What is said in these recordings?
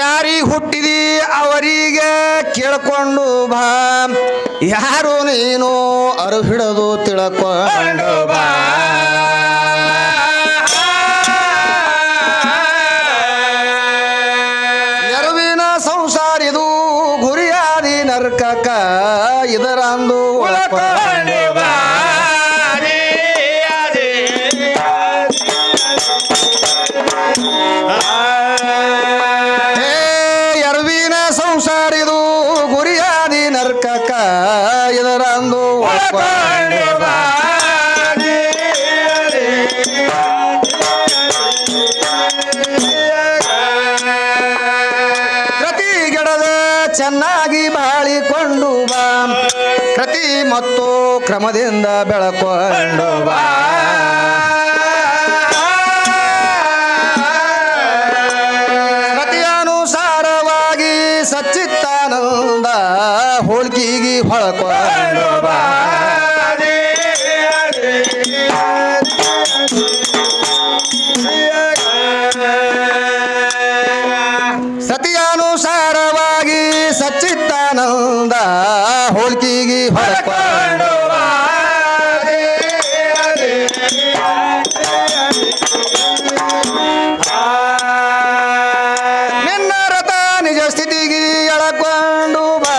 ಯಾರಿಗೆ ಹುಟ್ಟಿದಿ ಅವರಿಗೆ ಕೇಳ್ಕೊಂಡು ಬಾ ಯಾರು ನೀನು ಅರು ಹಿಡದು ತಿಳ್ಕೊಂಡು ಬಾ ಎರವಿನ ಸಂಸಾರಿದು ಗುರಿಯಾದಿ ನರ್ಕಕ ಇದರಂದು ಉಳ್ಕೊಂಡು ಬಾ ಸಂಸಾರಿದು ಗುರಿಯಾದಿ ನರ್ಕಕ ಇದರಂದು ಪ್ರತಿ ಗಿಡದ ಚೆನ್ನಾಗಿ ಬಾಳಿಕೊಂಡು ಬಾ ಪ್ರತಿ ಮತ್ತು ಕ್ರಮದಿಂದ ಬೆಳಕೊಂಡು ಬಾ ಸಚ್ಚಿತ್ತಾನಂದ ಹೋಳ್ಕಿಗಿ ಹೊಳಕೊಂಡು ಬಾ ಸತಿಯಾನುಸಾರವಾಗಿ ಸಚ್ಚಿತ್ತಾನಂದ ಹೋಳ್ಕಿಗಿ ಹೊಳಕೊಂಡು ಬಾ ನಿನ್ನ ರಥ ನಿಜ ಸ್ಥಿತಿಗೆ ಎಳಕೊಂಡು ಬಾ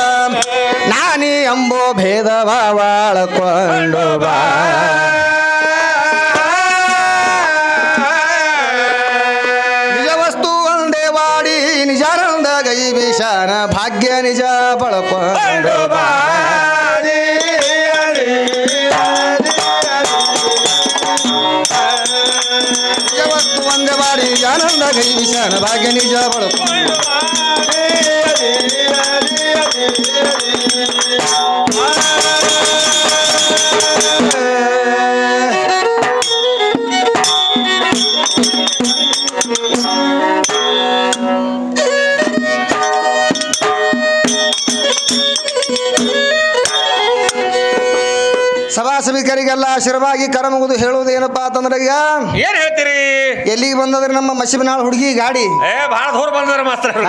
ನಾನಿ ಎಂಬೋ ಭೇದ ಭಾವ ಅಳಕೊಂಡು ಬಾ ನಿಜ ವಸ್ತು ಒಂದೇ ವಾಡಿ ನಿಜಾನಂದ ಗೈ ವಿಷಾನ ಭಾಗ್ಯ ನಿಜ ಬಳಕೊಂಡು ಬಾ ನಿಜ ವಸ್ತು ಒಂದೇ ವಾಡಿ ಆನಂದ ಗೈ ವಿಷಾನ ಭಾಗ್ಯ ನಿಜ ಬಳಕೊಂಡು ಸಭಾ ಸಭಿಕರಿಗೆಲ್ಲ ಶಿರವಾಗಿ ಕರ ಮುಗಿದು ಹೇಳುವುದು ಏನಪ್ಪಾ ಅಂತಂದ್ರೆ ಈಗ ಏನ್ ಹೇಳ್ತೀರಿ ಎಲ್ಲಿಗೆ ಬಂದದ್ರಿ ನಮ್ಮ ಮಸಿಬನಾಳ್ ಹುಡುಗಿ ಗಾಡಿ ಬಹಳ ದೂರ ಬಂದ್ರ ಮಾಸ್ತರ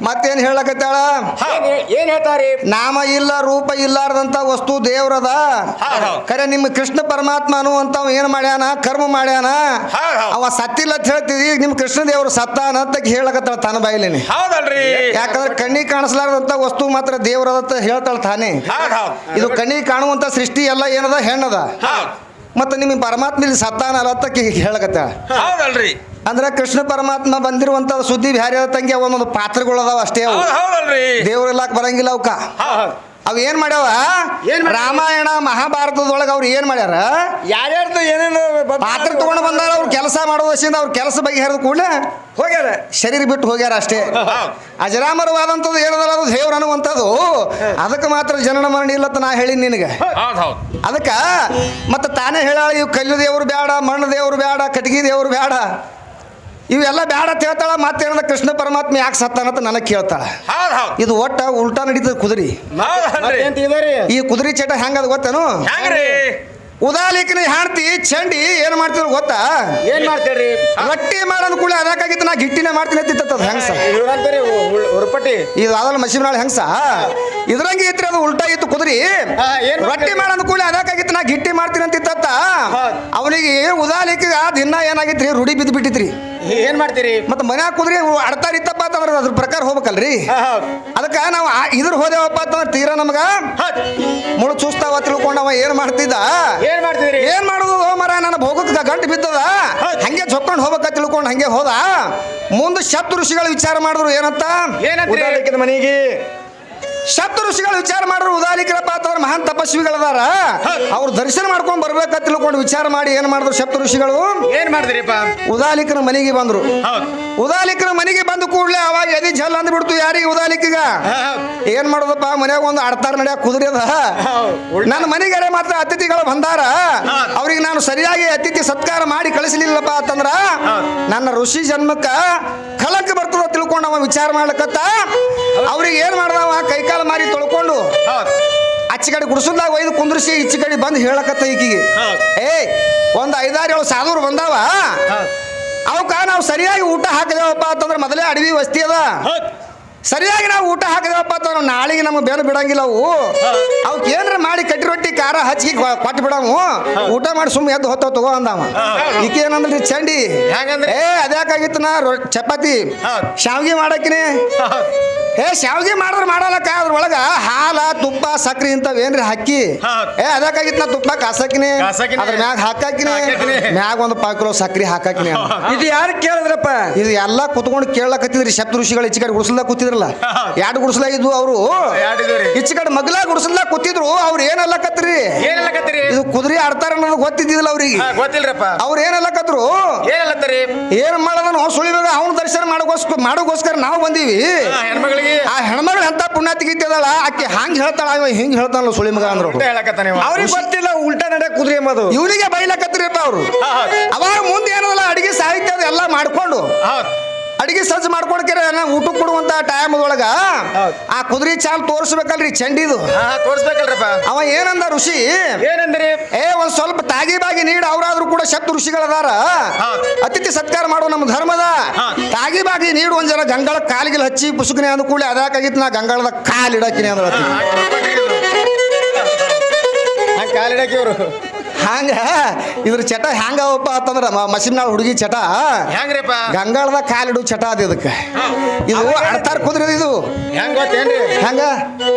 ಮತ್ತೇನ್ ಹೇಳಕತ್ತಾಳ ಏನ್ ಹೇಳ್ತಾರಿ ನಾಮ ಇಲ್ಲ ರೂಪ ಇಲ್ಲಾರ್ದಂತ ವಸ್ತು ದೇವ್ರದ ಖರೆ ನಿಮ್ಮ ಕೃಷ್ಣ ಪರಮಾತ್ಮ ಅನ್ನುವಂತವ್ ಏನ್ ಮಾಡ್ಯಾನ ಕರ್ಮ ಮಾಡ್ಯಾನ ಅವ ಸತ್ತಿಲ್ಲ ಅಂತ ಹೇಳ್ತಿದಿ ನಿಮ್ ಕೃಷ್ಣ ದೇವ್ರು ಸತ್ತಾನ ಅಂತ ಹೇಳಕತ್ತಾಳ ತನ್ನ ಬಾಯಿಲೇನೆ ಹೌದಲ್ರಿ ಯಾಕಂದ್ರೆ ಕಣ್ಣಿಗೆ ಕಾಣಿಸ್ಲಾರ್ದಂತ ವಸ್ತು ಮಾತ್ರ ದೇವ್ರದ ಹೇಳ್ತಾಳ ತಾನೇ ಇದು ಕಣ್ಣಿಗೆ ಕಾಣುವಂತ ಸೃಷ್ಟಿ ಎಲ್ಲ ಏನದ ಹೆಣ್ಣದ ಮತ್ತೆ ನಿಮಗೆ ಪರಮಾತ್ಮ ಇಲ್ಲಿ ಸತ್ತಾನ ಅಲ್ಲತ್ತಕ್ಕೆ ಹೇಳಕತ್ತಾಳ ಹೌದಲ್ರಿ ಅಂದ್ರೆ ಕೃಷ್ಣ ಪರಮಾತ್ಮ ಬಂದಿರುವಂತ ಸುದ್ದಿ ಬ್ಯಾರೆ ತಂಗಿ ಒಂದೊಂದು ಪಾತ್ರಗಳದಾವ ಅಷ್ಟೇ ಅವು ದೇವ್ರೆಲ್ಲಾಕ್ ಬರಂಗಿಲ್ಲ ಅವಕ್ಕ ಅವ್ ಏನ್ ಮಾಡ್ಯಾವ ರಾಮಾಯಣ ಮಹಾಭಾರತದೊಳಗ ಅವ್ರು ಏನ್ ಮಾಡ್ಯಾರ ಯಾರ್ಯಾರ್ದು ಏನೇನು ಪಾತ್ರ ತಗೊಂಡು ಬಂದಾರ ಅವ್ರು ಕೆಲಸ ಮಾಡೋ ವಶದಿಂದ ಅವ್ರ ಕೆಲಸ ಬಗ್ಗೆ ಹೇಳಿದ ಕೂಡಲೇ ಹೋಗ್ಯಾರ ಶರೀರ ಬಿಟ್ಟು ಹೋಗ್ಯಾರ ಅಷ್ಟೇ ಅಜರಾಮರವಾದಂಥದ್ದು ಏನದಲ್ಲ ಅದು ದೇವ್ರ ಅನ್ನುವಂಥದ್ದು ಅದಕ್ಕೆ ಮಾತ್ರ ಜನನ ಮರಣ ಇಲ್ಲತ್ತ ನಾ ಹೇಳಿ ನಿನಗೆ ಅದಕ್ಕ ಮತ್ತೆ ತಾನೇ ಹೇಳ ಇವು ಕಲ್ಲು ದೇವ್ರು ಬೇಡ ಮಣ್ಣು ದೇವ್ರು ಬೇಡ ಕಟಗಿ ದೇವ್ರು ಬೇಡ ಇವೆಲ್ಲ ಬೇಡ ಅಂತ ಹೇಳ್ತಾಳ ಮತ್ತೇನದ ಕೃಷ್ಣ ಪರಮಾತ್ಮ ಯಾಕೆ ಸತ್ತಾನಂತ ನನಗೆ ಕೇಳ್ತಾಳ ಇದು ಒಟ್ಟ ಉಲ್ಟಾ ನಡೀತದ ಕುದುರಿ ಈ ಕುದುರಿ ಚಟ ಹೆಂಗದ ಗೊತ್ತೇನು ಉದಾಲಿಕನ ಹಾಡ್ತಿ ಚಂಡಿ ಏನ್ ಮಾಡ್ತಿದ್ರು ಗೊತ್ತಾ ಏನ್ ಮಾಡ್ತೀರಿ ರೊಟ್ಟಿ ಮಾಡೋದ್ ಕೂಡ ಅದಕ್ಕಾಗಿತ್ತು ನಾ ಗಿಟ್ಟಿನೇ ಮಾಡ್ತೀನಿ ಅಂತಿತ್ತದ ಹೆಂಗಸ ಇದು ಅದಲ್ಲ ಮಸೀಬ್ನಾಳ್ ಹೆಂಗಸ ಇದ್ರಂಗೆ ಇತ್ತು ಅದು ಉಲ್ಟಾ ಇತ್ತು ಕುದುರಿ ರೊಟ್ಟಿ ಮಾಡೋದ್ ಕೂಡ ಅದಕ್ಕಾಗಿತ್ತು ನಾ ಗಿಟ್ಟಿ ಮಾಡ್ತೀನಿ ಅಂತಿತ್ತ ಅವನಿಗೆ ಉದಾಲಿಕ ದಿನ ಏನಾಗಿತ್ರಿ ರೂಢಿ ಬಿದ್ದು ಬಿಟ್ಟಿತ್ರಿ ಏನ್ ಮಾಡ್ತೀರಿ ಮತ್ತೆ ಮನ್ಯಾಗ ಕುದುರಿ ಅಡ್ತಾರ ಇತ್ತಪ್ಪ ಅಂತಂದ್ರೆ ಅದ್ರ ಪ್ರಕಾರ ಹೋಗ್ಬೇಕಲ್ರಿ ಅದಕ್ಕೆ ನಾವು ಇದ್ರ ಹೋದೇವಪ್ಪ ಅಂತಂದ್ರೆ ತೀರಾ ನಮಗ ಮುಳು ಚೂಸ್ತಾವ ತಿಳ್ಕೊಂಡವ ಏನ್ ಮಾಡ್ತಿದ್ದ ಏನ್ ಮಾಡ್ತಿದ್ರಿ ಏನ್ ಮಾಡುದು ಮರ ನನ್ನ ಭೋಗಕ್ಕೆ ಗಂಟು ಬಿದ್ದದ ಹಂಗೆ ಜೊಕ್ಕೊಂಡು ಹೋಗ್ಬೇಕ ತಿಳ್ಕೊಂಡು ಹಂಗೆ ಹೋದ ಮುಂದೆ ಸಪ್ತ ಋಷಿಗಳು ವಿಚಾರ ಮಾಡಿದ್ರು ಏನಂತ ಮನೆಗೆ ಸಪ್ತ ಋಷಿಗಳು ವಿಚಾರ ಮಾಡಿದ್ರು ಉದಾಲಿಕರಪ್ಪ ಅಂತವ್ರ ಮಹಾನ್ ತಪಸ್ವಿಗಳದಾರ ಅವ್ರು ದರ್ಶನ ಮಾಡ್ಕೊಂಡ್ ಬರ್ಬೇಕಂತ ತಿಳ್ಕೊಂಡು ವಿಚಾರ ಮಾಡಿ ಏನ್ ಮಾಡಿದ್ರು ಸಪ್ತ ಋಷಿಗಳು ಏನ್ ಮಾಡಿದ್ರಿಪ್ಪ ಉದಾಲಿಕರ ಮನೆಗೆ ಬಂದ್ರು ಉದಾಲಿಕರ ಮನೆಗೆ ಬಂದ ಕೂಡಲೇ ಅವಾಗ ಎದಿ ಜಲ್ ಅಂದ್ಬಿಡ್ತು ಯಾರಿಗೆ ಉದಾಲಿಕಗ ಏನ್ ಮಾಡೋದಪ್ಪ ಮನ್ಯಾಗ ಒಂದು ಆಡ್ತಾರ ನಡ್ಯಾಕ ಕುದುರೆ ಅದ ನನ್ನ ಮನೆಗೆ ಮಾತ್ರ ಅತಿಥಿಗಳು ಬಂದಾರ ಅವ್ರಿಗೆ ನಾನು ಸರಿಯಾಗಿ ಅತಿಥಿ ಸತ್ಕಾರ ಮಾಡಿ ಕಳಿಸಲಿಲ್ಲಪ್ಪ ಅಂತಂದ್ರ ನನ್ನ ಋಷಿ ಜನ್ಮಕ್ಕ ಕಳಂಕ ಬರ್ತದ ತಿಳ್ಕೊಂಡು ಅವ ವಿಚಾರ ಮಾಡ್ಲಕತ್ತ ಅವ್ರಿಗೆ ಏನ್ ಮಾಡ್ದವ ಕೈಕಾಲ ಮಾರಿ ತೊಳ್ಕೊಂಡು ಆಚೆ ಕಡೆ ಗುಡಿಸಲ್ದಾಗ ಒಯ್ದು ಕುಂದ್ರಿಸಿ ಈಚೆ ಕಡೆ ಬಂದು ಹೇಳಕತ್ತ ಈಕಿಗೆ ಏ ಒಂದು 5-6 ಸಾಧುರು ಬಂದಾವ ಅವಕ್ಕ ನಾವು ಸರಿಯಾಗಿ ಊಟ ಹಾಕಿದೇವಪ್ಪ ಅಂತಂದ್ರೆ ಮೊದಲೇ ಅಡವಿ ವಸ್ತಿ ಅದ ಸರಿಯಾಗಿ ನಾವು ಊಟ ಹಾಕಿದೇವಪ್ಪ ಅಂತಂದ್ರೆ ನಾಳೆಗೆ ನಮಗೆ ಬೇರೆ ಬಿಡಂಗಿಲ್ಲ ಅವು ಅವಕ್ಕೆ ಏನ್ರ ಮಾಡಿ ಕಟ್ಟಿ ರೊಟ್ಟಿ ಖಾರ ಹಚ್ಚಿ ಕೊಟ್ಟು ಬಿಡವು ಊಟ ಮಾಡಿ ಸುಮ್ಮನೆ ಎದ್ದು ಹೊತ್ತ ತಗೋ ಅಂದವ ಈಕೆ ಏನಂದ್ರಿ ಚಂಡಿ ಏ ಅದ್ಯಾಕಾಗಿತ್ತು ನಾ ಚಪಾತಿ ಶಾವ್ಗಿ ಮಾಡಕಿನಿ ಶಾವ್ಗಿ ಮಾಡಿದ್ರೆ ಮಾಡಲಕ್ಕ ಅದ್ರೊಳಗ ಹಾಲ ತುಪ್ಪ ಸಕ್ರಿ ಇಂಥವೇನ್ರಿ ಹಾಕಿ ಅದಕ್ಕಾಗಿತ್ತು ನಾ ತುಪ್ಪ ಕಾಸಕಿನಿ ಅದ್ರ ಮ್ಯಾಗ ಹಾಕಾಕಿನಿ ಮ್ಯಾಗ ಒಂದು 5 ಕಿಲೋ ಸಕ್ರಿ ಹಾಕಾಕಿನಿ ಇದು ಯಾರು ಕೇಳಿದ್ರಪ್ಪ ಇದು ಎಲ್ಲ ಕುತ್ಕೊಂಡು ಕೇಳಕತ್ತಿದ್ರಿ ಸಪ್ತ ಋಷಿಗಳು ಈಚೆ ಕಡೆ ಗುಡಿಸಲ್ದಾಗ ಕೂತಿದ್ರಲ್ಲ 2 ಗುಡಿಸಲ ಇದ್ವು ಅವರು ಈಚೆ ಕಡೆ ಮಗ್ಲ ಗುಡಿಸಲ್ದಾಗ ಕೂತಿದ್ರು ಅವ್ರು ಏನಲ್ಲಕತ್ರಿ ಇದು ಕುದುರೆ ಆಡ್ತಾರ ಅನ್ನೋದು ಗೊತ್ತಿದ್ದಿಲ್ಲ ಅವ್ರಿಗೆ ಗೊತ್ತಿಲ್ರಪ್ಪ ಅವ್ರು ಏನಲ್ಲಕತ್ರು ಏನ್ ಮಾಡೋದನ್ನು ಸುಳಿವಾಗ ಅವ್ನ ದರ್ಶನ ಮಾಡೋಗೋಸ್ಕರ ನಾವು ಬಂದೀವಿ ಆ ಹೆಣ್ಮಗಳು ಎಂತ ಪುಣ್ಯಾತಿಗಿದ್ದಳ ಆಕೆ ಹಂಗ ಹೇಳ್ತಾಳ ಇವ ಹಿಂಗ್ ಹೇಳ್ತಾನಲ್ಲ ಸುಳಿ ಮಗ ಅಂದ್ರು ಅವ್ರಿಗೆ ಗೊತ್ತಿಲ್ಲ ಉಲ್ಟಾ ನಡೆ ಕುದುರೆ ಎಂಬುದು ಇವನಿಗೆ ಬೈಲಕತ್ರಿಪ್ಪ ಅವ್ರು ಅವಾಗ ಮುಂದೆ ಏನಲ್ಲ ಅಡಿಗೆ ಸಾಹಿತ್ಯ ಎಲ್ಲ ಮಾಡ್ಕೊಂಡು ಅಡಿಗೆ ಸಜ್ಜು ಮಾಡ್ಕೊಡ್ಕರ ಊಟಕ್ಕೆ ಕೊಡುವಂತ ಟೈಮ್ ಒಳಗ ಆ ಕುದುರೆ ಚಾಲ್ ತೋರಿಸ್ಬೇಕಲ್ರಿ ಚಂಡಿದು ತೋರಿಸ್ಬೇಕಲ್ರಪ್ಪ ಅವ ಏನಂದ ಋಷಿ ಏನಂದ್ರಿ ಒಂದ್ ಸ್ವಲ್ಪ ತಾಗಿ ಬಾಗಿ ನೀಡ್ ಅವ್ರಾದ್ರೂ ಕೂಡ ಸಪ್ತ ಋಷಿಗಳದಾರ ಅತಿಥಿ ಸತ್ಕಾರ ಮಾಡುವ ನಮ್ಮ ಧರ್ಮದ ತಾಗಿ ಬಾಗಿ ನೀಡು ಒಂದ್ ಜನ ಗಂಗಳ ಕಾಲಿಗೆ ಹಚ್ಚಿ ಪುಸುಕನೆ ಅಂದ ಕೂಡಲೇ ಅದಕ್ಕಾಗಿತ್ತು ನಾ ಗಂಗಾಳದ ಕಾಲಿಡಕಿನಿ ಅಂದ್ರ ಕಾಲಿಡಕ್ಕೆ ಅವರು ಹಂಗ ಇದ್ರ ಚಟ ಹೆಂಗವಪ್ಪ ಅಂತಂದ್ರ ಮಸಿಮ್ನಾಳ್ ಹುಡುಗಿ ಚಟ ಹೆಂಗ್ರಿಪ್ಪ ಗಂಗಾಳದ ಕಾಲಿಡು ಚಟ ಅದ ಇದಕ್ಕೆ ಇದು ಅಡ್ತಾರ ಕುದ್ರಿ ಇದು ಹೆಂಗ್ ಗೊತ್ತೇನ್ರಿ ಹೆಂಗ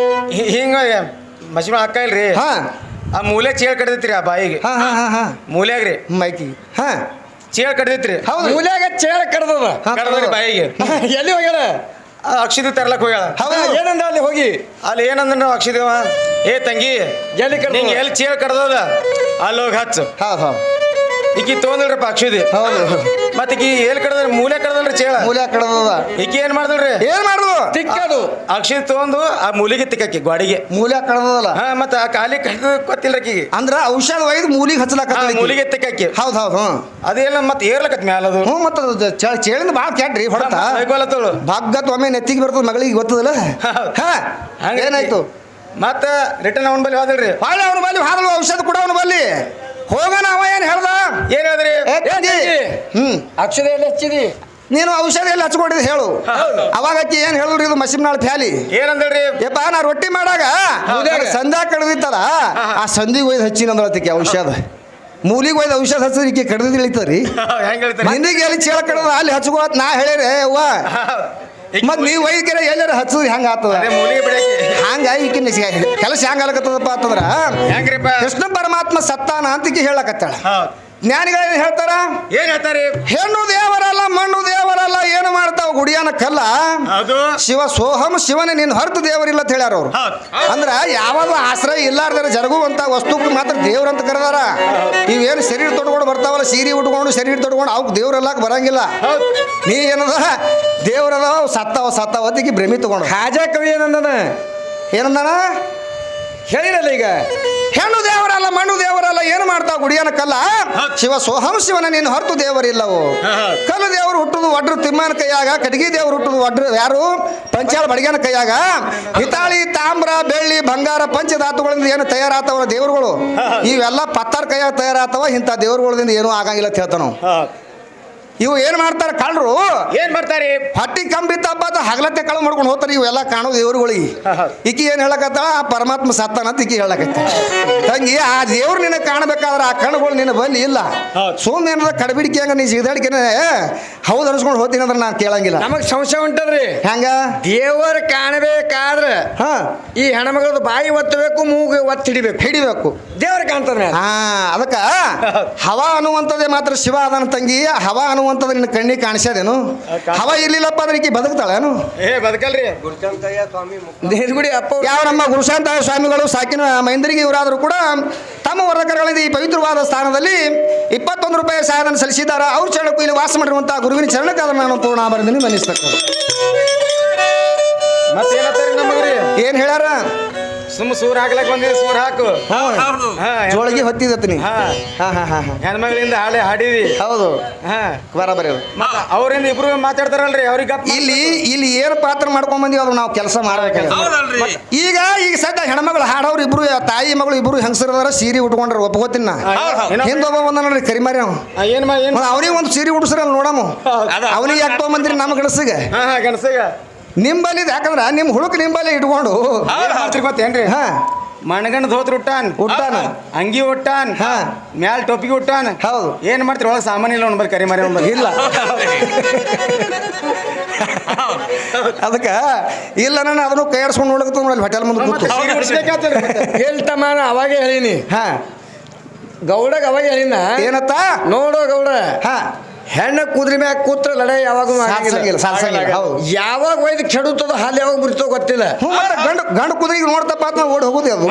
ಹಿಂಗ ಮಸಿಮ ಅಕ್ಕ ಇಲ್ರಿ ಆ ಮೂಲೆ ಚೇಳ್ ಕಡ್ದೈತ್ರಿ ಆ ಬಾಯಿಗೆ ಮೂಲ್ಯಾಗ್ರಿ ಮೈಕಿ ಚೇಳ್ ಕಡ್ದೈತ್ರಿ ಹೌದು ಮೂಲ್ಯಾಗ ಚೇಳ್ ಕಡ್ದದ್ರಿ ಬಾಯಿಗೆ ಎಲ್ಲಿ ಹೋಗ್ಯಾಳ ಅಕ್ಷಿದ ತರ್ಲಕ್ ಹೋಗ್ಯಾಳ ಏನಂದ ಅಲ್ಲಿ ಹೋಗಿ ಅಲ್ಲಿ ಏನಂದ್ರ ನಾವು ಅಕ್ಷಿದೇವ ಏ ತಂಗಿ ಎಲ್ಲಿ ನಿಂಗೆ ಎಲ್ಲಿ ಚೇಳ್ ಕಡ್ದದ ಅಲ್ಲಿ ಹೋಗಿ ಹಚ್ಚು ಈಕಿ ತೊಗೊಂಡ್ರಪ್ಪ ಅಕ್ಷಿದಿ ಮತ್ತೆ ಈಕಿ ಎಲ್ಲಿ ಕಡ್ದ ಮೂಲೆ ಕಡ್ದಲ್ರಿ ಚೇಳ ಮೂಲೆ ಕಡ್ದದ ಈಕಿ ಏನ್ ಮಾಡ್ದಲ್ರಿ ಏನ್ ಮಾಡುದು ತಿಕ್ಕದು ಅಕ್ಷಿದ್ ತಗೊಂಡು ಆ ಮೂಲಿಗೆ ತಿಕ್ಕಿ ಗೋಡಿಗೆ ಮೂಲೆ ಕಡ್ದದಲ್ಲ ಮತ್ತೆ ಆ ಕಾಲಿ ಕಡ್ದ ಗೊತ್ತಿಲ್ರಿ ಅಂದ್ರ ಔಷಧ ಒಯ್ದು ಮೂಲಿಗೆ ಹಚ್ಚಲಾಕ ಮೂಲಿಗೆ ತಿಕ್ಕಿ ಹೌದ್ ಹೌದು ಅದೇನ ಮತ್ತೆ ಏರ್ಲಕತ್ ಮ್ಯಾಲದು ಮತ್ತ ಚೇಳಿಂದ ಬಾಳ ಕೆಟ್ರಿ ಹೊಡತ ಬೈಕೋಲತ್ತಳು ಭಾಗತ್ ಒಮ್ಮೆ ನೆತ್ತಿಗೆ ಬರ್ತದ ಮಗಳಿಗೆ ಗೊತ್ತದಲ್ಲ ಏನಾಯ್ತು ಮತ್ತ ರಿಟರ್ನ್ ಅವನ ಬಲ್ಲಿ ಹೋದಲ್ರಿ ಹೊಳ್ಳಿ ಅವನ ಬಲ್ಲಿ ಹಾದಳು ಔಷಧ ಕೂಡ ಅವನ ಬಲ್ಲಿ ಹೋಗೋಣ ಅವ ಏನ್ ಹೇಳ್ದ ಏನ್ ಹೇಳ್ದ್ರಿ ಅಕ್ಷರ ಎಲ್ಲಿ ಹಚ್ಚಿದಿ ನೀನು ಔಷಧ ಎಲ್ಲಿ ಹಚ್ಕೊಂಡಿದ್ ಹೇಳು ಅವಾಗ ಅಕ್ಕಿ ಏನ್ ಹೇಳಿದ್ರಿ ಇದು ಮಸಿಮ್ನಾಳ್ ಫ್ಯಾಲಿ ಏನಂದ್ರಿ ಯಪ್ಪ ನಾ ರೊಟ್ಟಿ ಮಾಡಾಗ ಸಂಧ್ಯಾ ಕಡ್ದಿತ್ತಲ್ಲ ಆ ಸಂಧಿಗೆ ಒಯ್ದು ಹಚ್ಚಿನಂದ್ರತಿಕೆ ಔಷಧ ಮೂಲಿಗೆ ಒಯ್ದು ಔಷಧ ಹಚ್ಚಿದ್ರಿ ಕಡ್ದಿದ್ ಇಳಿತರಿ ನಿನಗೆ ಎಲ್ಲಿ ಚೇಳ ಕಡ್ದ ಅಲ್ಲಿ ಹಚ್ಕೋತ್ ನಾ ಹೇಳಿರಿ ಅವ್ವ ಮತ್ ನೀವ್ ವೈದ್ಯರ ಎಲ್ಲಾರ ಹಚ್ಚದ್ರಿ ಹೆಂಗ ಆತದ ಹಂಗ ಈಕಿನ ಕೆಲಸ ಹೆಂಗ ಆಗತ್ತದಪ್ಪ ಅಂತಂದ್ರ ಕೃಷ್ಣ ಪರಮಾತ್ಮ ಸತ್ತಾನ ಅಂತ ಹೇಳಕತ್ತಾಳ ಜ್ಞಾನಿಗಳೇನು ಹೇಳ್ತಾರ ಏನ್ ಹೇಳ್ತಾರೆ ಹೆಣ್ಣು ದೇವರಲ್ಲ ಮಣ್ಣು ದೇವರಲ್ಲ ಏನು ಮಾಡ್ತಾವ ಗುಡಿಯಾನ ಕಲ್ಲ ಶಿವ ಸೋಹಂ ಶಿವನೇ ನಿನ್ ಹೊರತು ದೇವರಿಲ್ಲ ಅಂತ ಹೇಳ್ಯಾರ ಅವ್ರು ಅಂದ್ರ ಯಾವಾಗ ಆಶ್ರಯ ಇಲ್ಲಾರ್ದಾರ ಜರುಗುವಂತ ವಸ್ತುಕ್ಕೆ ಮಾತ್ರ ದೇವ್ರಂತ ಕರೆದಾರ ಇವೇನು ಶರೀರ ತೊಡ್ಕೊಂಡು ಬರ್ತಾವಲ್ಲ ಸೀರೆ ಉಟ್ಕೊಂಡು ಶರೀರ ತೊಡ್ಕೊಂಡು ಅವಕ್ಕೆ ದೇವ್ರೆಲ್ಲ ಬರಂಗಿಲ್ಲ ನೀ ಏನದ ದೇವ್ರದ ಸತ್ತಾವ ಅದಕ್ಕೆ ಭ್ರಮಿ ತಗೊಂಡು ಹಾಜಾ ಕವಿ ಏನಂದಾನ ಹೇಳಿರಲ್ಲ ಈಗ ಹೆಣ್ಣು ದೇವರಲ್ಲ ಮಣ್ಣು ದೇವರಲ್ಲ ಏನು ಮಾಡ್ತಾವ ಗುಡಿಯನ ಕಲ್ಲ ಶಿವ ಸೋಹಂ ಶಿವನ ನೀನು ಹೊರತು ದೇವರಿಲ್ಲವು ಕಲ್ಲು ದೇವರು ಹುಟ್ಟುದು ಒಡ್ರು ತಿಮ್ಮನ ಕೈಯಾಗ ಕಟಗಿ ದೇವರು ಹುಟ್ಟುದು ಒಡ್ರು ಯಾರು ಪಂಚಾಳ ಬಡಗನ ಕೈಯಾಗ ಹಿತಾಳಿ ತಾಮ್ರ ಬೆಳ್ಳಿ ಬಂಗಾರ ಪಂಚಧಾತುಗಳಿಂದ ಏನು ತಯಾರಾತವ ದೇವರುಗಳು ಇವೆಲ್ಲ ಪತ್ತಾರ ಕೈಯಾಗ ತಯಾರಾತವ ಇಂಥ ದೇವರುಗಳಿಂದ ಏನೂ ಆಗಂಗಿಲ್ಲ ಅಂತ ಹೇಳ್ತಾನ ಇವು ಏನ್ ಮಾಡ್ತಾರ ಕಳ್ರು ಏನ್ ಮಾಡ್ತಾರೆ ಹೊಟ್ಟಿ ಕಂಬಿತ್ತಪ್ಪ ಹಗಲತ್ತೆ ಕಳು ಮಾಡ್ಕೊಂಡು ಹೋಗ್ತಾರೆ ಇವೆಲ್ಲ ಕಾಣೋ ದೇವ್ರುಗಳಿಗೆ ಈಕಿ ಏನ್ ಹೇಳಕತ್ತಾಳ ಆ ಪರಮಾತ್ಮ ಸತ್ತಾನ ಅಂತ ಈಕಿ ಹೇಳಕತ್ತ ತಂಗಿ ಆ ದೇವ್ರು ನಿನ್ನ ಕಾಣಬೇಕಾದ್ರೆ ಆ ಕಣ್ಣುಗಳು ನಿನ್ನ ಬಲ್ಲಿ ಇಲ್ಲ ಸುಮ್ಮನೆ ಏನಾರ ಕಡಬಿಡಿಕೆ ಹಂಗ ನೀ ಸಿಗದಾಡಿಕೆನೆ ಹೌದು ಅನ್ಸ್ಕೊಂಡು ಹೋಗ್ತೀನಿ ಅಂದ್ರೆ ನಾನು ಕೇಳಂಗಿಲ್ಲ ನಮಗ್ ಸಂಶಯ ಉಂಟದ್ರಿ ಹೆಂಗ ದೇವರ ಕಾಣಬೇಕಾದ್ರ ಈ ಹೆಣ್ಮಗಳದ್ದು ಬಾಯಿ ಒತ್ತಬೇಕು ಮೂಗು ಹಿಡಿಬೇಕು ದೇವ್ರ ಕಾಣ್ತಾನೆ ಅದಕ್ಕ ಹವಾ ಅನ್ನುವಂಥದ್ದೇ ಮಾತ್ರ ಶಿವ ಅದನ್ನ ತಂಗಿ ಹವಾ ಅನ್ನುವಂಥದ್ದು ನಿನ್ನ ಕಣ್ಣಿಗೆ ಕಾಣಿಸ್ಯಾದೇನು ಹವಾ ಇರ್ಲಿಲ್ಲಪ್ಪ ಅಂದ್ರೆ ಈಕಿ ಬದುಕ್ತಾಳೇನು ಬದುಕಲ್ರಿ ಯಾವ ನಮ್ಮ ಗುರುಶಾಂತ ಸ್ವಾಮಿಗಳು ಸಾಕಿನ ಮೈಂದರಿಗೆ ಇವರಾದರೂ ಕೂಡ ತಮ್ಮ ವರ್ಗಕರಗಳಿಂದ ಈ ಪವಿತ್ರವಾದ ಸ್ಥಾನದಲ್ಲಿ 21 ರೂಪಾಯಿ ಸಹಾಯಧನ ಸಲ್ಲಿಸಿದ್ದಾರೆ ಅವ್ರ ಚರಣಕ್ಕೂ ಇಲ್ಲಿ ವಾಸ ಮಾಡಿರುವಂತಹ ಗುರುವಿನ ಚರಣಕ್ಕೆ ಅದನ್ನು ನಾನು ಪೂರ್ಣ ಆಭರಣದಲ್ಲಿ ಮನ್ನಿಸ್ತಕ್ಕ ಏನ್ ಹೇಳ್ಯಾರ ಸುಮ್ಮ ಸೂರ್ ಹಾಕ್ಲಕ್ ಬಂದಿದೆ ಸೂರ್ ಹಾಕು ಹೌದು ಹಾ ಜೋಳಿಗೆ ಹೊತ್ತಿದತ್ ನೀ ಹಾ ಹಾ ಹಾ ಹಾ ಹಾ ಹೆಣ್ಮಗಳಿಂದ ಹಾಡಿವಿ ಹೌದು ಹಾ ಬರಾಬರಿ ಅದು. ಅವ್ರಿಂದ ಇಬ್ರು ಮಾತಾಡ್ತಾರಲ್ರಿ ಅವ್ರಿಗೆ ಗಪ್ ಇಲ್ಲಿ ಏನು ಪಾತ್ರ ಮಾಡ್ಕೊಂಡ್ ಬಂದೀವಿ ಅದು ನಾವು ಕೆಲಸ ಮಾಡ್ಬೇಕಾಗ ಹೌದಲ್ರಿ ಈಗ ಸದ್ಯ ಹೆಣ್ಮಗಳು ಹಾಡೋರು ಇಬ್ರು ತಾಯಿ ಮಗಳು ಇಬ್ರು ಹೆಂಗಸರದಾರ ಸೀರೆ ಉಟ್ಕೊಂಡ್ರ ಒಪ್ಕೋತೀನಿ ನಾ ಹಿಂದ ಒಬ್ಬ ಬಂದ ನೋಡ್ರಿ ಕರಿಮಾರಿ ಅವ ಏನ್ ಅವ್ರಿಗೆ ಒಂದು ಸೀರೆ ಉಡ್ಸ್ರ ನೋಡಮ್ಮ ಅವನಿಗೆ ಯಾಕೆ ತೊಗೊಂಬಂದ್ರಿ ನಮ್ಮ ಗಣಸಿಗೆ ಹಾ ಗಣಸಗ ನಿಂಬಲ್ಲಿ ಯಾಕಂದ್ರ ನಿಮ್ ಹುಡುಕ್ ನಿಂಬಲ್ಲಿ ಇಟ್ಕೊಂಡು ಗೊತ್ತೇನ್ರಿ ಹಾ ಮಣಗಂಡ ಧೋತ್ರ ಉಟ್ಟಾನ್ ಉಟ್ಟಾನ ಅಂಗಿ ಉಟ್ಟಾನ್ ಹಾ ಮ್ಯಾಲ್ ಟೊಪಿಗೆ ಉಟ್ಟಾನ್ ಹೌದು ಏನ್ ಮಾಡ್ತೀರಿ ಒಳಗೆ ಸಾಮಾನ್ಯ ಇಲ್ಲ ಅವ್ನು ಕರಿ ಮಾರಿ ಇಲ್ಲ ಅದಕ್ಕ ಇಲ್ಲ ನಾನು ಅದನ್ನು ಕೈ ಆಡ್ಸ್ಕೊಂಡು ನೋಡಕತ್ತ ನೋಡಿ ಹೋಟೆಲ್ ಮುಂದೆ ಕೂತು ಹೇಳ್ತಮ್ಮ ಅವಾಗೆ ಹೇಳೀನಿ ಹಾ ಗೌಡಗ ಅವಾಗ ಹೇಳಿನ ಏನತ್ತ ನೋಡೋ ಗೌಡ ಹಾ ಹೆಣ್ಣ ಕುದುರೆ ಮ್ಯಾಗ ಕೂತ್ರ ಲಡೆ ಯಾವಾಗ ಸಾಲ್ಸಂಗಿಲ್ಲ ಹೌದು ಯಾವಾಗ ಒಯ್ದು ಕೆಡುತ್ತದ ಹಾಲು ಯಾವಾಗ ಮುರಿತೋ ಗೊತ್ತಿಲ್ಲ ಗಂಡು ಕುದುರೆಗೆ ನೋಡ್ತಪ್ಪ ಅಂತ ಓಡಿ ಹೋಗುದು ಅದು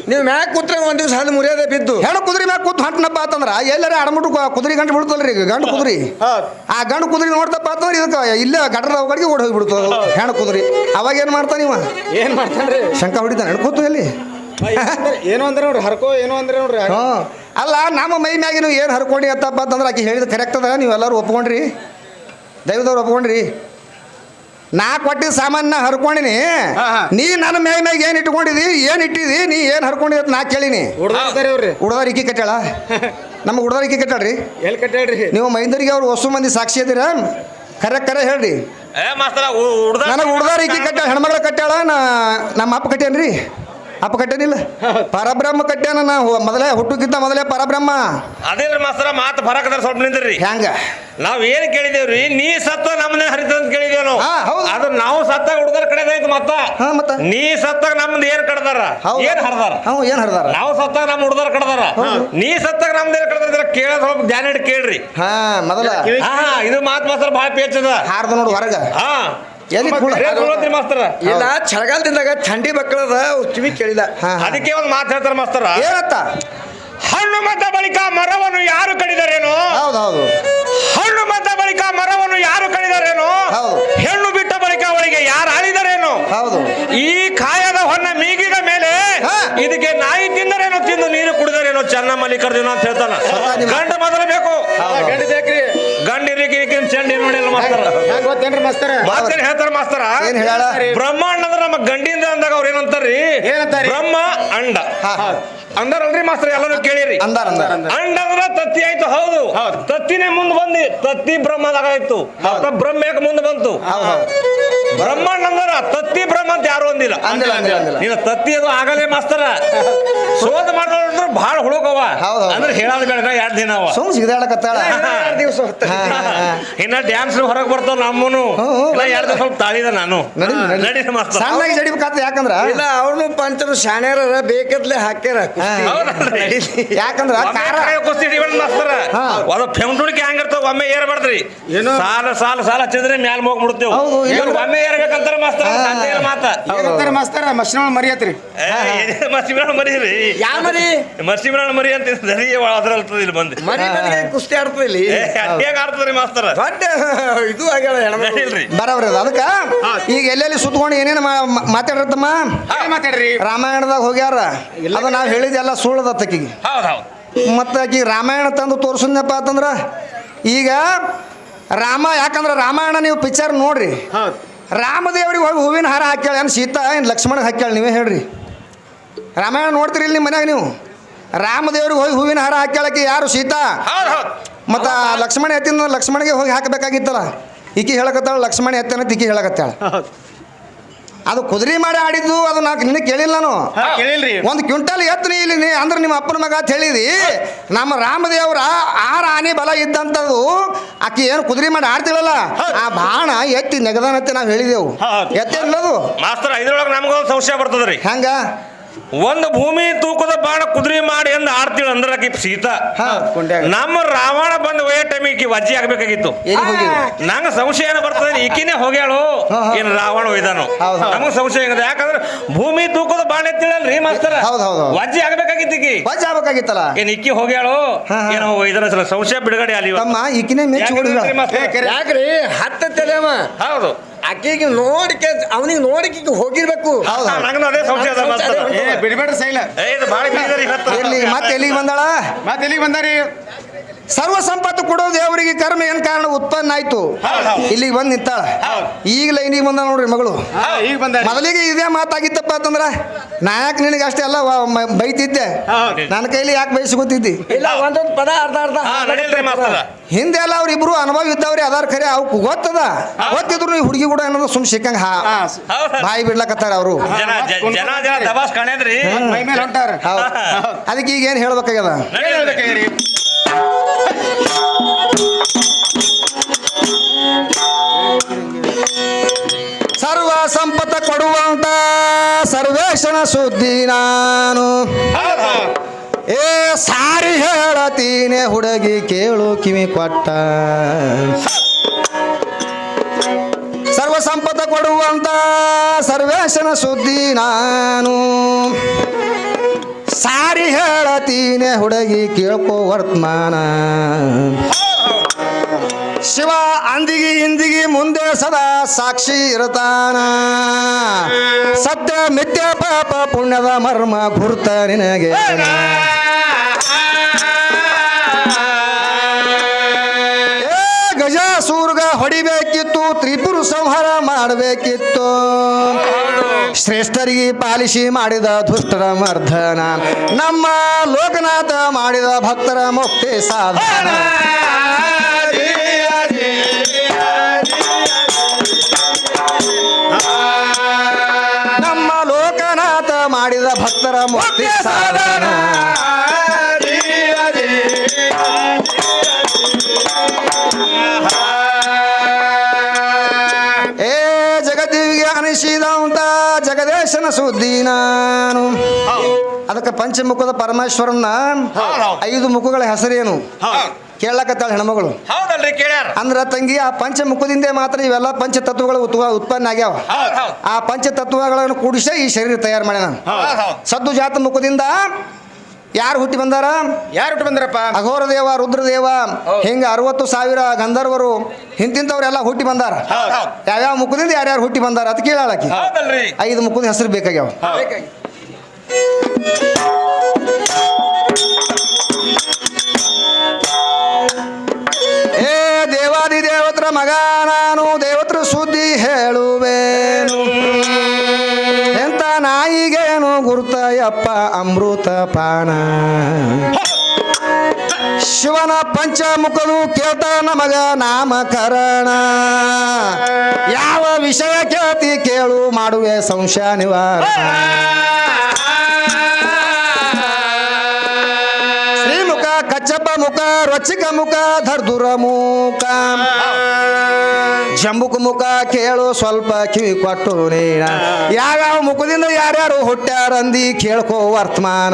ನೀವು ಮ್ಯಾಗ ಕೂತ್ರೆ ಒಂದ್ ದಿವ್ಸ ಹಾಲು ಮುರಿಯೋದೇ ಬಿದ್ದು ಹೆಣ್ಣು ಕುದುರೆ ಮ್ಯಾಗ ಕೂತ್ ಹೊಂಟನಪ್ಪ ಅಂತಂದ್ರ ಎಲ್ಲಾರ ಅಡಮುಟ್ಟು ಕುದುರೆ ಗಂಟು ಬಿಡ್ತಲ್ರಿ ಗಂಡು ಕುದುರೆ ಆ ಗಂಡು ಕುದುರೆ ನೋಡ್ತಪ್ಪ ಅಂತಂದ್ರೆ ಇದಕ್ಕೆ ಇಲ್ಲೇ ಗಡ್ರದ ಒಳಗಡೆ ಓಡಿ ಹೋಗ್ಬಿಡ್ತದ ಹೆಣ್ಣು ಕುದುರೆ ಅವಾಗ ಏನ್ ಮಾಡ್ತಾನ ಇವ ಏನ್ ಮಾಡ್ತಾನ್ರಿ ಶಂಕ ಹೊಡಿತಾನೆ ಹೆಣ್ಣು ಕೂತು ಎಲ್ಲಿ ಏನು ಅಂದ್ರೆ ನೋಡ್ರಿ ಹರ್ಕೋ ಏನು ಅಂದ್ರೆ ನೋಡ್ರಿ ಅಲ್ಲ ನಮ್ಮ ಮೈ ಮ್ಯಾಗ ನೀವು ಏನು ಹರ್ಕೊಂಡಿ ಅಂತಪ್ಪ ಅಂತಂದ್ರೆ ಆಕೆ ಹೇಳಿದ ಕರೆಕ್ಟ್ ಅದ ನೀವೆಲ್ಲರೂ ಒಪ್ಕೊಂಡ್ರಿ ದೈವದವ್ರು ಒಪ್ಕೊಂಡ್ರಿ ನಾ ಕೊಟ್ಟಿದ್ದ ಸಾಮಾನ ಹರ್ಕೊಂಡಿನಿ ನೀ ನನ್ನ ಮೈ ಮ್ಯಾಗ ಏನು ಇಟ್ಕೊಂಡಿದಿ ಏನು ಇಟ್ಟಿದಿ ನೀ ಏನು ಹರ್ಕೊಂಡಿದ ನಾ ಕೇಳಿನಿ ಹುಡ್ದಾರ ಇಕ್ಕಿ ಕಟ್ಟಾಳ ನಮಗೆ ಹುಡ್ದಾರ ಇಕ್ಕಿ ಕಟ್ಟಾಳ್ರಿ ಎಲ್ಲಿ ಕಟ್ಟಾಳ್ರಿ ನೀವು ಮೈಂದರಿಗೆ ಅವ್ರು ಹೊಸ ಮಂದಿ ಸಾಕ್ಷಿ ಅದಿರ ಕರೆ ಹೇಳ್ರಿ ನನಗೆ ಹುಡ್ದಾರ ಇಕ್ಕಿ ಕಟ್ಟಾಳ ಹೆಣ್ಮಗಳ ಕಟ್ಟಾಳ ನಮ್ಮ ಅಪ್ಪ ಕಟ್ಯಾನ್ರಿ ಅಪ್ಪ ಕಟ್ಟೇನಿಲ್ಲ ಪರಬ್ರಹ್ಮ ಕಟ್ಯಾನ ನಾ ಮೊದಲೇ ಹುಟ್ಟುಕ್ಕಿಂತ ಮೊದಲೇ ಪರಬ್ರಹ್ಮ ಅದೇ ಮಾಸ್ತರ ಮಾತು ಬರಕದ್ರ ಸ್ವಲ್ಪ ನಿಂದ್ರಿ ಹೆಂಗ ನಾವ್ ಏನ್ ಕೇಳಿದೇವ್ರಿ ನೀ ಸತ್ತ ನಮ್ಮನೆ ಹರಿತ ಅಂತ ಕೇಳಿದೇವ್ ನಾವು ಹೌದು. ಅದು ನಾವು ಸತ್ತಾಗ ಹುಡುಗರ ಕಡೆದಾಯ್ತು ಮತ್ತ ನೀ ಸತ್ತಾಗ ನಮ್ದು ಏನ್ ಕಡ್ದಾರ ಏನ್ ಹರ್ದಾರ ಏನ್ ಹರ್ದಾರ ನಾವು ಸತ್ತಾಗ ನಮ್ಮ ಹುಡುಗರ ಕಡ್ದಾರ ನೀ ಸತ್ತಾಗ ನಮ್ದು ಏನ್ ಕಡ್ದಾರ ಕೇಳ ಸ್ವಲ್ಪ ಧ್ಯಾನ ಇಟ್ಟು ಕೇಳ್ರಿ ಹಾ ಮೊದಲ ಹಾ ಇದು ಮಾತು ಮಾಸ್ತರ ಭಾಳ ಪೇಚದ ಹಾರ್ದ ನೋಡು ಹೊರಗ ಹಾ ಮಾಸ್ತರ ಇಲ್ಲ ಚಳಿಗಾಲದಿಂದಾಗ ಥಂಡಿ ಮಕ್ಕಳದ ಕಿವಿ ಕೇಳಿಲ್ಲ ಅದಕ್ಕೆ ಒಂದು ಮಾತು ಹೇಳ್ತಾರ ಮಾಸ್ತರ ಏನತ್ತ ಹಣ್ಣು ಮದ್ದ ಬಳಿಕ ಮರವನ್ನು ಯಾರು ಕಡಿದರೇನೋ ಹೌದೌದು ಹಣ್ಣು ಮದ್ದ ಬಳಿಕ ಮರವನ್ನು ಯಾರು ಕಡಿದರೇನೋ ಹೆಣ್ಣು ಬಿಟ್ಟ ಬಳಿಕ ಅವಳಿಗೆ ಯಾರು ಆಳಿದರೇನೋ ಹೌದು ಈ ಕಾಯದ ಹೊನ್ನ ಮೀಗಿದ ಮೇಲೆ ಇದಕ್ಕೆ ನಾಯಿ ತಿಂದರೇನೋ ತಿಂದು ನೀರು ಕುಡಿದರೇನೋ ಚೆನ್ನ ಮಲ್ಲಿಕಾರ್ಜುನ ಅಂತ ಹೇಳ್ತಾನ ಗಂಡ ಮೊದಲು ಬೇಕು ಗಂಡ ಬೇಕ್ರಿ ಗಂಡಿರಿಗೆ ಚೆಂಡಿ ನೋಡಿಲ್ಲ ಮಾಸ್ತರ ಗೊತ್ತೇನ್ರಿ ಮಾಸ್ತರ ಮಾಸ್ತೇನ್ ಹೇಳ್ತಾರ ಮಾಸ್ತರ ಏನ್ ಹೇಳ ಬ್ರಹ್ಮಾಂಡ ಅಂದ್ರೆ ನಮ್ಮ ಗಂಡಿಂದ ಅಂದಾಗ ಅವ್ರ ಏನಂತಾರ್ರಿ ಬ್ರಹ್ಮ ಅಂಡ ಅಂದಾರಲ್ರಿ ಮಾಸ್ತರ ಎಲ್ಲರೂ ಕೇಳಿರಿ ಅಂಡ ಅಂದ್ರ ತತ್ತಿ ಆಯ್ತು ಹೌದು ತತ್ತಿನೇ ಮುಂದೆ ಬಂದಿ ತತ್ತಿ ಬ್ರಹ್ಮದಾಗ ಆಯ್ತು ಬ್ರಹ್ಮ ಯಾಕೆ ಮುಂದೆ ಬಂತು ಬ್ರಹ್ಮಾಂಡ ಅಂದ್ರ ತತ್ತಿ ಬ್ರಹ್ಮ ಅಂತ ಯಾರು ಅಂದಿಲ್ಲ ನೀನು ತತ್ತಿ ಅದು ಆಗಲೇ ಮಾಸ್ತರ ಶೋಧ ಮಾಡಿದ್ರೆ ಬಹಳ ಹುಡುಗವ ಅಂದ್ರೆ ಹೇಳೋದು ಬೇಡ 2 ದಿನ ಅವ ಸುಮ್ ಸಿಗದಾಡಕತ್ತಾಳ ದಿವಸ ಇನ್ನ ಡ್ಯಾನ್ಸ್ ಹೊರಗೆ ಬರ್ತಾವ ನಮ್ಮನು 2 ದಿವಸ ಸ್ವಲ್ಪ ತಾಳಿದ ನಾನು ನಡಿ ಮಾಸ್ತರ ಸಣ್ಣಾಗಿ ಜಡಿಬೇಕಾತ ಯಾಕಂದ್ರ ಇಲ್ಲ ಅವ್ರನ್ನು ಪಂಚರು ಶಾಣ್ಯಾರ ಬೇಕದ್ಲೆ ಹಾಕ್ಯಾರ ಯಾಕಂದ್ರ ಕುಸ್ತಿ ಮಾಸ್ತರ ಅದು ಫೆಮ್ಟುಣಿಕೆ ಹಂಗಿರ್ತಾವ ಒಮ್ಮೆ ಏರ್ಬಾರ್ದ್ರಿ ಸಾಲ ಹಚ್ಚಿದ್ರೆ ಮ್ಯಾಲ ಹೋಗ್ಬಿಡ್ತೇವೆ ಒಮ್ಮೆ ಏರ್ಬೇಕಂತಾರ ಮಾಸ್ತರ ಮಾತ ಮಾಸ್ತರ ಮಶ್ರಮ ಮರಿಯತ್ರಿ ಮಸಿಬಿರಾಣ ಮರಿರಿ ಯಾವ ಮರಿ ಮಸಿಬಿರಾಣ ಮರಿ ಅಂತ ಅದ್ರಲ್ತದ ಇಲ್ಲಿ ಬಂದು ಮರಿ ಕುಸ್ತಿ ಆಡ್ತದ ಇಲ್ಲಿ ಹೇಗ ಆಡ್ತದ್ರಿ ಮಾಸ್ತರ ಇದು ಆಗ್ಯಾಳ ಇಲ್ರಿ ಬರವ್ರಿ ಅದಕ್ಕ ಈಗ ಎಲ್ಲೆಲ್ಲಿ ಸುತ್ಕೊಂಡು ಏನೇನು ಮಾತಾಡಿರ್ತಮ್ಮ ಮಾತಾಡ್ರಿ ರಾಮಾಯಣದಾಗ ಹೋಗ್ಯಾರ ಅದು ನಾವು ಹೇಳಿದೆಲ್ಲ ಸುಳ್ಳದ ತಕ್ಕಿಗೆ ಮತ್ತೆ ಆಕಿ ರಾಮಾಯಣ ತಂದು ತೋರ್ಸದ್ನಪ್ಪ ಅಂತಂದ್ರ ಈಗ ಯಾಕಂದ್ರೆ ರಾಮಾಯಣ ನೀವು ಪಿಕ್ಚರ್ ನೋಡ್ರಿ ರಾಮದೇವ್ರಿಗೆ ಹೋಗಿ ಹೂವಿನ ಹಾರ ಹಾಕ್ಯಾಳ ಏನು ಸೀತಾ ಏನು ಲಕ್ಷ್ಮಣಗೆ ಹಾಕ್ಯಾಳ ನೀವೇ ಹೇಳ್ರಿ ರಾಮಾಯಣ ನೋಡ್ತೀರಿ ಇಲ್ಲಿ ನಿಮ್ಮ ಮನ್ಯಾಗ ನೀವು ರಾಮದೇವ್ರಿಗೆ ಹೋಗಿ ಹೂವಿನ ಹಾರ ಹಾಕ್ಯಾಳಕ್ಕೆ ಯಾರು ಸೀತಾ ಮತ್ತು ಲಕ್ಷ್ಮಣ ಎತ್ತಿನ ಲಕ್ಷ್ಮಣಿಗೆ ಹೋಗಿ ಹಾಕಬೇಕಾಗಿತ್ತಲ್ಲ ಈಕಿ ಹೇಳಕತ್ತಾಳ ಲಕ್ಷ್ಮಣ ಎತ್ತನ ಈಕಿ ಹೇಳಕತ್ತಾಳ ಅದು ಕುದುರೆ ಮಾಡಿ ಆಡಿದ್ದು ಅದು ನಾಲ್ಕು ನಿನ್ನ ಕೇಳಿಲ್ಲ ನಾನು ಒಂದು ಕ್ವಿಂಟಲ್ ಎತ್ತನಿ ಇಲ್ಲಿ ಅಂದ್ರೆ ನಿಮ್ಮ ಅಪ್ಪನ ಮಗ ಅಂತ ಹೇಳಿದಿ ನಮ್ಮ ರಾಮದೇವ್ರ 6 ಆನೆ ಬಲ ಇದ್ದಂಥದ್ದು ಆಕಿ ಏನು ಕುದುರೆ ಮಾಡಿ ಆಡ್ತಿಳಲ್ಲ ಆ ಬಾಣ ಎತ್ತಿ ನೆಗದಾನತ್ತೆ ನಾವು ಹೇಳಿದೆವು ಎತ್ತಿಲ್ಲದು ಮಾಸ್ತರ ಇದ್ರೊಳಗೆ ನಮಗೊಂದು ಸಂಶಯ ಬರ್ತದ್ರಿ ಹಂಗ ಒಂದು ಭೂಮಿ ತೂಕದ ಬಾಣ ಕುದುರೆ ಮಾಡಿ ಎಂದು ಆಡ್ತಿಳ ಅಂದ್ರೆ ಆಕಿ ಸೀತಾ ನಮ್ಮ ರಾವಣ ಬಂದು ಒಯ್ಯ ಟೈಮಿಗೆ ವಜ್ಜಿ ಆಗ್ಬೇಕಾಗಿತ್ತು ನಂಗ ಸಂಶಯ ಏನೋ ಬರ್ತದೆ ಈಕಿನೇ ಹೋಗ್ಯಾಳು ಏನ್ ರಾವಣ ಒಯ್ದಾನು ನಮಗ್ ಸಂಶಯ ಏನದ ಯಾಕಂದ್ರೆ ಭೂಮಿ ತೂಕದ ಬಾಣ ಎತ್ತಿಳಲ್ರಿ ಮಾಸ್ತರ ವಜ್ಜಿ ಆಗ್ಬೇಕಾಗಿತ್ತು ಈಕಿ ವಜ್ಜಿ ಆಗ್ಬೇಕಾಗಿತ್ತಲ್ಲ ಏನ್ ಇಕ್ಕಿ ಹೋಗ್ಯಾಳು ಏನೋ ಒಯ್ದಾನ ಸಂಶಯ ಬಿಡುಗಡೆ ಅಲ್ಲಿ ಈಕಿನೇ ಮೆಚ್ಚಿ ಯಾಕ್ರಿ 10 ತಲೆವ ಹೌದು ಆಕೆಗೆ ನೋಡಿಕೆ ಅವನಿಗೆ ನೋಡಿಕೆ ಹೋಗಿರ್ಬೇಕು. ನಂಗನು ಅದೇ ಸಂಶಯ ಅದ ಮತ್ತೆ. ಬಿಡ್ಬೇಡ್ರಿ ಸೈಲ. ಇದು ಭಾಳ ಬಿಡಿದಾರಿ ಇವತ್ತು. ಎಲ್ಲಿ ಮತ್ತೆ ಎಲ್ಲಿಗೆ ಬಂದಾಳ? ಮತ್ತೆ ಎಲ್ಲಿಗೆ ಬಂದಾರಿ? ಸರ್ವ ಸಂಪತ್ತು ಕೊಡೋ ದೇವರಿಗೆ ಕರ್ಮ ಏನ್ ಕಾರಣ ಉತ್ಪನ್ನ ಆಯ್ತು, ಇಲ್ಲಿಗೆ ಬಂದು ನಿಂತಾಳ. ಈಗ ಲೈನಿಗೆ ಬಂದ ನೋಡ್ರಿ ಮಗಳು. ಈಗ ಬಂದ ಮೊದಲಿಗೆ ಇದೇ ಮಾತಾಗಿತ್ತಪ್ಪ ಅಂತಂದ್ರ ನಾಯಕ್ ನಿನಗೆ ಅಷ್ಟೇ ಅಲ್ಲ ಬೈತಿದ್ದೆ, ನನ್ನ ಕೈಲಿ ಯಾಕೆ ಬಯಸ್ಕೊತಿದ್ದಿ? ಇಲ್ಲ ಒಂದೊಂದು ಪದ ಅರ್ಧ ಹಿಂದೆ ಎಲ್ಲ ಅವ್ರಿಬ್ರು ಅನುಭವ ಇದ್ದವ್ರಿ ಅದಾರ ಖರೆ ಅವ್ಕು ಗೊತ್ತದ. ಗೊತ್ತಿದ್ರು ಈ ಹುಡುಗಿ ಕೂಡ ಅನ್ನೋದು ಸುಮ್ ಸಿಕ್ಕಂಗ ಬಾಯಿ ಬಿಡ್ಲಕತ್ತಾರ ಅವರು. ಜನ ದಬಾಸ್ ಕಾಣ್ಯದ್ರಿ. ಅದಕ್ಕೆ ಈಗ ಏನ್ ಹೇಳ್ಬೇಕಾಗ್ಯದ? ಸರ್ವ ಸಂಪತ್ತ ಕೊಡುವಂತ ಸರ್ವೇಶನ ಸುದ್ದಿ ನಾನು ಏ ಸಾರಿ ಹೇಳತೀನಿ ಹುಡುಗಿ ಕೇಳು ಕಿವಿ ಕೊಟ್ಟ. ಸರ್ವ ಸಂಪತ್ತ ಕೊಡುವಂತ ಸರ್ವೇಶನ ಸುದ್ದಿ ನಾನು ಸಾರಿ ಹೇಳತೀನಿ ಹುಡುಗಿ ಕೇಳ್ಕೋ ವರ್ತಮಾನ. ಶಿವ ಅಂದಿಗಿ ಇಂದಿಗಿ ಮುಂದೆ ಸದಾ ಸಾಕ್ಷಿ ಇರತಾನ. ಸತ್ಯ ಮಿಥ್ಯ ಪಾಪ ಪುಣ್ಯದ ಮರ್ಮ ಗುರುತ ನಿನಗೆ. ಗಜಾಸೂರ್ಗ ಹೊಡಿಬೇಕಿತ್ತು, ತ್ರಿಪುರ ಸಂಹಾರ ಮಾಡಬೇಕಿತ್ತು. ಶ್ರೇಷ್ಠರಿಗೆ ಪಾಲಿಸಿ ಮಾಡಿದ ದುಷ್ಟರ ಮರ್ದನ, ನಮ್ಮ ಲೋಕನಾಥ ಮಾಡಿದ ಭಕ್ತರ ಮುಕ್ತಿ ಸಾಧನ. ನಮ್ಮ ಲೋಕನಾಥ ಮಾಡಿದ ಭಕ್ತರ ಮುಕ್ತಿ ಸಾಧನ. ಏ ಜಗತ್ತಿಗೆ ಅನಿಸಿದಂತ ಜಗದೇಶನ ಸುದ್ದಿ ನಾನು. ಅದಕ್ಕೆ ಪಂಚಮುಖದ ಪರಮೇಶ್ವರನ್ನ 5 ಮುಖಗಳ ಹೆಸರೇನು ಕೇಳಕತ್ತಾಳ ಹೆಣ್ಮಗಳು. ಅಂದ್ರ ತಂಗಿ ಆ ಪಂಚಮುಖದಿಂದ ಮಾತ್ರ ಇವೆಲ್ಲ ಪಂಚತತ್ವಗಳು ಉತ್ಪನ್ನ ಆಗ್ಯಾವ. ಆ ಪಂಚತತ್ವಗಳನ್ನು ಕೂಡಿಸಿ ಈ ಶರೀರ ತಯಾರು ಮಾಡ್ಯಾನ. ಸದ್ದು ಜಾತ ಮುಖದಿಂದ ಯಾರು ಹುಟ್ಟಿ ಬಂದಾರ? ಯಾರು ಹುಟ್ಟಿ ಬಂದಾರಪ್ಪ? ಅಘೋರ ದೇವ, ರುದ್ರದೇವ, ಹಿಂಗ 60,000 ಗಂಧರ್ವರು ಹಿಂತಿಂತವ್ರೆಲ್ಲ ಹುಟ್ಟಿ ಬಂದಾರ. ಯಾವ್ಯಾವ ಮುಖದಿಂದ ಯಾರ್ಯಾರು ಹುಟ್ಟಿ ಬಂದಾರ ಅಂತ ಕೇಳಾಳಕಿ. 5 ಮುಖದ ಹೆಸರು ಬೇಕಾಗ್ಯಾವ. ಏ ದೇವಾದಿ ದೇವತರ ಮಗ ನಾನು, ದೇವತರ ಸುದ್ದಿ ಹೇಳುವೇನು. ಎಂತ ನಾಯಿಗೇನು ಗುರುತಯಪ್ಪ ಅಮೃತ ಪಾನ. ಶಿವನ ಪಂಚಮುಖದು ಕೇಳ್ತ ನಮಗ ನಾಮಕರಣ. ಯಾವ ವಿಷಯ ಕೇಳ್ತಿ ಕೇಳು, ಮಾಡುವೆ ಸಂಶಯ ನಿವಾರ. ಶ್ರೀಮುಖ, ಕಚ್ಚಪ್ಪ ಮುಖ, ರೊಚ್ಚಿಕ ಮುಖ, ಧರ್ದುರ ಮುಖ, ಜಂಬುಕ ಮುಖ ಕೇಳು ಸ್ವಲ್ಪ ಕಿವಿ ಕೊಟ್ಟು ನೀನ. ಯಾವ್ಯಾವ ಮುಖದಿಂದ ಯಾರ್ಯಾರು ಹುಟ್ಟ್ಯಾರಂದಿ ಕೇಳ್ಕೋ ವರ್ತಮಾನ.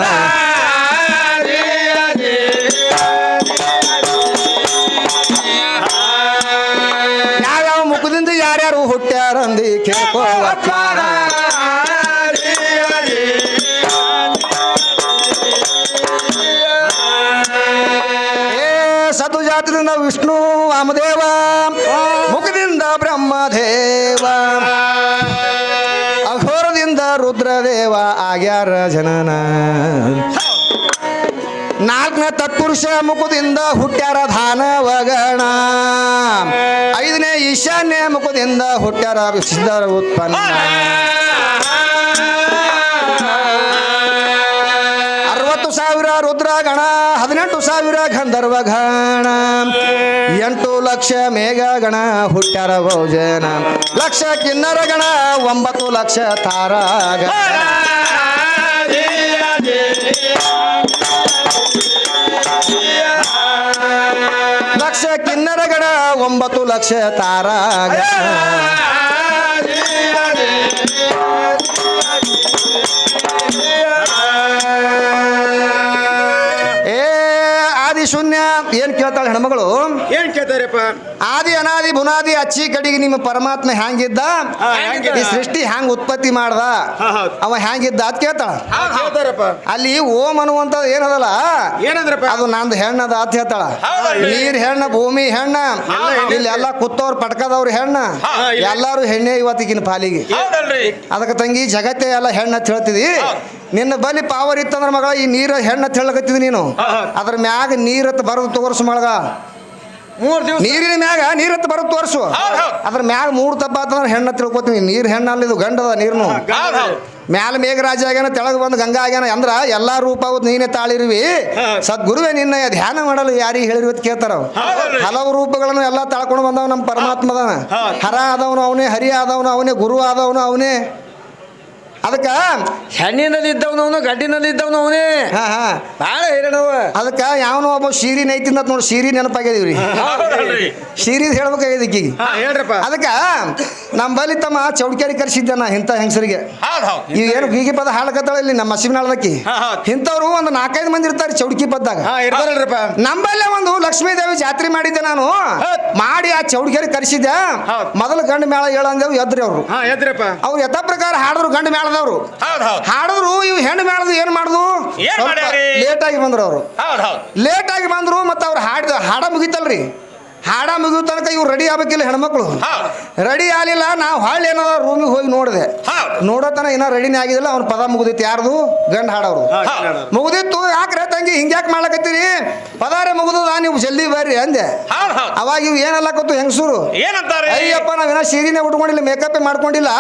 ಯಾವ್ಯಾವ ಮುಖದಿಂದ ಯಾರ್ಯಾರು ಹುಟ್ಟ್ಯಾರಂದಿ ಕೇಳ್ಕೋ ವರ್ತಮಾನ. ಸತು ಜಾತಿಯಿಂದ ವಿಷ್ಣು ವಾಮದೇವ, ಮುಖದಿಂದ ಬ್ರಹ್ಮದೇವ, ಅಘೋರದಿಂದ ರುದ್ರದೇವ ಆಗ್ಯಾರ ಜನನ. 4ನೇ ತತ್ಪುರುಷ ಮುಖದಿಂದ ಹುಟ್ಟ್ಯಾರ ದಾನವಗಣ. 5ನೇ ಈಶಾನ್ಯ ಮುಖದಿಂದ ಹುಟ್ಟ್ಯಾರ ಸಿದ್ಧರ ಉತ್ಪನ್ನ. 60,000 ರುದ್ರಗಣ, 18,000 ಗಂಧರ್ವಗಣ, 8 ಲಕ್ಷ ಮೇಘಗಣ ಹುಟ್ಟ್ಯಾರ ಭೋಜನ. 1 ಲಕ್ಷ ಕಿನ್ನರಗಣ, 9 ಲಕ್ಷ ತಾರಾಗಣ. 1 ಲಕ್ಷ ಕಿನ್ನರಗಣ, 9 ಲಕ್ಷ ತಾರಾಗಣ. ಶೂನ್ಯ ಏನ್ ಕೇಳ್ತಾಳೆ ಹೆಣ್ಮಗಳು? ಹೇಳ್ತಾರಪ್ಪ ಆದಿ ಅನಾದಿ ಬುನಾದಿ ಅಚ್ಚಿ ಕಡೆಗೆ ನಿಮ್ಮ ಪರಮಾತ್ಮ ಹ್ಯಾಂಗಿದ್ದ ಈ ಸೃಷ್ಟಿ ಹ್ಯಾಂಗ ಉತ್ಪತ್ತಿ ಮಾಡ್ದ ಅವ ಹ್ಯಾಂಗಿದ್ದ ಅದ್ ಕೇಳ್ತಾಳ ಹೇಳ್ತಾರಪ್ಪ ಅಲ್ಲಿ ಓಂ ಅನ್ನುವಂಥದ್ದು ಏನದಲ್ಲ ಏನಂದ್ರಪ್ಪ ಅದು ನಂದು ಹೆಣ್ಣದ ಅಂತ ಹೇಳ್ತಾಳ ನೀರ್ ಹೆಣ್ಣ ಭೂಮಿ ಹೆಣ್ಣ ಇಲ್ಲಿ ಎಲ್ಲ ಕುತ್ತವ್ರು ಪಟ್ಕದವ್ರು ಹೆಣ್ಣ ಎಲ್ಲಾರು ಹೆಣ್ಣೆ ಇವತ್ತಿಗಿನ ಪಾಲಿಗೆ ಅದಕ್ಕೆ ತಂಗಿ ಜಗತ್ತೇ ಎಲ್ಲ ಹೆಣ್ಣ ಅಂತ ಹೇಳ್ತಿದಿ ನಿನ್ನ ಬಲಿ ಪಾವರ್ ಇತ್ತಂದ್ರ ಮಗಳ ಈ ನೀರ ಹೆಣ್ಣ ಅಂತ ಹೇಳಕತ್ತಿದಿ ನೀನು ಅದ್ರ ಮ್ಯಾಗ ನೀರತ್ ಬರೋದು ತೋರ್ಸು ಮಳಗ 3 ದಿವಸ ನೀರಿನ ಮ್ಯಾಗ ನೀರತ್ ಬರೋದು ತೋರ್ಸು ಅದ್ರ ಮ್ಯಾಗ 3 ತಪ್ಪ ಆತಂದ್ರೆ ಹೆಣ್ಣ ತಿಳ್ಕೊತೀನಿ ನೀರ್ ಹೆಣ್ಣಲ್ಲಿ ಇದು ಗಂಡದ ನೀರ್ನು ಮ್ಯಾಲ ಮೇಘರಾಜ ಆಗ್ಯಾನ ತೆಳಗ್ ಬಂದು ಗಂಗಾ ಆಗ್ಯಾನ ಅಂದ್ರ ಎಲ್ಲಾ ರೂಪ ನೀನೇ ತಾಳಿರುವಿ ಸದ್ಗುರುವೇ ನಿನ್ನ ಧ್ಯಾನ ಮಾಡಲು ಯಾರಿಗೆ ಹೇಳಿರಿ ಅಂತ ಕೇಳ್ತಾರ ಹಲವು ರೂಪಗಳನ್ನು ಎಲ್ಲ ತಾಳ್ಕೊಂಡು ಬಂದವ ನಮ್ಮ ಪರಮಾತ್ಮದ ಹರ ಆದವನು ಅವನೇ ಹರಿ ಆದವನು ಅವನೇ ಗುರು ಆದವನು ಅವನೇ ಅದಕ್ಕ ಹೆಣ್ಣಿನಲ್ಲಿ ಇದ್ದವನು ಅವನು ಗಡ್ಡಿನಲ್ಲಿ ಇದ್ದವನು ಅವನೇ ಭಾಳ ಹೇಳವ ಅದಕ್ಕ ಯಾವನೋ ಒಬ್ಬ ಶೀರಿ ನೈತಿಂದ ನೋಡಿ ಶೀರಿ ನೆನಪಾಗ್ಯದೀವ್ರಿ ಶೀರಿದ್ ಹೇಳ್ಬೇಕಾಗ್ಯದ ಈಕಿಗೆ ಹೇಳ್ರಪ್ಪ ಅದಕ್ಕ ನಮ್ಮ ಬಲಿ ತಮ್ಮ ಚೌಡ್ಕ್ಯಾರಿ ಕರ್ಸಿದ್ದೆ ನಾ ಇಂಥ ಹೆಂಗಸರಿಗೆ ಈಗ ಏನು ಗೀಗಿ ಪದ ಹಾಳಕತ್ತಾಳ ಇಲ್ಲಿ ನಮ್ಮ ಹಸಿವಿನಾಳದಕ್ಕಿ ಇಂಥವ್ರು ಒಂದು 4-5 ಮಂದಿ ಇರ್ತಾರೆ ಚೌಡ್ಕಿ ಪದ್ದಾಗ ಇರ್ತಾರಲ್ರಪ್ಪ ನಮ್ಮಲ್ಲೇ ಒಂದು ಲಕ್ಷ್ಮೀ ದೇವಿ ಜಾತ್ರೆ ಮಾಡಿದ್ದೆ ನಾನು ಮಾಡಿ ಆ ಚೌಡ್ಕ್ಯಾರಿ ಕರ್ಸಿದ್ದೆ ಮೊದಲು ಗಂಡ ಮೇಳ ಹೇಳಂದೇವು ಎದ್ರಿ ಅವರು ಎದ್ರಪ್ಪ ಅವ್ರು ಯಥಾ ಪ್ರಕಾರ ಹಾಡಿದ್ರು ಗಂಡ ಮೇಳದವ್ರು ಹಾಡಿದ್ರು ಇವು ಹೆಣ್ಣು ಮೇಳದು ಏನ್ ಮಾಡುದು ಲೇಟ್ ಆಗಿ ಬಂದ್ರು ಅವರು ಲೇಟ್ ಆಗಿ ಬಂದ್ರು ಮತ್ತೆ ಅವ್ರು ಹಾಡ ಮುಗಿತಲ್ರಿ ಹಾಡ ಮುಗಿದ ತನಕ ಇವ್ರು ರೆಡಿ ಆಗ್ಬೇಕಿಲ್ಲ ಹೆಣ್ಮಕ್ಳು ರೆಡಿ ಆಗಲಿಲ್ಲ ನಾವು ಹಾಳು ಏನದ ರೂಮಿಗೆ ಹೋಗಿ ನೋಡಿದೆ ನೋಡೋತನ ಇನ್ನ ರೆಡಿನೇ ಆಗಿದಿಲ್ಲ ಅವ್ನ ಪದ ಮುಗಿದಿತ್ತು ಯಾರ್ದು ಗಂಡ ಹಾಡವ್ರು ಮುಗಿದಿತ್ತು ಯಾಕ್ರೆ ತಂಗಿ ಹಿಂಗ್ಯಾಕೆ ಮಾಡ್ಲಕತ್ತೀರಿ ಪದಾರೆ ಮುಗಿದ ನೀವು ಜಲ್ದಿ ಬರ್ರಿ ಅಂದೆ ಅವಾಗ ಇವ್ ಏನಲ್ಲಕತ್ತು ಹೆಂಗಸೂರು ಅಯ್ಯಪ್ಪ ನಾವಿನ್ನ ಸೀರೆನೇ ಉಟ್ಕೊಂಡಿಲ್ಲ ಮೇಕಪ್ ಮಾಡ್ಕೊಂಡಿಲ್ಲ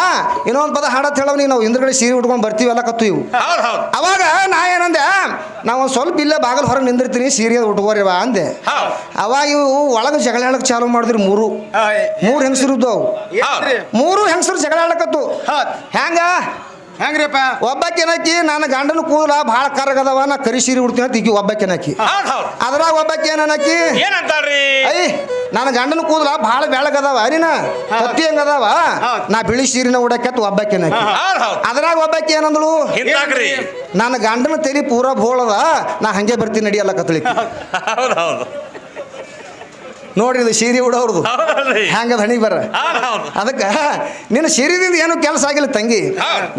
ಇನ್ನೊಂದು ಪದ ಹಾಡತ್ ಹೇಳವ್ ನಾವು ಹಿಂದ್ಗಡೆ ಸೀರೆ ಉಟ್ಕೊಂಡು ಬರ್ತೀವಿ ಎಲ್ಲಕತ್ತು ಇವು ಅವಾಗ ನಾ ಏನಂದೆ ನಾವು ಒಂದು ಸ್ವಲ್ಪ ಇಲ್ಲೇ ಬಾಗಲ್ ಹೊರಗೆ ನಿಂದಿರ್ತೀನಿ ಸೀರೆ ಉಟ್ಕೋರಿವ ಅಂದೆ ಅವಾಗ ಇವು ಒಳಗೆ ಜಗಳ ಆಡಕ್ ಚಾಲು ಮಾಡಿದ್ರಿ 3 ಹೆಂಗಸರು ಇದ್ದವು 3 ಹೆಂಗಸರು ಜಗಳ ಆಡಕತ್ತು ಹೆಂಗ್ರಿಪ್ಪ ಒಬ್ಬಾಕಿನಕ್ಕಿ ನನ್ನ ಗಂಡನ ಕೂದಲ ಭಾಳ ಕರಗದವ ನಾ ಕರಿ ಸೀರೆ ಉಡ್ತೀನಿ ಅಂತ ಈಕಿ ಒಬ್ಬಾಕಿನಕ್ಕಿ ಅದ್ರಾಗ ಒಬ್ಬಾಕಿ ಏನನ್ನಕ್ಕಿ ಐ ನನ್ನ ಗಂಡನ ಕೂದಲ ಭಾಳ ಬೆಳಗದವ ಅರಿನ ಕತ್ತಿ ಹೆಂಗದವ ನಾ ಬಿಳಿ ಸೀರಿನ ಉಡಕತ್ತು ಒಬ್ಬಾಕಿನಕ್ಕಿ ಅದ್ರಾಗ ಒಬ್ಬಾಕಿ ಏನಂದಳು ನನ್ನ ಗಂಡನ ತಲೆ ಪೂರಾ ಬೋಳದ ನಾ ಹಂಗೆ ಬರ್ತೀನಿ ನಡಿಯಲ್ಲ ಕತ್ಲಿಕ್ಕೆ ನೋಡ್ರಿ ಇದು ಸೀರೆ ಉಡೋರ್ದು ಹ್ಯಾಂಗದ ಹಣಿ ಬರ್ರ ಅದಕ್ಕ ನಿನ್ನ ಸೀರೆದಿಂದ ಏನು ಕೆಲಸ ಆಗಿಲ್ಲ ತಂಗಿ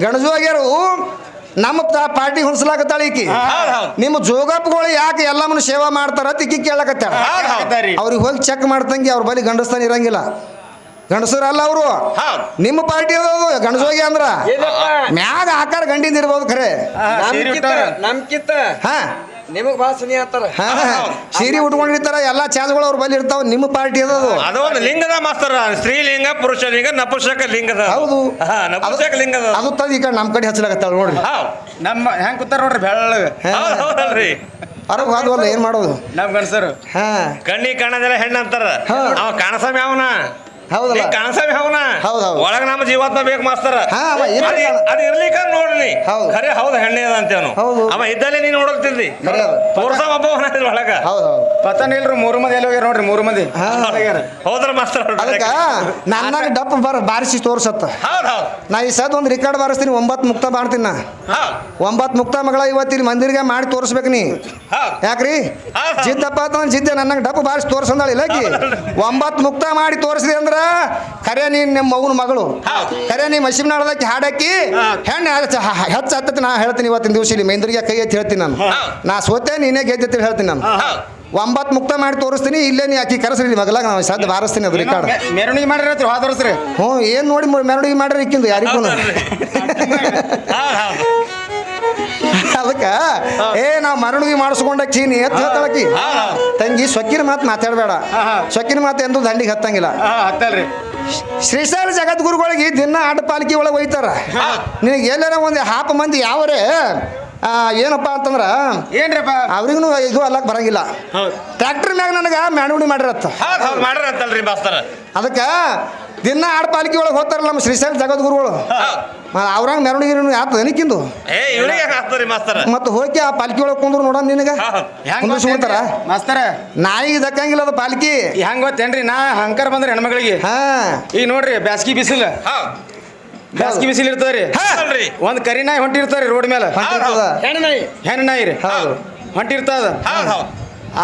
ಗಣಜು ಆಗ್ಯಾರು ನಮ್ಮ ಪಾರ್ಟಿ ಹೊನ್ಸಲಾಕತ್ತಾಳ ಈಕಿ ನಿಮ್ಮ ಜೋಗಪ್ಪಗಳು ಯಾಕೆ ಎಲ್ಲಮ್ಮನ ಸೇವಾ ಮಾಡ್ತಾರ ತಿಕ್ಕಿ ಕೇಳಕತ್ತಾಳ ಅವ್ರಿಗೆ ಹೋಗಿ ಚೆಕ್ ಮಾಡ್ತಂಗಿ ಅವ್ರ ಬಳಿ ಗಂಡಸ್ತಾನ ಇರಂಗಿಲ್ಲ ಗಂಡಸರಲ್ಲ ಅವರು ನಿಮ್ಮ ಪಾರ್ಟಿ ಅದ ಗಂಡಸೋಗಿ ಅಂದ್ರ ಮ್ಯಾಗ ಆಕಾರ ಗಂಡಿಂದ ಇರ್ಬೋದು ಖರೆ ನಮ್ಕಿತ್ತ ನಿಮಗ್ ಭಾಳ ಸನಿ ಆಗ್ತಾರ ಸೀರೆ ಉಟ್ಕೊಂಡಿರ್ತಾರ ಎಲ್ಲಾ ಚಾನ್ಸ್ಗಳು ಅವ್ರ ಬಳಿ ಇರ್ತಾವ ನಿಮ್ಮ ಪಾರ್ಟಿ ಅದದು ಅದೊಂದು ಲಿಂಗದ ಮಾಸ್ತರ ಸ್ತ್ರೀಲಿಂಗ ಪುರುಷ ಲಿಂಗ ನಪುಂಸಕ ಲಿಂಗದ ಹೌದು ನಪುಂಸಕ ಲಿಂಗದ ಅದು ತದ ಈ ಕಡೆ ನಮ್ಮ ಕಡೆ ಹಚ್ಚಲಾಗತ್ತಾಳ ನೋಡ್ರಿ ನಮ್ಮ ಹೆಂಗ್ ಕೂತಾರ ನೋಡ್ರಿ ಬೆಳ್ಳಗೆ ಅರಬ್ ಹಾದವಲ್ಲ ಏನ್ ಮಾಡೋದು ನಮ್ ಗಂಡಸರು ಕಣ್ಣಿ ಕಾಣದೆಲ್ಲ ಹೆಣ್ಣ ಅಂತಾರ ಅವ ಕಾಣಸಮಿ ಅವನ ಹೌದಲ್ಲ ಕಾಣಸಮಿ ಅವನ ಹೌದೌದು ಒಳಗ ನಮ್ಮ ಜೀವಾತ್ಮ ಬೇಕು ಮಾಸ್ತರ ಅದ್ ಇರ್ಲಿಕ್ಕ ನೋಡ್ರಿ ಖರೆ ಹೌದು ಹೆಣ್ಣೆ ಅದ ಅಂತೇನು ಅವ ಇದ್ದಲ್ಲೇ ನೀನ್ ನೋಡಲ್ತಿದ್ದಿ ತೋರ್ಸ ಒಬ್ಬವನ ಒಳಗ ಪತನ ಇಲ್ರಿ 3 ಮಂದಿ ಎಲ್ಲಿ ಹೋಗ್ಯಾರ ನೋಡ್ರಿ 3 ಮಂದಿ ಹೋದ್ರ ಮಾಸ್ತರ ಅದಕ್ಕ ನನ್ನ ಡಪ್ ಬಾರಿಸಿ ತೋರ್ಸತ್ತ ನಾ ಈ ಸದ್ ಒಂದು ರೆಕಾರ್ಡ್ ಬಾರಿಸ್ತೀನಿ 9 ಮುಕ್ತ ಮಾಡ್ತೀನಿ ನಾ 9 ಮುಕ್ತ ಮಗಳ ಇವತ್ತಿನ ಮಂದಿರಿಗೆ ಮಾಡಿ ತೋರಿಸ್ಬೇಕು ನೀ ಯಾಕ್ರಿ ಜಿದ್ದಪ್ಪ ಅಂತಂದ್ರೆ ಜಿದ್ದೆ ನನ್ನ ಡಪ್ ಬಾರಿಸಿ ತೋರ್ಸಂದಾಳ ಇಲ್ಲಕಿ 9 ಮುಕ್ತ ಮಾಡಿ ತೋರಿಸಿದೆ ಅಂದ್ರ ಖರೆ ನೀನ್ ನಿಮ್ಮ ಮಗನ ಮಗಳು ಖರೆ ನೀ ಮಶಿಮ್ನಾಳದಕ್ಕೆ ಹಾಡಕ್ಕಿ ಹೆಣ್ಣು ಹೆಚ್ಚು ಹತ್ತತಿ ನಾ ಹೇಳ್ತೀನಿ ಇವತ್ತಿನ ದಿವಸ ಇಲ್ಲಿ ಮೈಂದ್ರಿಗೆ ಕೈ ಎತ್ತಿ ಹೇಳ್ತೀನಿ ನಾನು ನಾ ಸೋತೆ ನೀನೇ ಗೆದ್ದೆ ಹೇಳ್ತೀನಿ ನಾನು 9 ಮುಕ್ತ ಮಾಡಿ ತೋರಿಸ್ತೀನಿ ಇಲ್ಲೇ ನೀ ಆಕಿ ಕರೆಸ್ರಿ ಮಗಲಾಗ ನಾವು ಸಾಧ್ಯ ಬಾರಿಸ್ತೀನಿ ಅದು ರೆಕಾರ್ಡ್ ಮೆರವಣಿಗೆ ಮಾಡಿರತ್ರಿ ಹೋದರ್ಸ್ರಿ ಏನ್ ನೋಡಿ ಮೆರವಣಿಗೆ ಮಾಡ್ರಿ ಇಕ್ಕಿಂದು ಯಾರಿಗೂ ಅದಕ್ಕ ನಾವು ಮೆರವಣಿಗೆ ಮಾಡಿಸ್ಕೊಂಡಕ್ಕಿ ನೀ ಎತ್ತ ಹೇಳ್ತಾಳಕಿ ತಂಗಿ ಸೊಕ್ಕಿನ ಮಾತು ಮಾತಾಡಬೇಡ ಸೊಕ್ಕಿನ ಮಾತು ಎಂದು ದಂಡಿಗೆ ಹತ್ತಂಗಿಲ್ಲ ಶ್ರೀಶೈಲ ಜಗದ್ಗುರುಗಳಿಗೆ ದಿನ ಆಟ ಪಾಲಿಕೆ ಒಳಗೆ ಒಯ್ತಾರ ನಿನಗೆ ಎಲ್ಲಾರ ಒಂದು ಹಾಪ ಮಂದಿ ಯಾವರೇ ಏನಪ್ಪಾ ಅಂತಂದ್ರ ಏನ್ರಪ್ಪ ಅವ್ರಿಗೂ ಇದು ಅಲ್ಲಕ್ ಬರಂಗಿಲ್ಲ ಟ್ರ್ಯಾಕ್ಟರ್ ಮ್ಯಾಗ ನನಗೆ ಮೆರವಣಿಗೆ ಮಾಡಿರತ್ತ ಅದಕ್ಕ ದಿನ ಆಡ ಪಾಲಿಕೆ ಒಳಗೆ ಹೋಗ್ತಾರಲ್ಲ ನಮ್ಮ ಶ್ರೀಶೈಲ ಜಗದ್ಗುರುಗಳು ಅವ್ರಂಗ ಮೆರವಣಿಗೆ ಆತದ ನಿಕ್ಕಿಂದು ಮತ್ತೆ ಹೋಗಿ ಆ ಪಾಲಿಕೆ ಒಳಗೆ ಕುಂದ್ರು ನೋಡ ನಿನಗ ಕುಂದ್ರಿಸ್ಬಿಡ್ತಾರ ಮಾಸ್ತರ ನಾಯಿಗೆ ದಕ್ಕಂಗಿಲ್ಲ ಅದು ಪಾಲಿಕೆ ಹೆಂಗ್ ಗೊತ್ತೇನ್ರಿ ನಾ ಹಂಕಾರ ಬಂದ್ರಿ ಹೆಣ್ಮಗಳಿಗೆ ಈಗ ನೋಡ್ರಿ ಬ್ಯಾಸ್ಗಿ ಬಿಸಿಲು ಬ್ಯಾಸ್ಗಿ ಬಿಸಿಲು ಇರ್ತದ್ರಿ ಒಂದ್ ಕರಿ ನಾಯಿ ಹೊಂಟಿರ್ತಾರಿ ರೋಡ್ ಮೇಲೆ ಹೆಣ್ಣು ನಾಯಿ ರೀ ಹೊಂಟಿರ್ತದ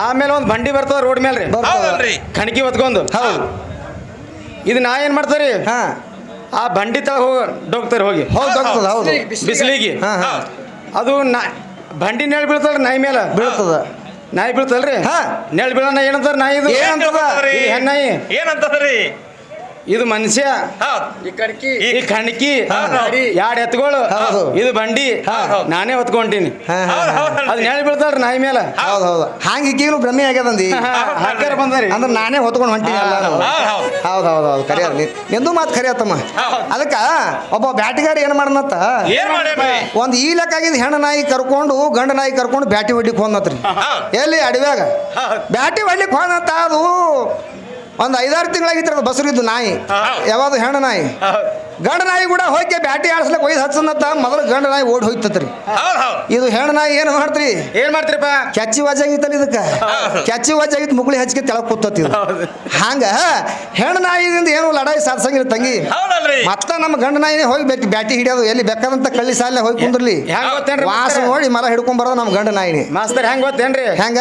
ಆಮೇಲೆ ಒಂದು ಬಂಡಿ ಬರ್ತದ ರೋಡ್ ಮೇಲೆ ರೀ ಹೌದಲ್ರಿ ಕಣಕಿ ಹೊತ್ಕೊಂಡು ಹೌದು ಇದು ನಾ ಏನ್ ಮಾಡ್ತಾರಿ ಹಾ ಆ ಬಂಡಿ ತ ಡೋಗ್ತಾರೆ ಹೋಗಿ ಹೌದು ಆಗ್ತದ ಹೌದು ಬಿಸಿಲಿಗೆ ಹಾ ಹಾ ಅದು ಬಂಡಿ ನೆಳ ಬೀಳ್ತಲ್ರಿ ನಾಯಿ ಮೇಲೆ ಬೀಳ್ತದ ನಾಯಿ ಬೀಳ್ತಲ್ರಿ ಹಾ. ನೆಳ ಬೀಳೋಣ ಏನಂತಾರ ನಾಯಿ ಇದು ಏನಂತದ? ಈ ಹೆಣ್ಣಾಯಿ ಏನಂತದ್ರಿ ಇದು ಮನುಷ್ಯ ಹೌದ್ ಈ ಕಣಕಿ ಹೌದು. ಎರಡು ಎತ್ಗಳು ಹೌದು. ಇದು ಬಂಡಿ ನಾನೇ ಹೊತ್ಕೊಂತೀನಿ ಹಾ ಹಾ ಹೌದ್ ಹೌದಲ್ರಿ. ಅದು ನೆಳ ಬೀಳ್ತಾಳ್ರಿ ನಾಯಿ ಮೇಲೆ ಹೌದು ಹೌದು ಹಂಗ ಈಗೀಗಲೂ ಭ್ರಮೆ ಆಗ್ಯದಂದಿ ಹಾಕ್ಯಾರ ಬಂದಾರಿ ಅಂದ್ರೆ ನಾನೇ ಹೊತ್ಕೊಂಡು ಹೊಂಟೀನಿ ಎಲ್ಲ ಹೌದ್ ಹೌದ್ ಹೌದು ಹೌದು ಹೌದು ಕರೆ ನಿಂದು ಮಾತು ಕರೆ ಆತಮ್ಮ ಹೌದ್. ಅದಕ್ಕ ಒಬ್ಬ ಬ್ಯಾಟಿಗಾರ ಏನ್ ಮಾಡನತ್ತ ಏನ್ ಮಾಡ್ಯಾನ್ರಿ ಒಂದು ಈ ಲೆಕ್ಕಾಗಿದ್ದು ಹೆಣ್ಣು ನಾಯಿ ಕರ್ಕೊಂಡು ಗಂಡ ನಾಯಿ ಕರ್ಕೊಂಡು ಬ್ಯಾಟಿ ಹೊಡ್ಲಿಕ್ಕೆ ಹೋದ್ನತ್ರಿ ಹೌದ್ ಎಲ್ಲಿ ಅಡವ್ಯಾಗ ಬ್ಯಾಟಿ ಹೊಡ್ಲಿಕ್ಕೆ ಹೋದಂತ ಅದು ಒಂದು 5-6 ತಿಂಗಳಾಗಿತ್ತು ಅದು ಬಸರಿದ್ದು ನಾಯಿ ಯಾವುದು ಹೆಣ್ಣು ನಾಯಿ ಗಂಡ ನಾಯಿ ಕೂಡ ಹೋಗಿ ಬ್ಯಾಟಿ ಆಡ್ಸ್ಲಕ್ಕೆ ಒಯ್ದು ಹಚ್ಚನತ್ತ ಮೊದಲು ಗಂಡ ನಾಯಿ ಓಡಿ ಹೋಯ್ತತ್ರಿ ಹೌದ್ ಹೌದ್ ಇದು ಹೆಣ್ಣು ನಾಯಿ ಏನು ಮಾಡ್ತ್ರಿ ಏನ್ ಮಾಡ್ತೀರಪ್ಪ ಕೆಚ್ಚಿ ವಾಜಾಗಿತ್ತಲ್ಲ ಇದಕ್ಕೆ ಕೆಚ್ಚಿ ವಾಜಾಗಿತ್ತು ಮುಗುಳಿ ಹಚ್ಚಿಗೆ ತೆಳಗ್ ಕೂತತಿ ಇದು ಹಂಗ ಹೆಣ್ಣು ನಾಯಿದಿಂದ ಏನು ಲಡಾಯಿ ಸಾಧಿಸಂಗಿಲ್ಲ ತಂಗಿ ಹೌದಲ್ರಿ ಮತ್ತ ನಮ್ಮ ಗಂಡ ನಾಯಿನೇ ಹೋಗಿ ಬ್ಯಾಟಿ ಹಿಡಿಯೋದು ಎಲ್ಲಿ ಬೇಕಾದಂತ ಕಳ್ಳಿ ಸಾಲ ಹೋಗಿ ಕುಂದ್ರಲಿ ಹೆಂಗ್ ಗೊತ್ತೇನ್ರಿ ವಾಸ ನೋಡಿ ಮರ ಹಿಡ್ಕೊಂಡ್ ಬರೋದು ನಮ್ಮ ಗಂಡ ನಾಯಿನೇ ಮಾಸ್ತರ್ ಹೆಂಗ್ ಗೊತ್ತೇನ್ರಿ ಹೆಂಗ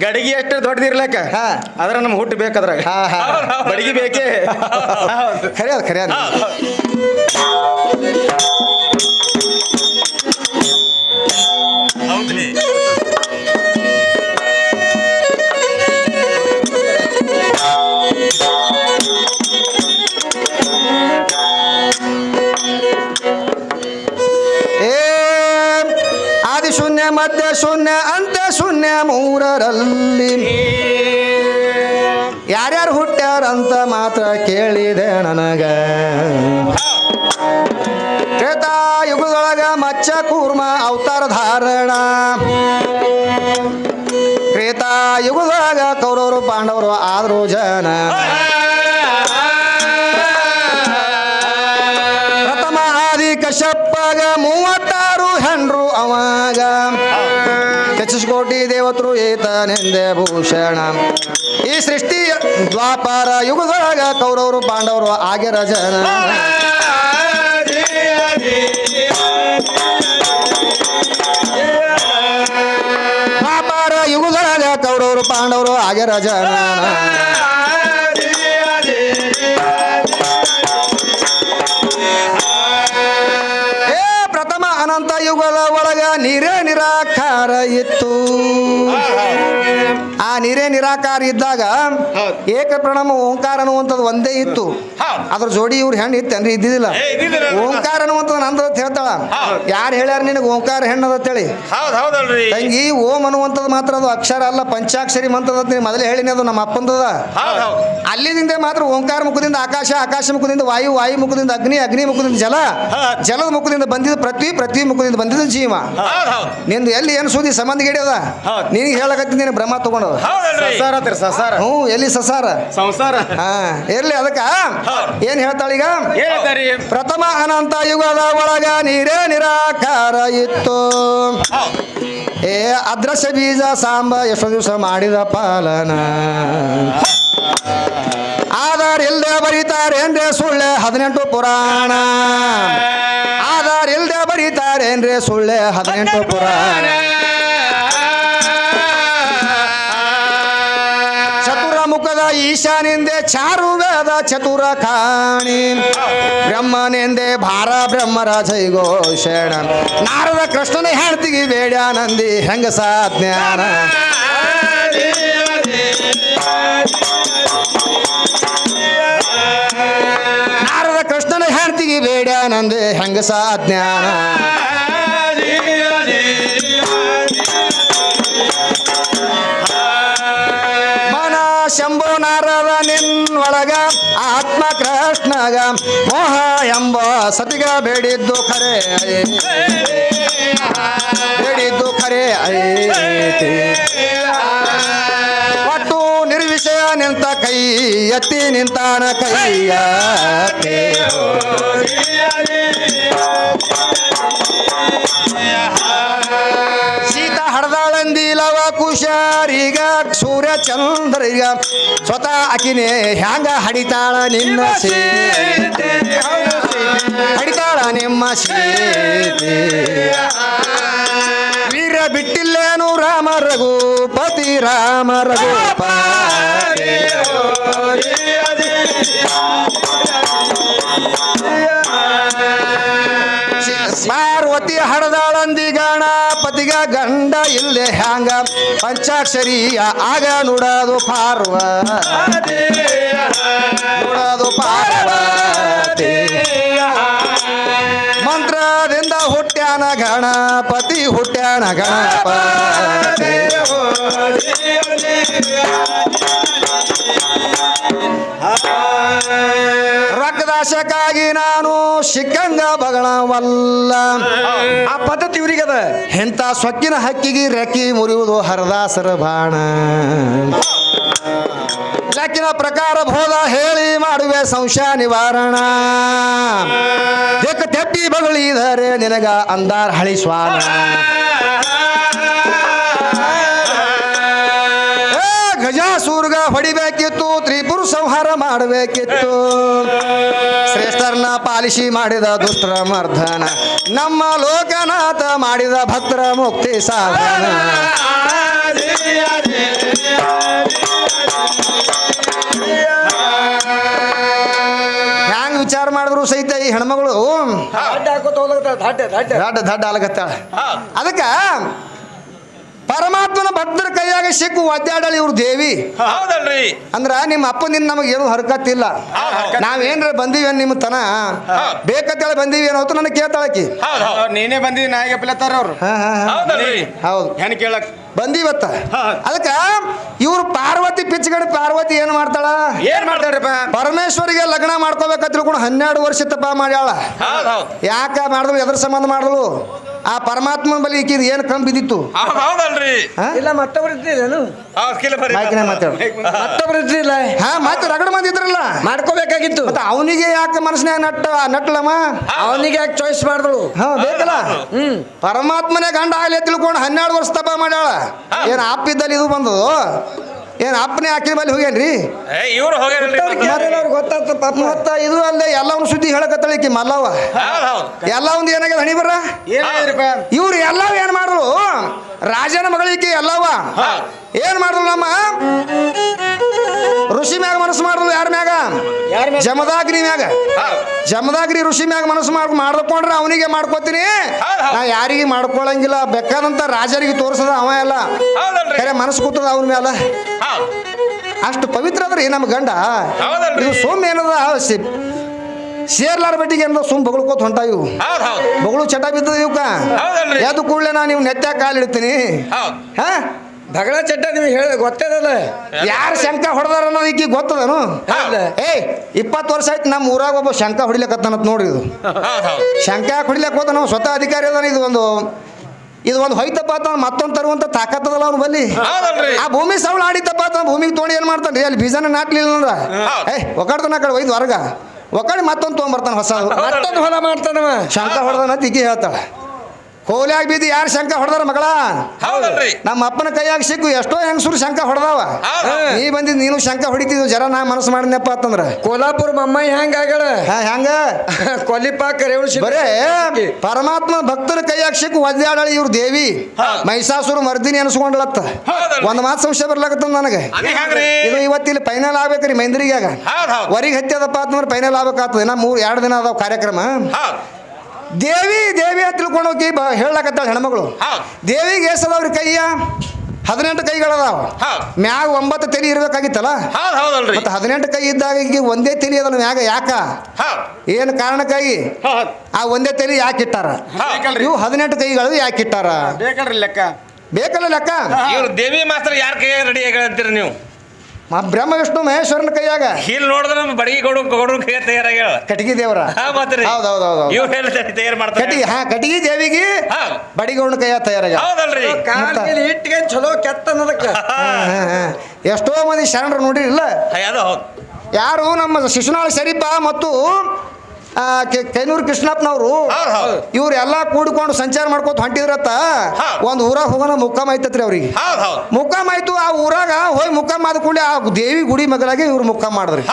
ಗಡಿಗೆ ಎಷ್ಟು ದೊಡ್ಡದಿರ್ಲಕ್ಕ ಹಾ. ಅದ್ರ ನಮ್ ಹುಟ್ಟು ಬೇಕಾದ್ರಾಗ ಹಾ ಹಾ ಬಡಿಗೆ ಬೇಕೇ ಖರೆ ಅದ ಖರೆ ಅದ ಹೌದ್ರಿ ಏ ಆದಿ ಶೂನ್ಯ ಮಧ್ಯ ಶೂನ್ಯ ಅಂತ್ಯ ಶೂನ್ಯ ಮೂರರಲ್ಲಿ ಯಾರ್ಯಾರು ಹುಟ್ಟ್ಯಾರಂತ ಮಾತ್ರ ಕೇಳಿದೆ ನನಗ ತ್ರೇತಾಯುಗದೊಳಗ ಮಚ್ಚ ಕೂರ್ಮ ಅವತಾರ ಧಾರಣ ತ್ರೇತಾಯುಗದೊಳಗ ಕೌರವರು ಪಾಂಡವರು ಆದ್ರು ಜನ ಪ್ರಥಮ ಆದಿ ಕಶ್ಯಪ್ಪಗ 36 ಹೆಂಡ್ರು ಅವಾಗ ಕೋಟಿ ದೇವತರು ಏತನೆಂದೆ ಭೂಷಣ ಈ ಸೃಷ್ಟಿ ದ್ವಾಪರ ಯುಗದೊಳಗ ಕೌರವರು ಪಾಂಡವರು ಆಗ್ಯರ ಜನ ದ್ವಾಪರ ಯುಗದೊಳಗ ಕೌರವರು ಪಾಂಡವರು ಆಗ್ಯರ ಜನ ಪ್ರಥಮ ಅನಂತ ಯುಗದ ಒಳಗ ನೀರೇ ನಿರಾಕಾರ ಇತ್ತು ಆ ನೀರೇ ನಿರಾಕಾರ ಇದ್ದಾಗ ಏಕ ಪ್ರಣಮ ಓಂಕಾರ ಅನ್ನುವಂಥದ್ದು ಒಂದೇ ಇತ್ತು ಅದ್ರ ಜೋಡಿ ಇವ್ರ ಹೆಣ್ಣು ಇತ್ತೇನ್ರಿ ಇದ್ದಿದ್ದಿಲ್ಲ ಓಂಕಾರ ಅನ್ನುವಂಥದ್ದು ನಂದ ಅಂತ ಹೇಳ್ತಾಳ ಯಾರು ಹೇಳ್ಯಾರ ನಿನಗೆ ಓಂಕಾರ ಹೆಣ್ಣದ ಅಂತೇಳಿ ತಂಗಿ ಓಂ ಅನ್ನುವಂಥದ್ದು ಮಾತ್ರ ಅದು ಅಕ್ಷರ ಅಲ್ಲ ಪಂಚಾಕ್ಷರಿ ಮಂತ್ರದ ನೀನು ಮೊದಲೇ ಹೇಳಿನಿ ಅದು ನಮ್ಮ ಅಪ್ಪಂದದ ಅಲ್ಲಿದಿಂದ ಮಾತ್ರ ಓಂಕಾರ ಮುಖದಿಂದ ಆಕಾಶ ಆಕಾಶ ಮುಖದಿಂದ ವಾಯು ವಾಯು ಮುಖದಿಂದ ಅಗ್ನಿ ಅಗ್ನಿ ಮುಖದಿಂದ ಜಲ ಜಲದ ಮುಖದಿಂದ ಬಂದಿದ್ದು ಪೃಥ್ವಿ ಮುಖದಿಂದ ಬಂದಿದ್ದು ಜೀವ ನಿಂದು ಎಲ್ಲಿ ಏನು ಸುದ್ದಿ ಸಂಬಂಧ ಗಿಡಿಯದ ನಿನಗೆ ಹೇಳಕತ್ತೀನಿ ನೀನು ಬ್ರಹ್ಮ ತಗೊಂಡದ ಸಸಾರ ಹ್ಞೂ ಎಲ್ಲಿ ಸಸಾರ ಸಂಸಾರ ಹಾ ಇರ್ಲಿ ಅದಕ್ಕ ಏನ್ ಹೇಳ್ತಾಳೀಗ ಹೇಳ್ತಾರಿ ಪ್ರಥಮ ಅನಂತ ಯುಗದ ಒಳಗ ನೀರೇ ನಿರಾಕಾರ ಇತ್ತು ಏ ಅದ್ರಶ್ಯ ಬೀಜ ಸಾಂಬ ಎಷ್ಟೋ ದಿವಸ ಮಾಡಿದ ಪಾಲನ ಆಧಾರ್ ಇಲ್ದೆ ಬರೀತಾರೇನ್ರೆ ಸುಳ್ಳೆ 18 ಪುರಾಣ ಆಧಾರ್ ಇಲ್ದೆ ಬರೀತಾರೇನ್ರೆ ಸುಳ್ಳೆ 18 ಪುರಾಣ ಚತುರಮುಖದ ಈಶಾನಿಂದೆ ಚಾರು ವೇದ ಚತುರ ಕಾಣಿ ಬ್ರಹ್ಮನೆಂದೆ ಭಾರ ಬ್ರಹ್ಮರ ಜೈಘೋಷಣ ನಾರದ ಕೃಷ್ಣನ ಹೆಣ್ತಿಗೆ ಬೇಡ್ಯಾನಂದಿ ಹೆಂಗಸ ಜ್ಞಾನ ನಾರದ ಕೃಷ್ಣನ ಹೆಣ್ತಿಗೆ ಬೇಡ್ಯಾನಂದಿ ಹೆಂಗಸ ಜ್ಞಾನ ಶಂಭು ನಾರದ ನಿನ್ನೊಳಗ ಆತ್ಮ ಕೃಷ್ಣಗ ಮೋಹ ಎಂಬ ಸತಿಗ ಬೇಡಿದ್ದು ಖರೆ ಬೇಡಿದ್ದು ಖರೆ ಐತಿ ಒಟ್ಟು ನಿರ್ವಿಷಯ ನಿಂತ ಕೈ ಎತ್ತಿ ನಿಂತಾನ ಕೈಯ ಸೀತಾ ಹಡದಾಳಂದಿ ಲವ ಕುಶಾರಿಗ ಸೂರ್ಯ ಚಂದ್ರಿಗ ಸ್ವತಃ ಅಕಿನೇ ಹ್ಯಾಂಗ ಹಡಿತಾಳ ನಿನ್ನ ಸೀತೆ ಹಡಿತಾಳ ನಿಮ್ಮ ಸೀತೆ ವೀರ ಬಿಟ್ಟಿಲ್ಲೇನು ರಾಮ ರಘುಪತಿ ರಾಮ ರಘುಪ ಪಾರ್ವತಿ ಹಡದಾಳಂದಿ ಗಣಪತಿಗ ಗಂಡ ಇಲ್ಲೇ ಹ್ಯಾಂಗ ಪಂಚಾಕ್ಷರಿಯ ಆಗ ನುಡದು ಪಾರ್ವತಿ ಮಂತ್ರದಿಂದ ಹುಟ್ಟ್ಯಾನ ಗಣಪತಿ ರಕ್ತದಾಶಕ್ಕಾಗಿ ನಾನು ಸಿಕ್ಕಂಗ ಬಗಳವಲ್ಲ. ಆ ಪದ್ಧತಿ ಇವ್ರಿಗದ. ಎಂಥ ಸೊಕ್ಕಿನ ಹಕ್ಕಿಗೆ ರೆಕ್ಕಿ ಮುರಿಯುವುದು ಹರದಾಸರ ಬಾಣ. ಲೆಕ್ಕಿನ ಪ್ರಕಾರ ಬೋಧ ಹೇಳಿ ಮಾಡುವೆ ಸಂಶಯ ನಿವಾರಣ. ತೆಪ್ಪಿ ಬಗಳಿದರೆ ನಿನಗ ಅಂದಾರ ಹಳಿ ಸ್ವಾನ. ಗಜಾಸೂರ್ಗ ಹೊಡಿಬೇಕಿತ್ತು, ತ್ರಿಪುರ ಸಂಹಾರ ಮಾಡಬೇಕಿತ್ತು. ಶ್ರೇಷ್ಠರನ್ನ ಪಾಲಿಸಿ ಮಾಡಿದ ದುಷ್ಟರ ಮರ್ದನ, ನಮ್ಮ ಲೋಕನಾಥ ಮಾಡಿದ ಭಕ್ತರ ಮುಕ್ತಿ ಸಾಧನ. ಹ್ಯಾಂಗ ವಿಚಾರ ಮಾಡಿದ್ರು ಸಹಿತ ಈ ಹೆಣ್ಮಗಳು ದಡ್ಡ ಆಲಗತ್ತಾಳ. ಅದಕ್ಕ ಪರಮಾತ್ಮನ ಭಕ್ತರ ಕೈಯಾಗ ಸಿಕ್ಕು ಒದ್ದಾಡಲಿ ಇವ್ರು ದೇವಿ. ಹೌದಲ್ರಿ? ಅಂದ್ರ ನಿಮ್ಮ ಅಪ್ಪನಿಂದ ನಮಗೇನು ಹರಕತ್ತಿಲ್ಲ. ನಾವೇನ್ರ ಬಂದೀವಿ ನಿಮ್ಮ ತನ ಬೇಕತ್ತೇಳಿ ಬಂದೀವಿ ಏನೋ ನನಗೆ ಕೇಳ್ತಾಳಕಿ. ನೀನೇ ಬಂದಿವಿ ನಾಯಿಗೆ ಪಿಲತ್ತಾರ ಅವ್ರು. ಹೌದು ಹೆಣ್ ಕೇಳಕ್ ಬಂದೀವತ್ತ. ಅದಕ್ಕ ಇವ್ರು ಪಾರ್ವತಿ ಪಿಚ್ಚಗಡೆ ಪಾರ್ವತಿ ಏನ್ ಮಾಡ್ತಾಳ? ಪರಮೇಶ್ವರಿಗೆ ಲಗ್ನ ಮಾಡ್ಕೋಬೇಕಂತ ತಿಳ್ಕೊಂಡು 12 ವರ್ಷ ತಪ್ಪ ಮಾಡ್ಯಾಳ. ಯಾಕ ಮಾಡಿದ್ರು? ಎದ್ರ ಸಂಬಂಧ ಮಾಡಿದ್ರು? ಆ ಪರಮಾತ್ಮನ ಬಳಿ ಈಕಿದ್ ಏನ್ ಕಮ್ಮಿ ಬಿದ್ದಿತ್ತು? ಇಲ್ಲ ಮತ್ತೊಬ್ರು ಇದ್ದಿಲ್ಲೇನು? ಮತ್ತೆ ರಗಡ ಮಂದಿ ಇದ್ರಲ್ಲ, ಮಾಡ್ಕೋಬೇಕಾಗಿತ್ತು. ಮತ್ತೆ ಅವನಿಗೆ ಯಾಕೆ ಮನಸ್ಸಿನಾಗ ನಟ್ಲಮ್ಮ? ಅವನಿಗೆ ಯಾಕೆ ಚಾಯ್ಸ್ ಮಾಡಿದ್ರು? ಬೇಕಲ್ಲ. ಪರಮಾತ್ಮನೇ ಗಂಡ ಆಗ್ಲಿ ತಿಳ್ಕೊಂಡು 12 ವರ್ಷ ತಪ ಮಾಡ್ಯಾಳ. ಏನ್ ಅಪ್ಪಿದ್ದಲ್ಲಿ ಇದು ಬಂದದು? ಏನ್ ಅಪ್ಪನೇ ಆಕಿನ ಬಲ್ಲಿ ಹೋಗ್ಯಾನ್ರಿ? ಇವ್ರು ಗೊತ್ತಾಗ್ತ ಪಾಪ. ಮತ್ತ ಇದು ಅಲ್ಲೇ ಎಲ್ಲವನ್ನ ಸುದ್ದಿ ಹೇಳಕತ್ತಳಿಕಿ ಮಲ್ಲವ್ವ. ಎಲ್ಲ ಒಂದು ಏನಾಗ್ಯದ ಹಣಿ ಬರ್ರ? ಇವ್ರು ಎಲ್ಲವ ಏನ್ ಮಾಡಿದ್ರು? ರಾಜನ ಮಗಳಿಕೆ ಎಲ್ಲವ ಏನ್ ಮಾಡಿದ್ರು? ನಮ್ಮ ಋಷಿ ಮ್ಯಾಗ ಮನಸ್ಸು ಮಾಡಿದ್ರು. ಯಾರ ಮ್ಯಾಗ? ಜಮದಾಗ್ನಿ ಮ್ಯಾಗ. ಜಮದಾಗ್ನಿ ಋಷಿ ಮ್ಯಾಗ ಮನಸ್ಸು ಮಾಡ್ಕೊಂಡ್ರೆ ಅವನಿಗೆ ಮಾಡ್ಕೋತೀನಿ, ನಾ ಯಾರಿಗೆ ಮಾಡ್ಕೊಳಂಗಿಲ್ಲ. ಬೇಕಾದಂತ ರಾಜರಿಗೆ ತೋರಿಸದ ಅವ ಎಲ್ಲ ಖರೆ ಮನಸ್ಸು ಕೂತದ ಅವನ ಮ್ಯಾಲ. ಅಷ್ಟು ಪವಿತ್ರ ಅದ್ರಿ ನಮ್ಮ ಗಂಡ. ಇದು ಸೋಮ್ ಏನದ ಸೇರ್ಲಾರ ಬಟ್ಟಿಗೆ ಏನದ ಸುಮ್ ಬಗಳ್ಕೋತ ಹೊಂಟ. ಇವು ಬಗಳು ಚಟ ಬಿದ್ದದ ಇವಕ್ಕ. ಯಾವ್ದು ಕೂಡಲೇ ನಾನು ನೀವು ನೆತ್ತಾಗ ಕಾಲಿಡ್ತೀನಿ. ಹಾ ಬಗಳ ಚಟ್ಟ ನಿಮ್ಗೆ ಹೇಳ ಗೊತ್ತದಲ್ಲ. ಯಾರು ಶಂಕ ಹೊಡೆದಾರ ಅನ್ನೋದು ಈಗ ಗೊತ್ತದನು? 20 ವರ್ಷ ಆಯ್ತು ನಮ್ಮ ಊರಾಗ ಒಬ್ಬ ಶಂಕ ಹೊಡಿಲಕತ್ತಾನತ್ ನೋಡ್ರಿ. ಇದು ಶಂಕ ಹೊಡಿಲಕ್ ಹೋದ ನಾವು ಸ್ವತಃ ಅಧಿಕಾರಿ ಅದಾನ. ಇದು ಒಂದು ಹೊಯ್ತಪ್ಪ ಅಂತ ಮತ್ತೊಂದು ತರುವಂತ ತಾಕತ್ತದಲ್ಲ ಅವ್ನು ಬಲ್ಲಿ. ಆ ಭೂಮಿ ಸವಳ ಆಡಿತಪ್ಪ ಅಂತ ಭೂಮಿಗೆ ತೊಗೊಂಡು ಏನ್ ಮಾಡ್ತಾನೆ? ಅಲ್ಲಿ ಬೀಜನ ನಾಟ್ಲಿಲ್ಲ ಅಂದ್ರ ಒಕ್ಕಡ್ತಾನ ಆ ಕಡೆ ಒಯ್ದು ಹೊರಗ ಒಕ್ಕಡಿ ಮತ್ತೊಂದು ತೊಗೊಂಬರ್ತಾನೆ ಹೊಸ. ಮತ್ತೊಂದು ಹೊಲ ಮಾಡ್ತಾನವ. ಶಂಕ ಹೊಡೆದಾನ ತಿಕ್ಕಿ ಹೇಳ್ತಾಳೆ. ಕೋಲ್ಯಾಗ ಬಿದ್ದು ಯಾರು ಶಂಕ ಹೊಡೆದಾರ ಮಗಳ? ನಮ್ಮ ಅಪ್ಪನ ಕೈಯಾಗ ಸಿಕ್ಕು ಎಷ್ಟೋ ಹೆಂಗಸರು ಶಂಕ ಹೊಡೆದಾವ. ನೀ ಬಂದಿದ್ ನೀನು ಶಂಕ ಹೊಡಿತಿದ್ವು. ಜರ ನಾ ಮನಸ್ಸು ಮಾಡಿದ್ನಪ್ಪ ಅಂತಂದ್ರ ಕೋಲ್ಹಾಪುರ ಮಮ್ಮಯ್ಯ ಹೆಂಗ ಆಗಳ? ಹೆಂಗ ಕೊಲ್ಲಿಪಾಕ ಬರೇ ಪರಮಾತ್ಮ ಭಕ್ತರ ಕೈಯಾಗ ಸಿಕ್ಕು ಒದ್ದಾಡಳಿ ಇವ್ರು ದೇವಿ. ಮಹಿಷಾಸುರ ಮರ್ದಿನಿ ಅನ್ಸ್ಕೊಂಡ್ಲತ್ತ. ಒಂದ್ ಮಾತು ಸಂಶಯ ಬರ್ಲಾಕತ್ತ ನನಗೆ. ಇದು ಇವತ್ತಿಲ್ಲಿ ಫೈನಲ್ ಆಗ್ಬೇಕ್ರಿ ಮೈಂದ್ರಿಗ್ಯಾಗ. ವರಿಗೆ ಹತ್ಯದಪ್ಪ ಅಂತಂದ್ರೆ ಫೈನಲ್ ಆಗ್ಬೇಕಾಗ್ತದೆ. ಇನ್ನ 2 ದಿನ ಅದಾವ ಕಾರ್ಯಕ್ರಮ. ದೇವಿ ದೇವಿ ಅಂತ ತಿಳ್ಕೊಂಡು ಹೋಗಿ ಹೇಳಕತ್ತಾಳ ಹೆಣ್ಮಗಳು. ದೇವಿಗೆ ಎಸದವ್ರಿ ಕೈಯ 18 ಕೈಗಳದಾವ. ಮ್ಯಾಗ 9 ತಲೆ ಇರ್ಬೇಕಾಗಿತ್ತಲ್ಲ. ಮತ್ತೆ 18 ಕೈ ಇದ್ದಾಗ ಈಗ ಒಂದೇ ತಲೆ ಅದನ್ನ ಮ್ಯಾಗ ಯಾಕ? ಏನ್ ಕಾರಣಕ್ಕಾಗಿ ಆ ಒಂದೇ ತಲೆ ಯಾಕೆ ಇಟ್ಟಾರ? ಇವು 18 ಕೈಗಳು ಯಾಕೆ ಇಟ್ಟಾರ? ಬೇಕಲ್ಲ ಲೆಕ್ಕ. ದೇವಿ ಮಾತ್ರ ಯಾರ ಕೈಯಾಗ ರೆಡಿ ಅಂತೀರಿ ನೀವು? ಬ್ರಹ್ಮ ವಿಷ್ಣು ಮಹೇಶ್ವರನ ಕೈಯಾಗ. ಇಲ್ಲಿ ನೋಡಿದ್ರೆ ಬಡಗಿ ಗೌಡ್ರ ಕೈ ತಯಾರಾಗ್ಯ ಕಟಗಿ ದೇವರ. ಕಟಗಿ ದೇವಿಗೆ ಬಡಿಗೌಡನ ಕೈಯಾಗ ತಯಾರಾಗ್ಯ. ಇಟ್ಟಿಗೆ ಚಲೋ ಕೆತ್ತ ಅನ್ನೋದಕ್ಕ ಎಷ್ಟೋ ಮಂದಿ ಶರಣರು ನೋಡಿರಿಲ್ಲ. ಯಾರು ನಮ್ಮ ಶಿಶುನಾಳ ಶರೀಫ ಮತ್ತು ಕೈನೂರು ಕೃಷ್ಣಪ್ಪನವರು ಇವ್ರೆಲ್ಲ ಕೂಡಿಕೊಂಡು ಸಂಚಾರ ಮಾಡ್ಕೋತ ಹೊಂಟಿದ್ರತ್ತ. ಒಂದ್ ಊರಾಗ ಹೋಗೋಣ ಮುಕ್ಕಾಮ ಐತತ್ರಿ ಅವ್ರಿಗೆ. ಮುಕ್ಕಾಮ ಆಯ್ತು. ಆ ಊರಾಗ ಹೋಗಿ ಮುಕ್ಕಾಮ ಆದ ಕೂಡಲೇ ಆ ದೇವಿ ಗುಡಿ ಮಗಲಾಗಿ ಇವ್ರು ಮುಕ್ಕಾಮ ಮಾಡಿದ್ರಿ.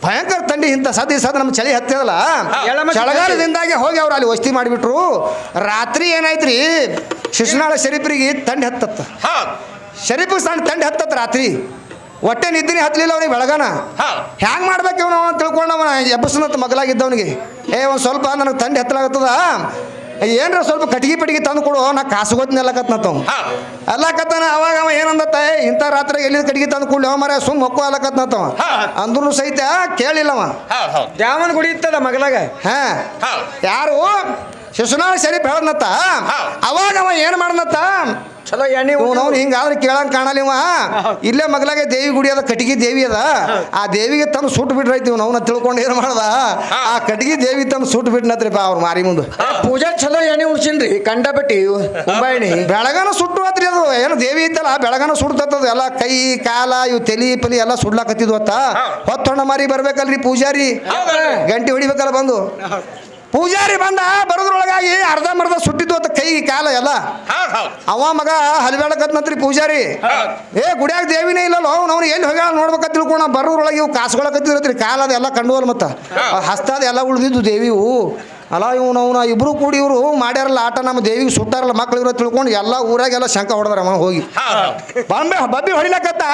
ಭಯಂಕರ ತಂಡಿ. ಇಂಥ ಸದ ನಮ್ಮ ಚಳಿ ಹತ್ತದಲ್ಲ. ಚಳಿಗಾಲದಿಂದಾಗಿ ಹೋಗಿ ಅವ್ರು ಅಲ್ಲಿ ವಸ್ತಿ ಮಾಡಿಬಿಟ್ರು. ರಾತ್ರಿ ಏನಾಯ್ತ್ರಿ ಶಿಶುನಾಳ ಶರೀಫರಿಗೆ ತಂಡಿ ಹತ್ತತ್ತ. ಶರೀಫ್ ಸಣ್ಣ ತಂಡಿ ಹತ್ತತ್ ರಾತ್ರಿ ಹೊಟ್ಟೆ ನಿದ್ದಿನಿ ಹತ್ತಲಿಲ್ಲ ಅವನಿಗೆ ಬೆಳಗಾನ ಹ್ಯಾಂಗ್ ಮಾಡ್ಬೇಕು ಇವನು ಅಂತ ತಿಳ್ಕೊಂಡವ ಎಬ್ಬಸನತ್ ಮಗಲಾಗಿದ್ದವನಿಗೆ ಒಂದು ಸ್ವಲ್ಪ ನನಗೆ ತಂಡಿ ಹತ್ತಲಾಗತ್ತದ ಏನ್ರ ಸ್ವಲ್ಪ ಕಟ್ಟಿಗೆ ಪಟ್ಟಿಗೆ ತಂದು ಕೊಡು ನಾ ಕಾಸುಗೋತ್ನ ಎಲ್ಲಕತ್ನತ್ತವ್ ಅಲ್ಲಕತ್ತಾನ ಅವಾಗ ಅವ ಏನಂದತ್ತ ಇಂಥ ರಾತ್ರಿ ಎಲ್ಲಿ ಕಟ್ಟಿಗೆ ತಂದು ಕೊಡ್ಲಿ ಅವ ಮರ ಸುಮ್ ಹೊಕ್ಕು ಅಲ್ಲಕತ್ನತ್ತವ ಅಂದ್ರೂ ಸಹಿತ ಕೇಳಿಲ್ಲವ ದ್ಯಾಮನ್ ಗುಡಿ ಇತ್ತದ ಮಗಲಾಗ ಯಾರು ಶಿಶುನಾಳ ಶರೀಫ್ ಹೇಳದ್ನತ್ತ ಅವಾಗ ಅವ ಏನ್ ಮಾಡನತ್ತ ಚಲೋ ಎಣ್ಣೆ ನಾವು ಹಿಂಗಾದ್ರೆ ಕೇಳಂಗ್ ಕಾಣಲಿವ ಇಲ್ಲೇ ಮಗಲಾಗೆ ದೇವಿ ಗುಡಿ ಅದ ಕಟ್ಟಿಗೆ ದೇವಿ ಅದ ಆ ದೇವಿಗೆ ತಂದು ಸುಟ್ಟು ಬಿಟ್ರೈತಿ ನಾವು ತಿಳ್ಕೊಂಡು ಏನ್ ಮಾಡ್ದ ಆ ಕಟ್ಟಿಗೆ ದೇವಿ ತಂದು ಸುಟ್ಟು ಬಿಟ್ನತ್ರಿಪ್ಪ ಅವ್ರ ಮಾರಿ ಮುಂದೆ ಪೂಜಾ ಚಲೋ ಎಣ್ಣೆ ಉಡ್ಸಿನ್ರಿ ಕಂಡಪಟ್ಟಿ ಕುಂಬಾಯಿಣಿ ಬೆಳಗನ ಸುಟ್ಟು ಹತ್ರಿ ಅದು ಏನು ದೇವಿ ಇತ್ತಲ್ಲ ಬೆಳಗನ ಸುಡ್ತದ ಎಲ್ಲ ಕೈ ಕಾಲ ಇವು ತಲಿ ಪಲಿ ಎಲ್ಲ ಸುಡ್ಲಾಕತ್ತಿದ್ವತ್ತ ಹೊತ್ತೊಂಡ ಮಾರಿ ಬರ್ಬೇಕಲ್ರಿ ಪೂಜಾರಿ ಗಂಟೆ ಹೊಡಿಬೇಕಲ್ಲ ಬಂದು ಪೂಜಾರಿ ಬಂದ ಬರೋದ್ರೊಳಗಾಗಿ ಅರ್ಧ ಸುಟ್ಟಿದ್ದು ಅಂತ ಕೈ ಕಾಲ ಎಲ್ಲ ಅವ ಮಗ ಹಲಿಬೇಳಕತ್ನತ್ರಿ ಪೂಜಾರಿ ಗುಡಿಯಾಗ ದೇವಿನೇ ಇಲ್ಲಲ್ಲೋ ನಾವು ಎಲ್ಲಿ ಹೋಗ್ಯಾಳ ನೋಡ್ಬೇಕಂತ ತಿಳ್ಕೊಂಡ ಬರೋದ್ರೊಳಗೆ ಇವು ಕಾಸುಗಳಕತ್ತಿರತ್ರಿ ಕಾಲ ಅದೆಲ್ಲ ಕಂಡುವಲ್ ಮತ್ತ ಹಸ್ತದ ಎಲ್ಲ ಉಳಿದಿದ್ದು ದೇವಿವು ಅಲ್ಲ ಇವನು ಇಬ್ರು ಕೂಡಿ ಇವರು ಮಾಡ್ಯಾರಲ್ಲ ಆಟ ನಮ್ಮ ದೇವಿಗೆ ಸುಟ್ಟಾರಲ್ಲ ಮಕ್ಳು ಇರೋ ತಿಳ್ಕೊಂಡು ಎಲ್ಲ ಊರಾಗೆಲ್ಲ ಶಂಕ ಹೊಡೆದಾರ ಅವ ಹೋಗಿ ಬಬ್ಬಿ ಹೊಡಿಲಕತ್ತ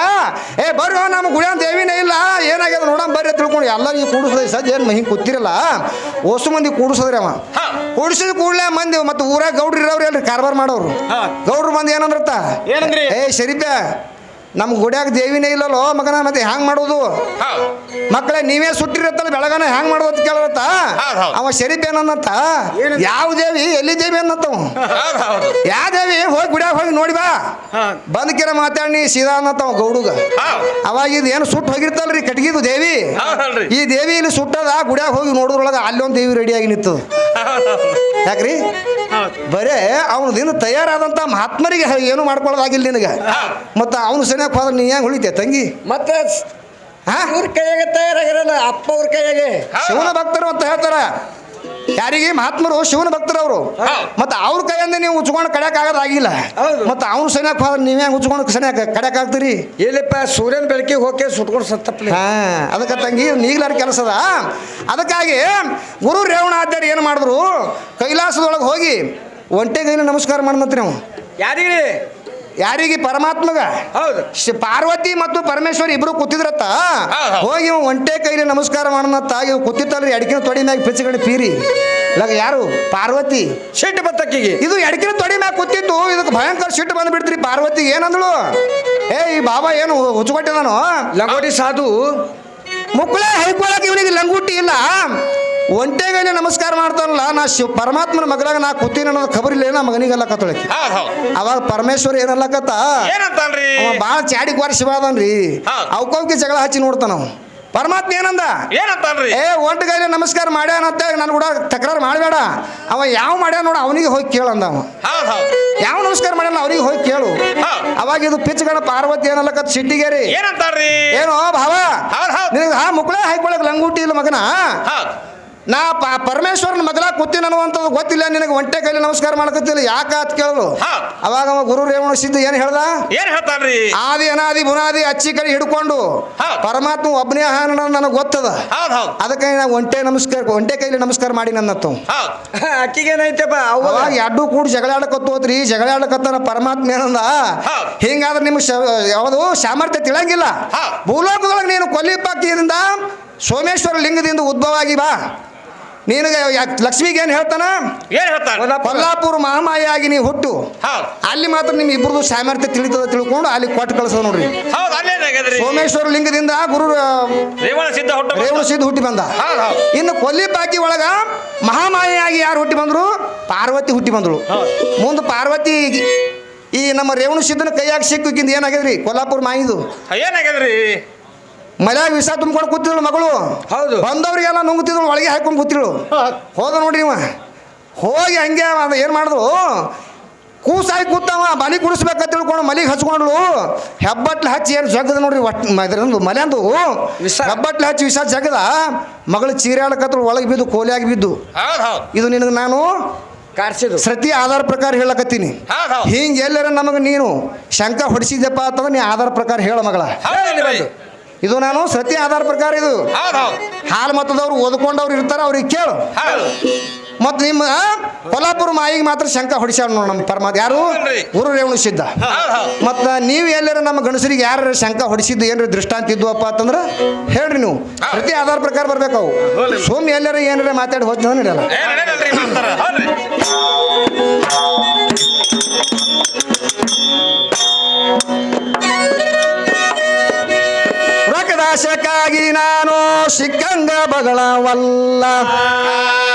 ಬರ್ರಿ ನಮ್ಮ ಗುಡಿಯ ದೇವಿನೇ ಇಲ್ಲ ಏನಾಗ್ಯದ ನೋಡಮ್ ಬರ್ರಿ ತಿಳ್ಕೊಂಡು ಎಲ್ಲ ನೀವು ಕೂಡಿಸೋದ್ರಿ ಸದ್ ಏನು ಹಿಂಗೆ ಕೂತಿರಲ್ಲ ಓಸು ಮಂದಿ ಕೂಡಿಸೋದ್ರಿ ಅವ ಕೂಡಿಸಿದ ಕೂಡಲೇ ಮಂದಿ ಮತ್ತು ಊರಾಗ ಗೌಡ್ರು ಇರೋರು ಎಲ್ರಿ ಕಾರ್ಬಾರ್ ಮಾಡೋರು ಗೌಡ್ರು ಮಂದಿ ಏನಂದ್ರತ್ತ ಶರೀಫ ನಮ್ಮ ಗುಡಿಯಾಗ ದೇವಿನೇ ಇಲ್ಲಲ್ಲೋ ಮಗನ ಮತ್ತೆ ಹ್ಯಾಂಗ್ ಮಾಡೋದು ಮಕ್ಕಳೇ ನೀವೇ ಸುಟ್ಟಿರತ್ತಲ್ಲ ಬೆಳಗನ ಹ್ಯಾಂಗ್ ಮಾಡೋದು ಅಂತ ಕೇಳತ್ತ ಅವ ಶರೀಫ್ ಏನಂತ ಯಾವ ದೇವಿ ಎಲ್ಲಿ ದೇವಿ ಅನ್ನತ್ತವ ಯಾವ ದೇವಿ ಹೋಗಿ ಗುಡಿಯಾಗ ಹೋಗಿ ನೋಡಿ ಬಾ ಬಂದ್ಕಿರ ಮಾತಾಡಿ ಸೀದಾ ಅನ್ನತ್ತವ ಗೌಡುಗ ಅವಾಗ ಇದು ಏನು ಸುಟ್ಟು ಹೋಗಿರ್ತಲ್ರಿ ಕಟ್ಗಿದು ದೇವಿ ಈ ದೇವಿ ಇಲ್ಲಿ ಸುಟ್ಟದ ಗುಡಿಯಾಗ ಹೋಗಿ ನೋಡಿದ್ರೊಳಗ ಅಲ್ಲೊಂದು ದೇವಿ ರೆಡಿಯಾಗಿ ನಿಂತದ ಯಾಕ್ರಿ ಬರೇ ಅವನದಿಂದ ತಯಾರಾದಂತ ಮಹಾತ್ಮರಿಗೆ ಏನು ಮಾಡ್ಕೊಳ್ಳೋದಾಗಿಲ್ಲ ನಿನಗೆ ಮತ್ತು ಅವನು ಸರಿಯಾಗಿ ಹೋದ್ರೆ ನೀ ಹೆಂಗೆ ಉಳಿತೆ ತಂಗಿ ಮತ್ತೆ ಅವ್ರ ಕೈಯಾಗೆ ತಯಾರಾಗಿರಲ್ಲ ಅಪ್ಪ ಅವ್ರ ಕೈಯಾಗೆ ಶಿವನ ಭಕ್ತರು ಅಂತ ಹೇಳ್ತಾರ ಯಾರಿಗೆ ಮಹಾತ್ಮರು ಶಿವನ ಭಕ್ತರು ಅವರು ಮತ್ತೆ ಅವ್ರ ಕೈಯಿಂದ ನೀವು ಉಚ್ಕೊಂಡು ಕಡ್ಯಾಕ್ ಆಗೋದಾಗಿಲ್ಲ ಮತ್ತೆ ಅವ್ನು ಸರಿಯಾಗಿ ಹೋದ್ರೆ ನೀವ್ ಹೆಂಗೆ ಉಚ್ಕೊಂಡು ಸರಿಯಾಗಿ ಕಡ್ಯಾಕ್ ಆಗ್ತೀರಿ ಎಲ್ಲಿಪ್ಪ ಸೂರ್ಯನ ಬೆಳಕಿಗೆ ಹೋಗಿ ಸುಟ್ಕೊಂಡು ಸತ್ತಪ್ಲಿ ಅದಕ್ಕೆ ತಂಗಿ ನೀಗ್ಲಾರ ಕೆಲಸದ ಅದಕ್ಕಾಗಿ ಗುರು ರೇವಣಾಚಾರ್ಯ ಏನು ಮಾಡಿದ್ರು ಕೈಲಾಸದೊಳಗೆ ಹೋಗಿ ಒಂಟೆಗೈನ ನಮಸ್ಕಾರ ಮಾಡ್ನತ್ರಿ ನಾವು ಯಾರಿಗೆ ಪರಮಾತ್ಮಗ ಹೌದು ಪಾರ್ವತಿ ಮತ್ತು ಪರಮೇಶ್ವರಿ ಇಬ್ರು ಕೂತಿದ್ರತ್ತ ಹೋಗಿ ಇವ್ ಒಂಟೆ ಕೈಲಿ ನಮಸ್ಕಾರ ಮಾಡನತ್ತ ಇವ್ ಕೂತಿತ್ತಲ್ರಿ ಎಡಕಿನ ತೊಡಿ ಮ್ಯಾಗ ಪಿಚ್ಚಗಡೆ ಪೀರಿ ಇಲ್ಲ ಯಾರು ಪಾರ್ವತಿ ಸಿಟ್ಟು ಬತ್ತಕ್ಕಿಗೆ ಇದು ಎಡಕಿನ ತೊಡಿ ಮ್ಯಾಗ ಕೂತಿತ್ತು ಇದಕ್ಕೆ ಭಯಂಕರ ಸಿಟ್ಟು ಬಂದ್ಬಿಡ್ತ್ರಿ ಪಾರ್ವತಿ ಏನಂದಳು ಈ ಬಾಬಾ ಏನು ಹುಚ್ಚುಕೊಟ್ಟಿದಾನು ಲಂಗೋಟಿ ಸಾಧು ಮುಕ್ಕಳೇ ಹೈಕೊಳಕ್ಕೆ ಇವನಿಗೆ ಲಂಗುಟಿ ಇಲ್ಲ ಒಂಟೆಗೈಲಿ ನಮಸ್ಕಾರ ಮಾಡ್ತಾನಲ್ಲ ನಾ ಪರಮಾತ್ಮನ ಮಗಲಾಗ ನಾ ಕೂತೀನಿ ಅನ್ನೋದು ಖಬರ್ ಇಲ್ಲ ನಾ ಮಗನಿಗೆಲ್ಲ ಕತ್ತೊಳಕಿ ಅವಾಗ ಪರಮೇಶ್ವರ ಏನಲ್ಲಕತ್ತ ಅವ ಭಾಳ ಚಾಡಿಗೆ ವಾರ ಶಿವ ಅದನ್ರಿ ಅವಕೌಕಿ ಜಗಳ ಹಚ್ಚಿ ನೋಡ್ತಾನ ಅವ ಪರಮಾತ್ಮ ಏನಂದ ಒಂಟೆಗೈಲಿ ನಮಸ್ಕಾರ ಮಾಡ್ಯಾನಂತ ನಾನು ಕೂಡ ತಕರಾರು ಮಾಡಬೇಡ ಅವ ಯಾವ ಮಾಡ್ಯಾನ ನೋಡ ಅವನಿಗೆ ಹೋಗಿ ಕೇಳಂದ ಅವ ಯಾವ ನಮಸ್ಕಾರ ಮಾಡ್ಯಾನ ಅವನಿಗೆ ಹೋಗಿ ಕೇಳು ಅವಾಗ ಇದು ಪಿಚ್ಚಗಣ ಪಾರ್ವತಿ ಏನಲ್ಲಕತ್ತ ಸಿಟ್ಟಿಗೇರಿ ಏನೋ ಭಾವ ನಿನಗೆ ಮುಕ್ಕಳೇ ಹಾಕೊಳಕ್ ಲಂಗುಟಿ ಇಲ್ಲ ಮಗನ ನಾ ಪರಮೇಶ್ವರನ ಮಗಲ ಕೂತೀನಿ ಅನ್ನುವಂಥದ್ದು ಗೊತ್ತಿಲ್ಲ ನಿನಗೆ ಒಂಟೆ ಕೈಲಿ ನಮಸ್ಕಾರ ಮಾಡಕತ್ತಿಲ್ಲ ಯಾಕ ಅಂತ ಕೇಳಲು ಅವಾಗ ಅವ ಗುರು ರೇವಣ ಸಿದ್ಧ ಏನ್ ಹೇಳ್ದ ಆದಿ ಅನಾದಿ ಬುನಾದಿ ಅಚ್ಚಿ ಕಡೆ ಹಿಡ್ಕೊಂಡು ಪರಮಾತ್ಮ ಒಬ್ಬನೇ ನನಗೆ ಗೊತ್ತದ ಅದಕ್ಕೆ ನಾ ಒಂಟೆ ಕೈಲಿ ನಮಸ್ಕಾರ ಮಾಡಿ ನನ್ನತ್ತು ಅಕ್ಕಿಗೇನೈತಪ್ಪ ಅವಾಗ ಎರಡು ಕೂಡ ಜಗಳಾಡಕತ್ತೋತ್ರಿ ಜಗಳಾಡಕತ್ತಾನ ಪರಮಾತ್ಮ ಏನಂದ ಹಿಂಗಾದ್ರೆ ನಿಮ್ಗೆ ಯಾವುದು ಸಾಮರ್ಥ್ಯ ತಿಳಂಗಿಲ್ಲ ಭೂಲೋಕದೊಳಗೆ ನೀನು ಕೊಲ್ಲಿಪಾಕಿಯಿಂದ ಸೋಮೇಶ್ವರ ಲಿಂಗದಿಂದ ಉದ್ಭವ ಆಗಿ ಬಾ ನಿನಗೆ ಲಕ್ಷ್ಮಿಗೆ ಏನು ಹೇಳ್ತಾನ ಕೊಲ್ಲಾಪುರ ಮಹಾಮಾಯಾಗಿ ನೀವು ಹುಟ್ಟು ಅಲ್ಲಿ ಮಾತ್ರ ನಿಮ್ ಇಬ್ಬರದು ಸಾಮರ್ಥ್ಯ ತಿಳಿತದ ತಿಳ್ಕೊಂಡು ಅಲ್ಲಿ ಕೊಟ್ಟು ಕಳಿಸೋದು ನೋಡ್ರಿ ಸೋಮೇಶ್ವರ ಲಿಂಗದಿಂದ ಗುರು ರೇವಣ ಸಿದ್ಧ ಹುಟ್ಟಿ ಬಂದ ಇನ್ನು ಕೊಲ್ಲಿಪಾಕಿ ಒಳಗ ಮಹಾಮಾಯಾಗಿ ಯಾರು ಹುಟ್ಟಿ ಬಂದ್ರು ಪಾರ್ವತಿ ಹುಟ್ಟಿ ಬಂದ್ರು ಮುಂದೆ ಪಾರ್ವತಿ ಈ ನಮ್ಮ ರೇವಣ ಸಿದ್ಧನ ಕೈಯಾಗಿ ಸಿಕ್ಕಿಂದ ಏನಾಗ್ಯದ್ರಿ ಕೊಲ್ಲಾಪುರ ಮಾಯಿದು ಏನಾಗ್ಯದ್ರಿ ಮಲ್ಯಾಗ ವಿಷ ತುಂಬ್ಕೊಂಡು ಕೂತಿದ್ಳು ಮಗಳು ಹೌದು ಬಂದವ್ರಿಗೆಲ್ಲ ನುಂಗುತ್ತಿದ್ಳು ಒಳಗೆ ಹಾಕೊಂಡು ಕೂತಿಳು ಹೋದ ನೋಡ್ರಿ ಇವ ಹೋಗಿ ಹಂಗೆ ಏನು ಮಾಡಿದ್ರು ಕೂಸಾಗಿ ಕೂತವ ಮಲಿ ಕುಡಿಸ್ಬೇಕಂತ ತಿಳ್ಕೊಂಡು ಮಲಿಗೆ ಹಚ್ಕೊಂಡ್ಳು ಹೆಬ್ಬಟ್ಲು ಹಚ್ಚಿ ಏನು ಜಗದ ನೋಡ್ರಿ ಒಟ್ಟು ಮಲ್ಯಾಂದು ಹೆಬ್ಬಟ್ಲು ಹಚ್ಚಿ ವಿಷ ಜಗದ ಮಗಳು ಚೀರಾಡಕತ್ತಳು ಒಳಗೆ ಬಿದ್ದು ಕೋಲಿಯಾಗಿ ಬಿದ್ದು ಇದು ನಿನಗೆ ನಾನು ಸತಿ ಆಧಾರ ಪ್ರಕಾರ ಹೇಳಕತ್ತೀನಿ ಹಿಂಗೆ ಎಲ್ಲರ ನಮಗೆ ನೀನು ಶಂಕ ಹೊಡಿಸಿದ್ಯಪ್ಪ ಅಂತಂದ್ರೆ ನೀ ಆಧಾರ ಪ್ರಕಾರ ಹೇಳ ಮಗಳ ಇದು ನಾನು ಸತ್ಯ ಆಧಾರ ಪ್ರಕಾರ ಇದು ಹಾಲು ಮತದವ್ರು ಓದ್ಕೊಂಡವ್ರು ಇರ್ತಾರ ಅವ್ರಿಗೆ ಕೇಳು ಮತ್ ನಿಮ್ಮ ಕೊಲ್ಲಾಪುರ ಮಾಯಿಗೆ ಮಾತ್ರ ಶಂಕ ಹೊಡಿಸ್ಯಾರ ನೋಡ್ ನಮ್ಮ ಪರಮಾತ್ಮ ಯಾರು ಗುರು ರೇವಣ ಸಿದ್ಧ. ಮತ್ತ ನೀವು ಎಲ್ಲರ ನಮ್ಮ ಗಣಸರಿಗೆ ಯಾರು ಶಂಕ ಹೊಡಿಸಿದ್ದು ಏನ್ರಿ ದೃಷ್ಟಾಂತ ಇದ್ವಪ್ಪ ಅಂತಂದ್ರ ಹೇಳ್ರಿ ನೀವು ಪ್ರತಿ ಆಧಾರ ಪ್ರಕಾರ ಬರ್ಬೇಕು ಅವು. ಸೋಮ್ ಎಲ್ಲರ ಏನಾರ ಮಾತಾಡಿ ಹೋದ್ ನಡೆಯಲ್ಲ. ರೊಕ್ಕದಾಶಕ್ಕಾಗಿ ನಾನು ಸಿಕ್ಕಂಗ ಬಗಳವಲ್ಲ,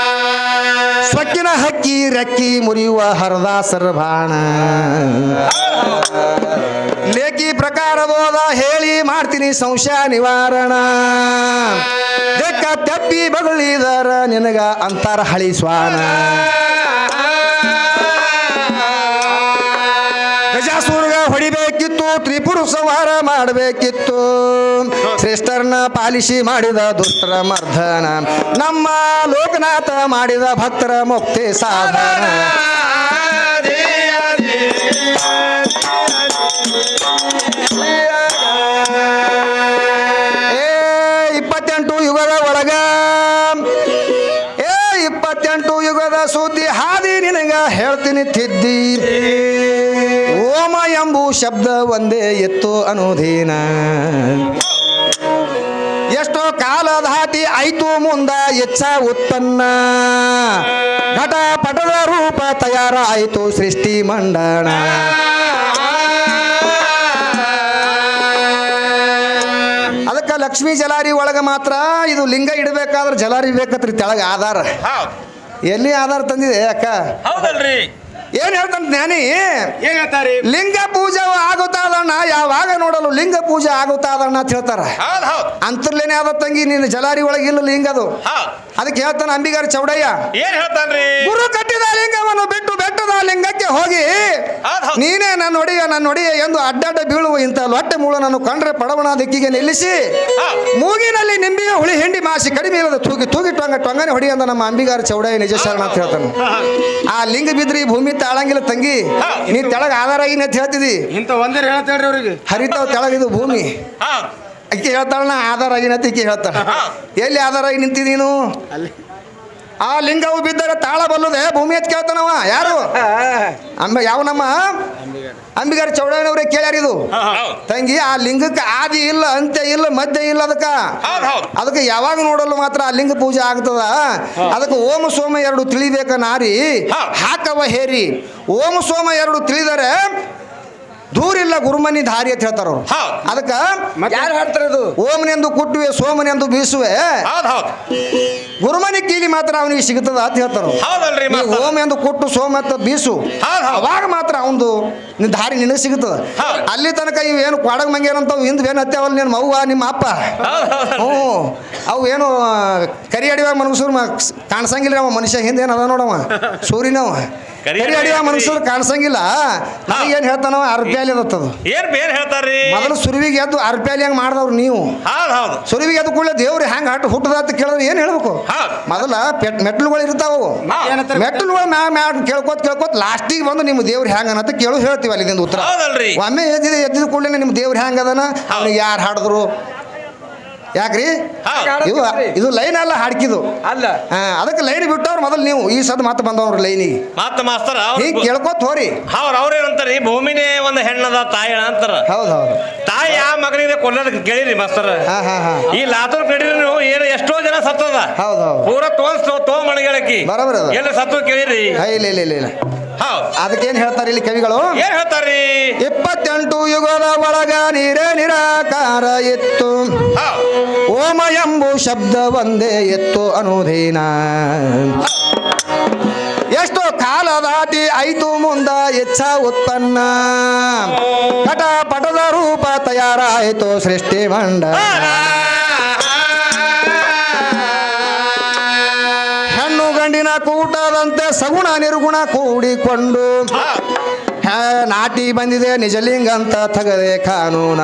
ಸ್ವಕ್ಕಿನ ಹಕ್ಕಿ ರೆಕ್ಕಿ ಮುರಿಯುವ ಹರದಾಸರ ಬಾಣ. ಲೇಖಿ ಪ್ರಕಾರಬೋದ ಹೇಳಿ ಮಾಡ್ತೀನಿ ಸಂಶಯ ನಿವಾರಣ. ಬೆಕ್ಕ ತೆಪ್ಪಿ ಬಗಳಿದರ ನಿನಗ ಅಂತಾರ ಹಳಿ ಸ್ವಾನ. ಗಜಾಸುರ್ಗ ಹೊಡಿಬೇಕಿತ್ತು, ತ್ರಿಪುರ ಸಂಹಾರ ಮಾಡಬೇಕಿತ್ತು, ಶ್ರೇಷ್ಠರನ್ನ ಪಾಲಿಸಿ ಮಾಡಿದ ದುಷ್ಟರ ಮರ್ದನ, ನಮ್ಮ ಲೋಕನಾಥ ಮಾಡಿದ ಭಕ್ತರ ಮುಕ್ತಿ ಸಾಧನ. ಏ 28 ಯುಗದ ಒಳಗ 28 ಯುಗದ ಸುದ್ದಿ ಹಾದಿ ನಿನಗ ಹೇಳ್ತೀನಿ ತಿದ್ದಿ. ಓಮ ಎಂಬು ಶಬ್ದ ಒಂದೇ ಎತ್ತು ಅನುದೀನ. ಎಷ್ಟೋ ಕಾಲ ದಾಟಿ ಆಯ್ತು ಮುಂದ ಎಚ್ಚ ಉತ್ಪನ್ನ. ಘಟ ಪಟದ ರೂಪ ತಯಾರಾಯಿತು ಸೃಷ್ಟಿ ಮಂಡಣ. ಅದಕ್ಕೆ ಲಕ್ಷ್ಮೀ ಜಲಾರಿ ಒಳಗ ಮಾತ್ರ ಇದು ಲಿಂಗ ಇಡಬೇಕಾದ್ರೆ ಜಲಾರಿ ಬೇಕತ್ರಿ ತೆಳಗ ಆಧಾರ. ಎಲ್ಲಿ ಆಧಾರ ತಂದಿದೆ ಅಕ್ಕ? ಹೌದಲ್ರಿ. ಏನ್ ಹೇಳ್ತಾನ ಜ್ಞಾನಿ? ಏನ್ ಹೇಳ್ತಾರೆ? ಲಿಂಗ ಪೂಜೆ ಆಗುತ್ತಾದಣ್ಣ, ಯಾವಾಗ ನೋಡಲು ಲಿಂಗ ಪೂಜೆ ಆಗುತ್ತಾದಣ್ಣ ಅಂತ ಹೇಳ್ತಾರ. ಅಂತರ್ಲೇನೆ ಆದ ತಂಗಿ ನೀನು ಜಲಾರಿ ಒಳಗೆ ಇಲ್ಲ ಲಿಂಗ ಅದು. ಅದಕ್ಕೆ ಹೇಳ್ತಾನ ಅಂಬಿಗಾರ ಚೌಡಯ್ಯ, ಏನ್ ಹೇಳ್ತಾನ್ರಿ? ಗುರು ಕಟ್ಟಿದ ಲಿಂಗವನ್ನು ಬಿಟ್ಟು ಬೆಟ್ಟದ ಲಿಂಗಕ್ಕೆ ಹೋಗಿ ನೀನೇ ನನ್ನ ಒಡೆಯ ಎಂದು ಅಡ್ಡಾಡ ಬೀಳುವ ಇಂಥ ಲೊಟ್ಟೆ ಮೂಳ ನಾನು ಕಂಡ್ರೆ ಪಡವಣ ದಿಕ್ಕಿಗೆ ನಿಲ್ಲಿಸಿ ಮೂಗಿನಲ್ಲಿ ನಿಂಬಿಗೆ ಹುಳಿ ಹಿಂಡಿ ಮಾಸಿ ಕಡಿಮೆ ಇಲ್ಲದ ತೂಗಿ ತೂಗಿ ಟೊಂಗನೆ ಹೊಡಿ ಅಂದ ನಮ್ಮ ಅಂಬಿಗಾರ ಚೌಡಯ್ಯ ನಿಜ ಶರಣ ಅಂತ ಹೇಳ್ತಾನೆ. ಆ ಲಿಂಗ ಬಿದ್ರಿ ಭೂಮಿ ತಾಳಂಗಿಲ್ಲ ತಂಗಿ, ನೀ ತೆಳಗ ಆಧಾರ ಆಗಿನ ಅಂತ ಹೇಳ್ತಿದಿ. ಇಂತ ಒಂದೇ ಹೇಳ್ತಾಳ್ರಿ ಅವ್ರಿಗೆ ಹರಿತಾವ್ ತೆಳಗಿದು ಭೂಮಿ. ಅಕ್ಕಿ ಹೇಳ್ತಾಳ ಆಧಾರ ಆಗಿನತಿ ಈಕಿ ಹೇಳ್ತಾಳ. ಎಲ್ಲಿ ಆಧಾರ ಆಗಿ ನಿಂತಿದೀನು? ಆ ಲಿಂಗವು ಬಿದ್ದರೆ ತಾಳ ಬಲ್ಲದೆ ಭೂಮಿ ಎತ್ ಕೇಳ್ತಾನವ. ಯಾರು? ಯಾವ ನಮ್ಮ ಅಂಬಿಗಾರ ಚೌಡಯ್ಯನವ್ರೆ ಕೇಳ್ಯಾರಿದು ತಂಗಿ. ಆ ಲಿಂಗಕ್ಕೆ ಆದಿ ಇಲ್ಲ, ಅಂತ್ಯ ಇಲ್ಲ, ಮಧ್ಯ ಇಲ್ಲ. ಅದಕ್ಕೆ ಯಾವಾಗ ನೋಡಲು ಮಾತ್ರ ಆ ಲಿಂಗ ಪೂಜೆ ಆಗ್ತದ. ಅದಕ್ಕೆ ಓಂ ಸೋಮ 2 ತಿಳಿಬೇಕ ನಾರಿ ಹಾಕವ ಹೇರಿ. ಓಂ ಸೋಮ 2 ತಿಳಿದರೆ ದೂರಿಲ್ಲ ಗುರುಮನಿ ದಾರಿ ಅಂತ ಹೇಳ್ತಾರ ಅವ್ರು. ಅದಕ್ಕ ಯಾರು ಹೇಳ್ತಾರೆ ಇದು? ಓಮನೆಂದು ಕುಟ್ಟುವೆ ಸೋಮನೆಂದು ಬೀಸುವೆ, ಗುರುಮನಿ ಕೀಲಿ ಮಾತ್ರ ಅವನಿಗೆ ಸಿಗುತ್ತದ ಅಂತ ಹೇಳ್ತಾರ. ಓಮ್ ಎಂದು ಕುಟ್ಟು ಸೋಮ ಅಂತ ಬೀಸು, ಅವಾಗ ಮಾತ್ರ ಅವನು ದಾರಿ ನಿನಗೆ ಸಿಗುತ್ತದ. ಅಲ್ಲಿ ತನಕ ಇವೇನು ಕೊಡಗ್ ಮಂಗೇನಂತವು ಹಿಂದ್ ಏನ್ ಹತ್ಯಾವಲ್ಲ ನಿನ್ನ ಮವ್ವ ನಿಮ್ಮ ಅಪ್ಪ. ಅವು ಏನು ಕರಿ ಅಡಿವಾಗ ಮನುಷ್ಯರು ಕಾಣಿಸಂಗಿಲ್ಲ. ಅವ ಮನುಷ್ಯ ಹಿಂದೆ ಏನ್ ಅದ ನೋಡವ ಸೂರಿನವ. ಕರಿ ಅಡಿವ ಮನುಷ್ಯರು ಕಾಣಿಸಂಗಿಲ್ಲ. ನನಗೇನ್ ಹೇಳ್ತಾನವ ಅರ್ಪ್ಯಾಲಿ ಅದತ್ತದು. ಏನ್ ಹೇಳ್ತಾರ್ರಿ? ಮೊದಲು ಸುರುವಿಗೆ ಎದ್ದು ಅರ್ಪ್ಯಾಲಿ ಹಂಗ ಮಾಡಿದವ್ರು ನೀವು. ಸುರುವಿಗೆ ಎದ್ದು ಕೂಡಲೇ ದೇವ್ರು ಹೆಂಗ ಹಟ್ಟು ಹುಟ್ಟದ ಅಂತ ಕೇಳಿದ್ರೆ ಏನ್ ಹೇಳ್ಬೇಕು? ಮೊದಲ ಮೆಟ್ಲುಗಳು ಇರ್ತಾವು. ಮೆಟ್ಲುಗಳು ಮ್ಯಾಗ ಕೇಳ್ಕೋತ್ ಲಾಸ್ಟಿಗೆ ಬಂದು ನಿಮ್ಮ ದೇವ್ರು ಹೆಂಗ ಅನ್ನತ್ತ ಕೇಳು ಹೇಳ್ತೀವಿ ಅಲ್ಲಿಂದ ಉತ್ತರ. ಒಮ್ಮೆ ಎದ್ದಿದ ಕೂಡಲೇ ನಿಮ್ಮ ದೇವ್ರು ಹೆಂಗ ಅದನ, ಅವ್ನಿಗೆ ಯಾರು ಹಾಡಿದ್ರು ಯಾಕ್ರಿ? ಇದು ಲೈನ್ ಅಲ್ಲ ಹಾಡ್ಕಿದು ಅಲ್ಲ. ಅದಕ್ಕೆ ಲೈನ್ ಬಿಟ್ಟವ್ರು ಮೊದಲು ನೀವು ಈ ಸದ್ ಮಾತು ಬಂದವ್ರು ಲೈನಿಗೆ ಮಾತ ಮಾಸ್ತರ ಹಿಂಗ್ ಕೇಳ್ಕೋತ ಹೋರಿ. ಅವ್ರೇನಂತಾರಿ? ಭೂಮಿನೇ ಒಂದು ಹೆಣ್ಣದ ತಾಯಿ ಅಂತಾರ. ಹೌದು. ತಾಯಿ ಆ ಮಗನಿಗೆ ಕೊಲ್ಲೋದಕ್ಕೆ ಕೇಳಿರಿ ಮಾಸ್ತರ. ಈ ಲಾತೂರ್ ಕಡಿರಿ ನೀವು ಏನು ಎಷ್ಟೋ ಜನ ಸತ್ತದ. ಹೌದು ಪೂರ ತೋ ಮಣಿಗಳಕ್ಕಿ ಬರೋಬರ ಎಲ್ಲ ಸತ್ತು ಕೇಳಿರಿ. ಇಲ್ಲ ಅದಕ್ಕೇನ್ ಹೇಳ್ತಾರೆ ಇಲ್ಲಿ ಕವಿಗಳು? ಏನ್ ಹೇಳ್ತಾರ್ರಿ? 28 ಯುಗದ ಒಳಗ ನೀರೇ ನಿರಾಕಾರ ಇತ್ತು, ಓಮ ಎಂಬು ಶಬ್ದ ಒಂದೇ ಎತ್ತು ಅನುದೀನ. ಎಷ್ಟೋ ಕಾಲ ದಾಟಿ ಆಯ್ತು ಮುಂದ ಎಚ್ಚ ಉತ್ಪನ್ನ. ಪಟ ಪಟದ ರೂಪ ತಯಾರಾಯಿತು ಸೃಷ್ಟಿ ಮಂಡಲ. ಹೆಣ್ಣು ಗಂಡಿನ ಕೂಟದಂತೆ ಸಗುಣ ನಿರ್ಗುಣ ಕೂಡಿಕೊಂಡು ನಾಟಿ ಬಂದಿದೆ ನಿಜಲಿಂಗ ಅಂತ ತಗದೆ ಕಾನೂನ.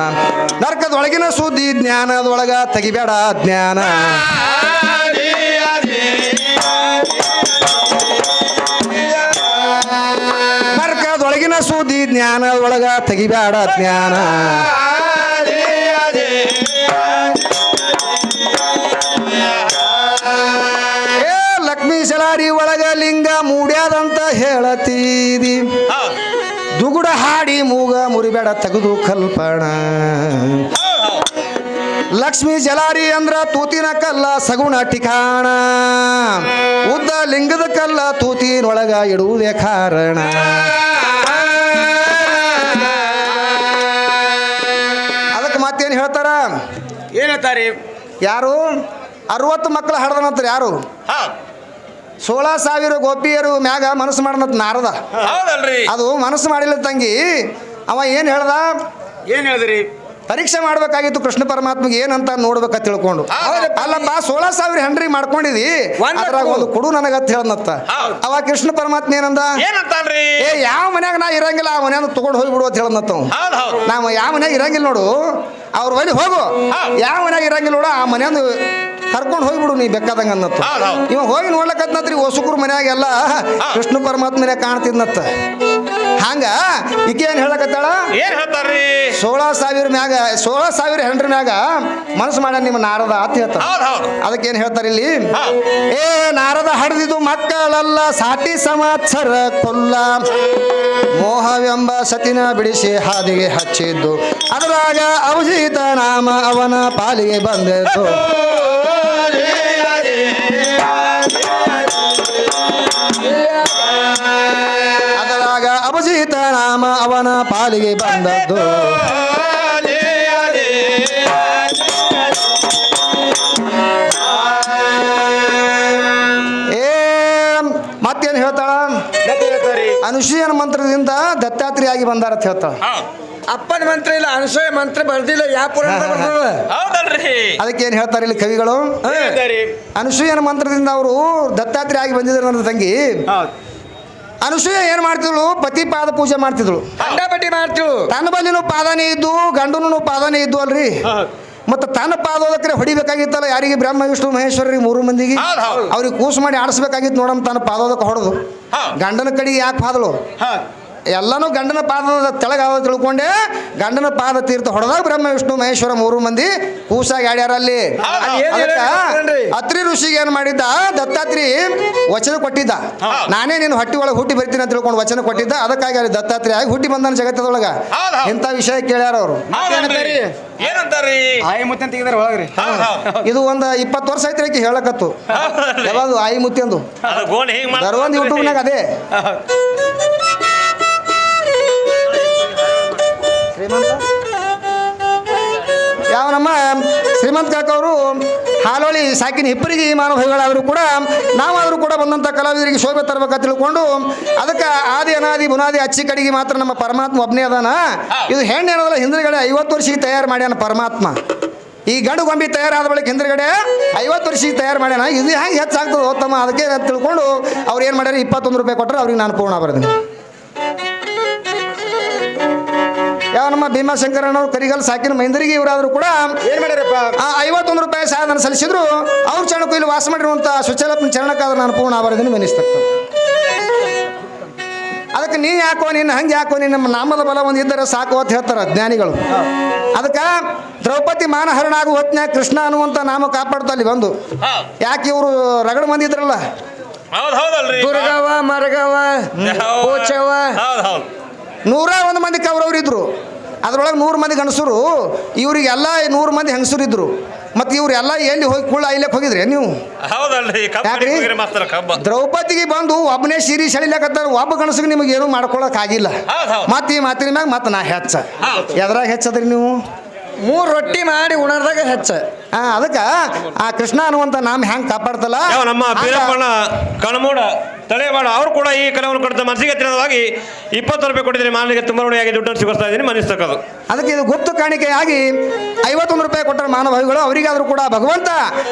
ನರ್ಕದೊಳಗಿನ ಸುದ್ದಿ ಜ್ಞಾನದೊಳಗ ತೆಗಿಬೇಡ ಜ್ಞಾನ. ನರ್ಕದೊಳಗಿನ ಸುದ್ದಿ ಜ್ಞಾನದೊಳಗ ತೆಗಿಬೇಡ ಜ್ಞಾನ. ಲಕ್ಷ್ಮೀ ಶಲಾರಿ ಜಲಾರಿ ಒಳಗ ಲಿಂಗ ಮೂಡ್ಯಾದಂತ ಹೇಳತೀರಿ ದುಗುಡ ಹಾಡಿ ಮೂಗ ಮುರಿಬೇಡ ತೆಗೆದು ಕಲ್ಪಣ ಲಕ್ಷ್ಮೀ ಜಲಾರಿ ಅಂದ್ರ ತೂತಿನ ಕಲ್ಲ ಸಗುಣ ಠಿಕಾಣ ಉದ್ದ ಲಿಂಗದ ಕಲ್ಲ ತೂತಿನೊಳಗ ಇಡುವುದೇ ಕಾರಣ ಅದಕ್ಕೆ ಮತ್ತೇನು ಹೇಳ್ತಾರ ಏನ್ ಹೇಳ್ತಾರಿ ಯಾರು 60 ಮಕ್ಕಳು ಹಡ್ದನಂತ್ರ ಯಾರು 16,000 ಗೋಪಿಯರು ಮ್ಯಾಗ ಮನಸ್ಸು ಮಾಡನತ್ ನಾರದ ಅದು ಮನಸ್ಸು ಮಾಡಿಲ್ಲ ತಂಗಿ ಅವ ಏನು ಹೇಳ್ದ ಏನ್ ಹೇಳಿದ್ರಿ ಪರೀಕ್ಷೆ ಮಾಡ್ಬೇಕಾಗಿತ್ತು ಕೃಷ್ಣ ಪರಮಾತ್ಮಗೆ ಏನಂತ ನೋಡ್ಬೇಕಂತ ತಿಳ್ಕೊಂಡು ಅಲ್ಲಪ್ಪ 16,000 ಹೆಂಡ್ರಿ ಮಾಡ್ಕೊಂಡಿದಿ ಅದ್ರಾಗ ಒಂದು ಕೊಡು ನನಗಂತ ಹೇಳನತ್ತ ಅವ ಕೃಷ್ಣ ಪರಮಾತ್ಮ ಏನಂದ ಏ ಯಾವ ಮನ್ಯಾಗ ನಾ ಇರಂಗಿಲ್ಲ ಆ ಮನ್ಯಾಗ ತಗೊಂಡು ಹೋಗ್ಬಿಡು ಅಂತ ಹೇಳನತ್ತ ನಾವು ಯಾವ ಮನ್ಯಾಗ ಇರಂಗಿಲ್ಲ ನೋಡು ಅವ್ರ ಬಳಿ ಹೋಗು ಯಾವ ಮನ್ಯಾಗ ಇರಂಗಿಲ್ಲ ನೋಡು ಆ ಮನ್ಯಾಂದು ಕರ್ಕೊಂಡು ಹೋಗ್ಬಿಡು ನೀ ಬೇಕಾದಂಗ ಅನ್ನತ್ತ ಇವ ಹೋಗಿ ನೋಡ್ಲಕತ್ನತ್ರಿ ಹೊಸಕರು ಮನ್ಯಾಗೆಲ್ಲ ಕೃಷ್ಣ ಪರಮಾತ್ಮ ಮನ್ಯಾಗ ಕಾಣ್ತಿದ್ನತ್ತ ಹಂಗ ಈಕೆ ಏನ್ ಹೇಳಕತ್ತಾಳ 16,000 ಮ್ಯಾಗ 16,000 ಹೆಂಡ್ರ ಮ್ಯಾಗ ಮನಸ್ಸು ಮಾಡ ನಿಮ್ಮ ನಾರದ ಅಂತ ಹೇಳ್ತಾರ ಅದಕ್ಕೇನ್ ಹೇಳ್ತಾರ ಇಲ್ಲಿ ಏ ನಾರದ ಹಡ್ದಿದ್ದು ಮಕ್ಕಳಲ್ಲ ಸಾಟಿ ಸಂವತ್ಸರ ಕೊಲ್ಲ ಮೋಹವೆಂಬ ಸತಿನ ಬಿಡಿಸಿ ಹಾದಿಗೆ ಹಚ್ಚಿದ್ದು ಅದರಾಗ ಅವಧಿತ ನಾಮ ಅವನ ಪಾಲಿಗೆ ಬಂದಿತ್ತು ಅದರಾಗ ಅಪಜಿತ ನಾಮ ಅವನ ಪಾಲಿಗೆ ಬಂದದ್ದು ಮತ್ತೇನು ಹೇಳ್ತಾಳ ಅನುಸೂಯನ ಮಂತ್ರದಿಂದ ದತ್ತಾತ್ರಿ ಆಗಿ ಬಂದಾರ ಅಂತ ಹೇಳ್ತಾಳ ಅಪ್ಪನ ಮಂತ್ರ ಇಲ್ಲ ಅನುಸೂಯ ಮಂತ್ರ ಬರ್ದಿಲ್ಲ ಯಾವ ಪುರಾಣ ಅದಕ್ಕೇನು ಹೇಳ್ತಾರೆ ಇಲ್ಲಿ ಕವಿಗಳು ಅನುಸೂಯನ ಮಂತ್ರದಿಂದ ಅವರು ದತ್ತಾತ್ರಿ ಆಗಿ ಬಂದಿದ್ರು ನನ್ನ ತಂಗಿ ಅನುಸೂಯ ಏನ್ ಮಾಡ್ತಿದ್ಳು ಪತಿ ಪಾದ ಪೂಜೆ ಮಾಡ್ತಿದ್ಳು ಅಂಡಾಪಟ್ಟಿ ಮಾಡ್ತಿಳು ತನ್ನ ಬಲ್ಲಿನೂ ಪಾದನೇ ಇದ್ದು ಗಂಡನೂ ಪಾದನೇ ಇದ್ದು ಅಲ್ರಿ ಮತ್ತೆ ತನ್ನ ಪಾದೋದಕ್ಕೆ ಹೊಡಿಬೇಕಾಗಿತ್ತಲ್ಲ ಯಾರಿಗೆ ಬ್ರಹ್ಮ ವಿಷ್ಣು ಮಹೇಶ್ವರರಿಗೆ 3 ಮಂದಿಗೆ ಅವ್ರಿಗೆ ಕೂಸು ಮಾಡಿ ಆಡಿಸ್ಬೇಕಾಗಿತ್ತು ನೋಡಮ್ ತನ್ನ ಪಾದೋದಕ್ಕೆ ಹೊಡೆದು ಗಂಡನ ಕಡೆಗೆ ಯಾಕೆ ಪಾದಳು ಎಲ್ಲನೂ ಗಂಡನ ಪಾದದ ತೆಳಗಾದ ತಿಳ್ಕೊಂಡೆ ಗಂಡನ ಪಾದ ತೀರ್ಥ ಹೊಡೆದಾಗ ಬ್ರಹ್ಮ ವಿಷ್ಣು ಮಹೇಶ್ವರ 3 ಮಂದಿ ಕೂಸಾಗಿ ಆಡ್ಯಾರ ಅಲ್ಲಿ ಅತ್ರಿ ಋಷಿಗೆ ಏನ್ ಮಾಡಿದ್ದ ದತ್ತಾತ್ರಿ ವಚನ ಕೊಟ್ಟಿದ್ದ ನಾನೇ ನೀನು ಹೊಟ್ಟಿ ಒಳಗೆ ಹುಟ್ಟಿ ಬರ್ತೀನಿ ಅಂತ ತಿಳ್ಕೊಂಡು ವಚನ ಕೊಟ್ಟಿದ್ದ ಅದಕ್ಕಾಗಿ ಅಲ್ಲಿ ದತ್ತಾತ್ರಿ ಆಗಿ ಹುಟ್ಟಿ ಬಂದನ ಜಗತ್ತದೊಳಗ ಇಂಥ ವಿಷಯ ಕೇಳ್ಯಾರ ಅವರು ಇದು ಒಂದು 20 ವರ್ಷ ಐತ್ರಿ ಹೇಳಕತ್ತು ಯಾವಾಗ ಆಯಿ ಮುತ್ತಿ ಅಂದು ಒಂದು ಯೂಟ್ಯೂಬ್ನಾಗ ಅದೇ ಯಾವ ನಮ್ಮ ಶ್ರೀಮಂತ ಕಾಕ ಅವರು ಹಾಲೋಳಿ ಸಾಕಿನ ಹಿಪ್ಪರಿಗೆ ಮಾನವಗಳಾದರೂ ಕೂಡ ನಾವಾದರೂ ಕೂಡ ಬಂದಂಥ ಕಲಾವಿದರಿಗೆ ಶೋಭೆ ತರಬೇಕಂತ ತಿಳ್ಕೊಂಡು ಅದಕ್ಕೆ ಆದಿ ಅನಾದಿ ಬುನಾದಿ ಅಚ್ಚಿ ಕಡೆಗೆ ಮಾತ್ರ ನಮ್ಮ ಪರಮಾತ್ಮ ಒಬ್ಬನೇ ಅದಾನ ಇದು ಹೆಣ್ಣು ಏನದಲ್ಲ ಹಿಂದ್ಗಡೆ 50 ವರ್ಷಕ್ಕೆ ತಯಾರು ಮಾಡ್ಯಾನ ಪರಮಾತ್ಮ ಈ ಗಂಡು ಗೊಂಬಿ ತಯಾರಾದ ಬಳಿಕ ಹಿಂದ್ಗಡೆ 50 ವರ್ಷಕ್ಕೆ ತಯಾರು ಮಾಡ್ಯಾನ ಇದು ಹೆಂಗೆ ಹೆಚ್ಚಾಗ್ತದೆ ಉತ್ತಮ ಅದಕ್ಕೆ ತಿಳ್ಕೊಂಡು ಅವ್ರು ಏನು ಮಾಡ್ಯಾರ 21 ರೂಪಾಯಿ ಕೊಟ್ಟರೆ ಅವ್ರಿಗೆ ನಾನು ಪೂರ್ಣ ಬರ್ತೀನಿ ಯಾವ ನಮ್ಮ ಭೀಮಾಶಂಕರಣ್ಣವ್ರು ಕರಿಗಲ್ ಸಾಕಿನ ಮೈಂದರಿಗೆ ಇವರಾದರೂ ಕೂಡ ಏನ್ ಮಾಡ್ಯಾರಪ್ಪ 51 ರೂಪಾಯಿ ಸಾಧನ ಸಲ್ಲಿಸಿದ್ರು ಅವ್ರ ಚರಣಕ್ಕೂ ಇಲ್ಲಿ ವಾಸ ಮಾಡಿರುವಂಥ ಸುಚಲಪ್ಪನ ಚರಣಕ್ಕಾದ್ರೆ ನಾನು ಪೂರ್ಣ ಆಭರಣದಿಂದ ಮನಿಸ್ತಕ್ಕ ಅದಕ್ಕೆ ನೀ ಯಾಕೋ ನೀನು ಹಂಗೆ ಯಾಕೋ ನೀನು ನಮ್ಮ ನಾಮದ ಬಲ ಒಂದು ಇದ್ದರೆ ಸಾಕು ಅಂತ ಹೇಳ್ತಾರೆ ಜ್ಞಾನಿಗಳು ಅದಕ್ಕೆ ದ್ರೌಪದಿ ಮಾನಹರಣ ಆಗು ಹೊತ್ನ್ಯಾಗ ಕೃಷ್ಣ ಅನ್ನುವಂಥ ನಾಮ ಕಾಪಾಡ್ತಾ ಅಲ್ಲಿ ಬಂದು ಯಾಕೆ ಇವರು ರಗಡ ಮಂದಿ ಇದ್ರಲ್ಲ ದುರ್ಗವ ಮರಗವ ಕೋಚವ 101 ಮಂದಿ ಕೌರವರು ಇದ್ರು ಅದ್ರೊಳಗೆ 100 ಮಂದಿ ಗಣಸರು ಇವರಿಗೆಲ್ಲ 100 ಮಂದಿ ಹೆಂಗಸರು ಇದ್ರು ಮತ್ತೆ ಇವ್ರೆಲ್ಲ ಎಲ್ಲಿ ಹೋಗಿ ಕುಳ್ಳ ಇಲ್ಲಕ್ಕೆ ಹೋಗಿದ್ರಿ ನೀವು ದ್ರೌಪದಿಗೆ ಬಂದು ಒಬ್ಬನೇ ಸೀರೆ ಸೆಳಿಲಕತ್ತಾರ ಒಬ್ಬ ಗಣಸಿಗೆ ನಿಮಗೆ ಏನು ಮಾಡ್ಕೊಳಕ್ ಆಗಿಲ್ಲ ಮತ್ತೆ ಈ ಮಾತಿನ ಮ್ಯಾಗ ಮತ್ತೆ ನಾ ಹೆಚ್ಚ ಎದ್ರಾಗ ಹೆಚ್ಚದ್ರಿ ನೀವು 3 ರೊಟ್ಟಿ ಮಾಡಿ ಉಣರ್ದಾಗ ಹೆಚ್ಚ ಅದಕ್ಕೆ ಆ ಕೃಷ್ಣ ಅನ್ನುವಂಥ ನಾಮ ಹೆಂಗೆ ಕಾಪಾಡ್ತಲ್ಲ ನಮ್ಮ ಬೀರಪ್ಪನ ಕಣಮೂಡ ತಲೆಮಾಡ ಅವರು ಕೂಡ ಈ ಕಲವನ್ನು ಕೊಡ್ತಾ ಮನಸ್ಸಿಗೆ ಹತ್ತಿರವಾಗಿ 20 ರೂಪಾಯಿ ಕೊಟ್ಟಿದ್ದೀನಿ ಮಾನವಿಗೆ ತುಂಬ ಋಣಿಯಾಗಿ ದುಡ್ಡನ್ನು ಸಿಗಿಸ್ತಾ ಇದ್ದೀನಿ ಮನಿಸ್ತಕ್ಕದು ಅದಕ್ಕೆ ಇದು ಗುಪ್ತ ಕಾಣಿಕೆಯಾಗಿ 51 ರೂಪಾಯಿ ಕೊಟ್ಟರೆ ಮಾನವಗಳು ಅವರಿಗಾದರೂ ಕೂಡ ಭಗವಂತ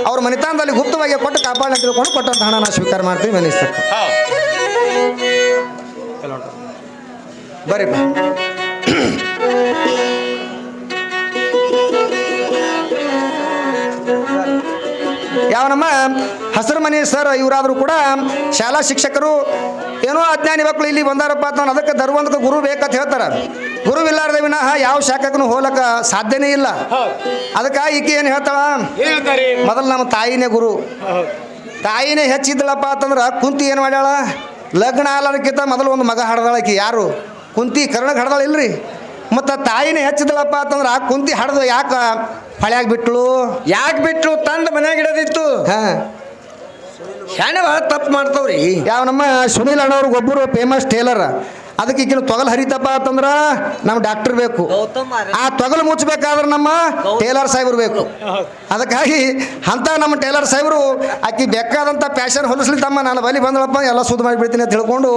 ಅವ್ರ ಮನಿತಾನದಲ್ಲಿ ಗುಪ್ತವಾಗಿ ಕೊಟ್ಟು ಕಾಪಾಡಲಿ ಅಂತ ತಿಳ್ಕೊಂಡು ಕೊಟ್ಟಂತ ಹಣ ನಾವು ಸ್ವೀಕಾರ ಮಾಡ್ತೀವಿ ಮನಿಸ್ತಕ್ಕ ಬರೀ ಯಾವ ನಮ್ಮ ಹಸಿರು ಮನೆ ಸರ್ ಇವರಾದರೂ ಕೂಡ ಶಾಲಾ ಶಿಕ್ಷಕರು ಏನೋ ಅಜ್ಞಾನಿ ಮಕ್ಕಳು ಇಲ್ಲಿ ಬಂದಾರಪ್ಪ ಅಂತ ಅದಕ್ಕೆ ಧರ್ಮಕ್ಕೆ ಗುರು ಬೇಕಂತ ಹೇಳ್ತಾರೆ ಗುರುವಿಲ್ಲಾರ್ದ ವಿನಃ ಯಾವ ಶಾಖಕ್ಕೂ ಹೋಲಕ ಸಾಧ್ಯನೇ ಇಲ್ಲ ಅದಕ್ಕೆ ಈಕೆ ಏನು ಹೇಳ್ತಾಳ ಮೊದಲು ನಮ್ಮ ತಾಯಿನೇ ಗುರು ತಾಯಿನೇ ಹೆಚ್ಚಿದ್ದಳಪ್ಪ ಅಂತಂದ್ರೆ ಕುಂತಿ ಏನು ಮಾಡ್ಯಾಳ ಲಗ್ನ ಆಲೋದಕ್ಕಿಂತ ಮೊದಲು ಒಂದು ಮಗ ಹಡ್ದಾಳಕಿ ಯಾರು ಕುಂತಿ ಕರ್ಣಕ್ಕೆ ಹಡ್ದಾಳ ಇಲ್ರಿ ಮತ್ತು ತಾಯಿನೇ ಹೆಚ್ಚಿದ್ದಳಪ್ಪ ಅಂತಂದ್ರೆ ಆ ಕುಂತಿ ಹಡ್ದು ಯಾಕೆ ಹೊಳ್ಯಾಗ ಬಿಟ್ಲು ಯಾಕೆ ಬಿಟ್ಲು ತಂದ ಮನ್ಯಾಗ ಇಡೋದಿತ್ತು ಹಾಂ ಶಾಣೆ ಭಾಳ ತಪ್ಪು ಮಾಡ್ತಾವ್ರಿ ಯಾವ ನಮ್ಮ ಸುನೀಲ್ ಅಣ್ಣವ್ರಿಗೆ ಒಬ್ಬರು ಫೇಮಸ್ ಟೇಲರ್ ಅದಕ್ಕೆ ಈಗಿನ ತೊಗಲು ಹರಿತಪ್ಪ ಅಂತಂದ್ರೆ ನಮ್ಮ ಡಾಕ್ಟರ್ ಬೇಕು ಆ ತೊಗಲು ಮುಚ್ಚಬೇಕಾದ್ರೆ ನಮ್ಮ ಟೇಲರ್ ಸಾಹೇಬ್ರು ಬೇಕು ಅದಕ್ಕಾಗಿ ಅಂತ ನಮ್ಮ ಟೇಲರ್ ಸಾಹೇಬರು ಆಕಿ ಬೇಕಾದಂಥ ಪ್ಯಾಶನ್ ಹೊಲಿಸ್ಲಿತ್ತಮ್ಮ ನಾನು ಬಲಿ ಬಂದಳಪ್ಪ ಎಲ್ಲ ಸುದ್ದಿ ಮಾಡಿಬಿಡ್ತೀನಿ ಅಂತ ತಿಳ್ಕೊಂಡು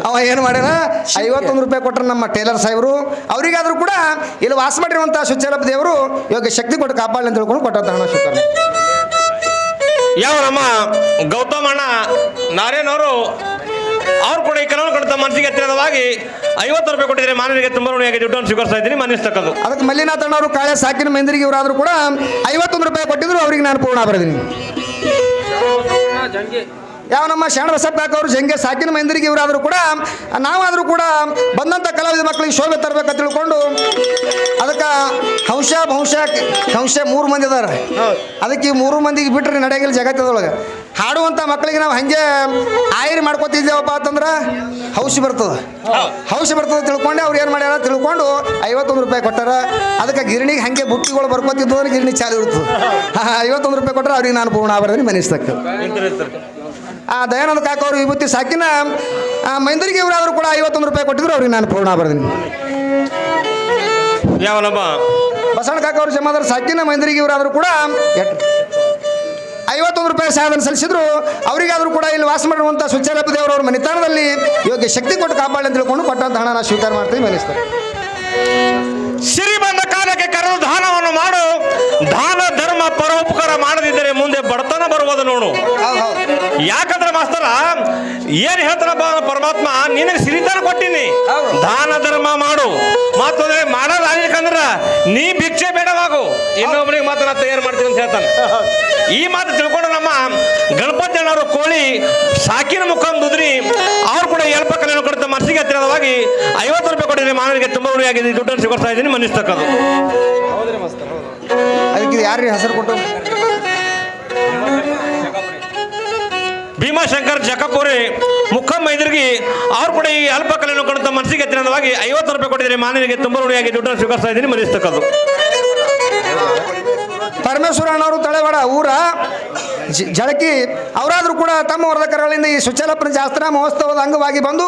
ಅವ ಏನು ಮಾಡ್ಯಾನ 51 ರೂಪಾಯಿ ಕೊಟ್ಟರು ನಮ್ಮ ಟೇಲರ್ ಸಾಹೇಬರು ಅವರಿಗಾದರೂ ಕೂಡ ಇಲ್ಲಿ ವಾಸ ಮಾಡಿರುವಂಥ ಶುಚಲಪ್ಪ ದೇವರು ಇವಾಗ ಶಕ್ತಿ ಕೊಟ್ಟು ಕಾಪಾಡಲಿ ಅಂತ ತಿಳ್ಕೊಂಡು ಕೊಟ್ಟಂತ ಹಣ ಶುಕ್ರ ಯಾವ ನಮ್ಮ ಗೌತಮ್ ಅಣ್ಣ ನಾರೇನವರು ಅವ್ರು ಕೂಡ ಈ ಕನ್ನಡ ಕೊಡ್ತಾ ಮನಸ್ಸಿಗೆ ಹತ್ತಿರವಾಗಿ 50 ರೂಪಾಯಿ ಕೊಟ್ಟಿದ್ರೆ ಮಾನವರಿಗೆ ತುಂಬ ಋಣಿಯಾಗಿ ದುಡ್ಡನ್ನು ಸ್ವೀಕರಿಸ್ತಾ ಇದ್ದೀನಿ ಮನ್ನಿಸ್ತಕ್ಕದ್ದು ಅದಕ್ಕೆ ಮಲ್ಲಿನಾಥ್ ಅಣ್ಣವರು ಕಾಳೆ ಸಾಕಿನ ಮಂದಿರಿಗೆ ಇವರಾದರೂ ಕೂಡ 51 ರೂಪಾಯಿ ಕೊಟ್ಟಿದ್ರು ಅವ್ರಿಗೆ ನಾನು ಪೂರ್ಣ ಬರೆದೀನಿ ಯಾವ ನಮ್ಮ ಶರಣ ಬಸಪ್ಪ ಅವರು ಜಂಗೆ ಸಾಕಿನ ಮಂದಿರಿಗೆ ಇವರಾದರೂ ಕೂಡ ನಾವಾದರೂ ಕೂಡ ಬಂದಂಥ ಕಲಾವಿದ ಮಕ್ಕಳಿಗೆ ಶೋಭೆ ತರಬೇಕಂತ ತಿಳ್ಕೊಂಡು ಅದಕ್ಕೆ ಹಂಶ 3 ಮಂದಿ ಅದಾರ ಅದಕ್ಕೆ ಈ 3 ಮಂದಿಗೆ ಬಿಟ್ಟರೆ ನಡೆಯಂಗಿಲ್ಲ ಜಗತ್ತದೊಳಗೆ ಹಾಡುವಂಥ ಮಕ್ಕಳಿಗೆ ನಾವು ಹಾಗೆ ಆಯ್ರಿ ಮಾಡ್ಕೊತಿದ್ದೇವಪ್ಪ ಅಂತಂದ್ರೆ ಹೌಸಿ ಬರ್ತದೆ ತಿಳ್ಕೊಂಡೆ ಅವ್ರು ಏನು ಮಾಡ್ಯಾರ ತಿಳ್ಕೊಂಡು 51 ರೂಪಾಯಿ ಕೊಟ್ಟಾರ ಅದಕ್ಕೆ ಗಿರಣಿಗೆ ಹಾಗೆ ಬುಟ್ಟಿಗಳು ಬರ್ಕೊತಿದ್ದು ಅಂದ್ರೆ ಗಿರಣಿ ಚಾಲು ಇರ್ತದೆ 51 ರೂಪಾಯಿ ಕೊಟ್ಟರೆ ಅವ್ರಿಗೆ ನಾನು ಪೂರ್ಣ ಬರ್ತೀನಿ ಮನಿಸ್ತಕ್ಕ ಆ ದಯಾನಂದ ಕಾಕ ಅವರು ವಿಭೂತಿ ಸಾಕಿನ ಮೈಂದರಿಗೆ ಇವರಾದರೂ ಕೂಡ 51 ರೂಪಾಯಿ ಕೊಟ್ಟಿದ್ರು ಅವ್ರಿಗೆ ನಾನು ಪೂರ್ಣ ಬರ್ತೀನಿ ಯಾವ ನಮ್ಮ ಬಸವಣ್ಣ ಕಾಕ ಅವರು ಜಮಾದಾರ ಸಾಕಿನ ಮೈಂದರಿಗೆ ಇವರಾದರೂ ಕೂಡ 51 ರೂಪಾಯಿ ಸಾಧನ ಸಲ್ಲಿಸಿದ್ರು ಅವರಿಗಾದರೂ ಕೂಡ ಇಲ್ಲಿ ವಾಸ ಮಾಡಿರುವಂಥ ಸುಚ್ಚಲಪ್ಪ ದೇವರವ್ರ ಮನಿತಾಣದಲ್ಲಿ ಯೋಗ್ಯ ಶಕ್ತಿ ಕೊಟ್ಟು ಕಾಪಾಡಲಿ ಅಂತ ತಿಳ್ಕೊಂಡು ಕೊಟ್ಟಂತ ಹಣ ನಾನು ಸ್ವೀಕಾರ ಮಾಡ್ತೀನಿ ಮನಿಸ್ತಾರೆ ಸಿರಿ ಬಂದ ಕಾಲಕ್ಕೆ ಕರೆದು ದಾನವನ್ನು ಮಾಡು ದಾನ ಧರ್ಮ ಪರೋಪಕಾರ ಮಾಡದಿದ್ದರೆ ಮುಂದೆ ಬಡತನ ಬರುವುದು ನೋಡು ಯಾಕಂದ್ರೆ ಮಾಸ್ತರ ಏನ್ ಹೇಳ್ತಾರ ಪರಮಾತ್ಮ ನಿನಗೆ ಸಿರಿತನ ಕೊಟ್ಟಿನಿ ದಾನ ಧರ್ಮ ಮಾಡು ಮತ್ತೊಂದ್ರೆ ಮಾಡೋದಾಗ್ಲಿಕ್ಕಂದ್ರ ನೀ ಭಿಕ್ಷೆ ಬೇಡವಾಗು ಇನ್ನೊಬ್ಬರಿಗೆ ಮಾತ್ರ ನಾ ತಯಾರು ಮಾಡ್ತೀನಿ ಅಂತ ಹೇಳ್ತಾನೆ ಈ ಮಾತು ತಿಳ್ಕೊಂಡು ನಮ್ಮ ಗಣಪತಿ ಅಣ್ಣವರು ಕೋಳಿ ಸಾಕಿನ ಮುಖಂದು ದುದ್ರಿ ಅವ್ರು ಕೂಡ ಎಲ್ಪ ಕಲೆಯನ್ನು ಕೊಡುತ್ತ ಮನಸ್ಸಿಗೆ ಹತ್ತಿರವಾಗಿ 50 ರೂಪಾಯಿ ಕೊಟ್ಟಿದ್ರೆ ಮಾನವರಿಗೆ ತುಂಬ ಋಣಿಯಾಗಿದೆ ದುಡ್ಡನ್ನು ಸ್ವೀಕರಿಸ್ತಾ ಇದ್ದೀನಿ ಮನ್ನಿಸ್ತಕ್ಕದು ಅದಕ್ಕೆ ಯಾರಿಗೆ ಹೆಸರು ಕೊಟ್ಟು ಭೀಮಾಶಂಕರ್ ಜಕಪುರಿ ಮುಖಮ್ಮ ಎದುರಿಗೆ ಅವ್ರು ಕೂಡ ಈ ಅಲ್ಪ ಕಲೆಯನ್ನು ಕೊಡುತ್ತ ಮನಸ್ಸಿಗೆ ಹತ್ತಿರವಾಗಿ 50 ರೂಪಾಯಿ ಕೊಟ್ಟಿದ್ರೆ ಮಾನವರಿಗೆ ತುಂಬ ಋಣಿಯಾಗಿ ದುಡ್ಡನ್ನು ಸ್ವೀಕರಿಸ್ತಾ ಇದ್ದೀನಿ ಮನ್ನಿಸ್ತಕ್ಕದು ಪರಮೇಶ್ವರ ಅಣ್ಣವರು ತಳೆವಾಡ ಊರ ಜಳಕಿ ಅವರಾದರೂ ಕೂಡ ತಮ್ಮ ವರದ ಕರಗಳಿಂದ ಈ ಸುಚಲಪ್ಪನ ಜಾತ್ರಾ ಮಹೋತ್ಸವದ ಅಂಗವಾಗಿ ಬಂದು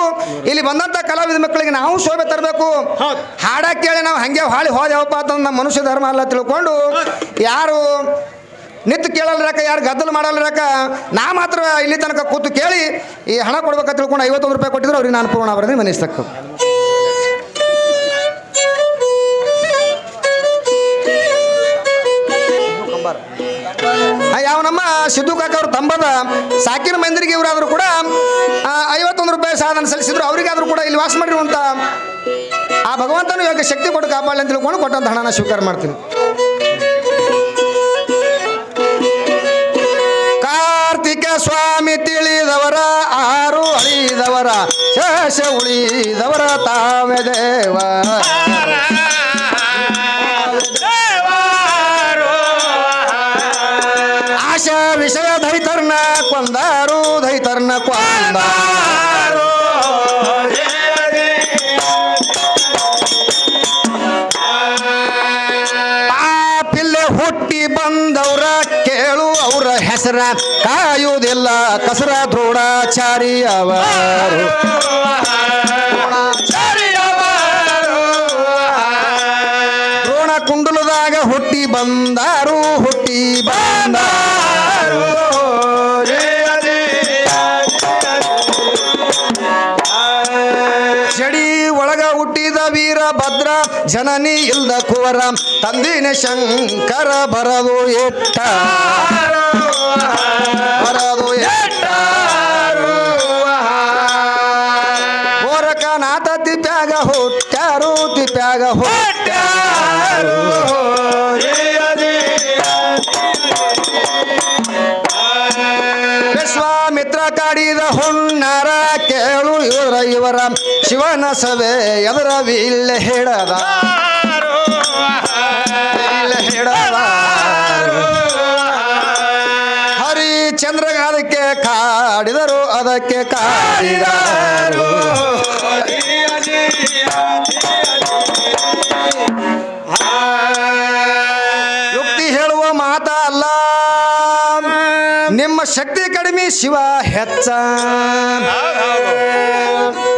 ಇಲ್ಲಿ ಬಂದಂಥ ಕಲಾವಿದ ಮಕ್ಕಳಿಗೆ ನಾವು ಶೋಭೆ ತರಬೇಕು ಹಾಡ ಕೇಳಿ ನಾವು ಹಾಗೆ ಹಾಳಿ ಹೋದೆವಪ್ಪ ಅಂತಂದು ನಮ್ಮ ಮನುಷ್ಯ ಧರ್ಮ ಅಲ್ಲ ತಿಳ್ಕೊಂಡು ಯಾರು ನಿಂತು ಕೇಳಲ್ರಾಕ ಯಾರು ಗದ್ದಲು ಮಾಡಲ್ರಾಕ ನಾ ಮಾತ್ರ ಇಲ್ಲಿ ತನಕ ಕೂತು ಕೇಳಿ ಈ ಹಣ ಕೊಡ್ಬೇಕಂತ ತಿಳ್ಕೊಂಡು 51 ರೂಪಾಯಿ ಕೊಟ್ಟಿದ್ರು ಅವ್ರಿಗೆ ನಾನು ಪೂರ್ಣ ಬರ್ತೀನಿ ಮನಿಸ್ತಕ್ಕ ಯಾವ ನಮ್ಮ ಸಿದ್ದು ಕಾಕ ಅವರು ತಂಬದ ಸಾಕಿನ ಮಂದಿರಿಗೆ ಇವರಾದರೂ ಕೂಡ 51 ರೂಪಾಯಿ ಸಾಧನ ಸಲ್ಲಿಸಿದ್ರು ಅವರಿಗಾದರೂ ಕೂಡ ಇಲ್ಲಿ ವಾಸ ಮಾಡಿರುವಂಥ ಆ ಭಗವಂತನು ಇವಾಗ ಶಕ್ತಿ ಕೊಟ್ಟು ಕಾಪಾಡಲಿ ಅಂತ ತಿಳ್ಕೊಂಡು ಕೊಟ್ಟಂತ ಹಣನ ಸ್ವೀಕಾರ ಮಾಡ್ತೀನಿ ಕಾರ್ತಿಕ ಸ್ವಾಮಿ ತಿಳಿದವರ ಆರು ಅಳಿದವರ ಶೇಷ ಉಳಿದವರ ತಾವೇ ದೇವ ಆಶಾ ವಿಷಯ ದೈತರ್ನ ಕೊಂದಾರು ದೈತರ್ನ ಕೊಂದಾರು ಪಾಪಿಲ್ಲೆ ಹುಟ್ಟಿ ಬಂದವರ ಕೇಳು ಅವರ ಹೆಸರ ಕಾಯುವುದಿಲ್ಲ ಕಸರ ದ್ರೋಣಾಚಾರಿ ಅವರು ದ್ರೋಣ ಕುಂಡಲದಾಗ ಹುಟ್ಟಿ ಬಂದಾರು ಜಡಿ ಒಳಗ ಹುಟ್ಟಿದ ವೀರ ಭದ್ರ ಜನನಿ ಇಲ್ದ ಕುವರ ತಂದಿನ ಶಂಕರ ಬರದು ಎಟ್ಟ ಗೋರಖನಾಥ ತಿಪ್ಯಾಗ ಹುಟ್ಟ್ಯಾರು ವಿಶ್ವಾಮಿತ್ರ ಕಾಡಿದ ಹುಣ್ಣಾರ ಕೇಳು ಇವರ ಶಿವನ ಸಭೆ ಎದರ ವೀಳ್ಯ ಹಿಡದ ಹರಿಚಂದ್ರಗಾದಕ್ಕೆ ಕಾಡಿದರು ಅದಕ್ಕೆ ಕಾಡಿದರು ಯುಕ್ತಿ ಹೇಳುವ ಮಾತ ಅಲ್ಲ ನಿಮ್ಮ ಶಕ್ತಿ ಕಡಿಮೆ ಶಿವ ಹೆಚ್ಚ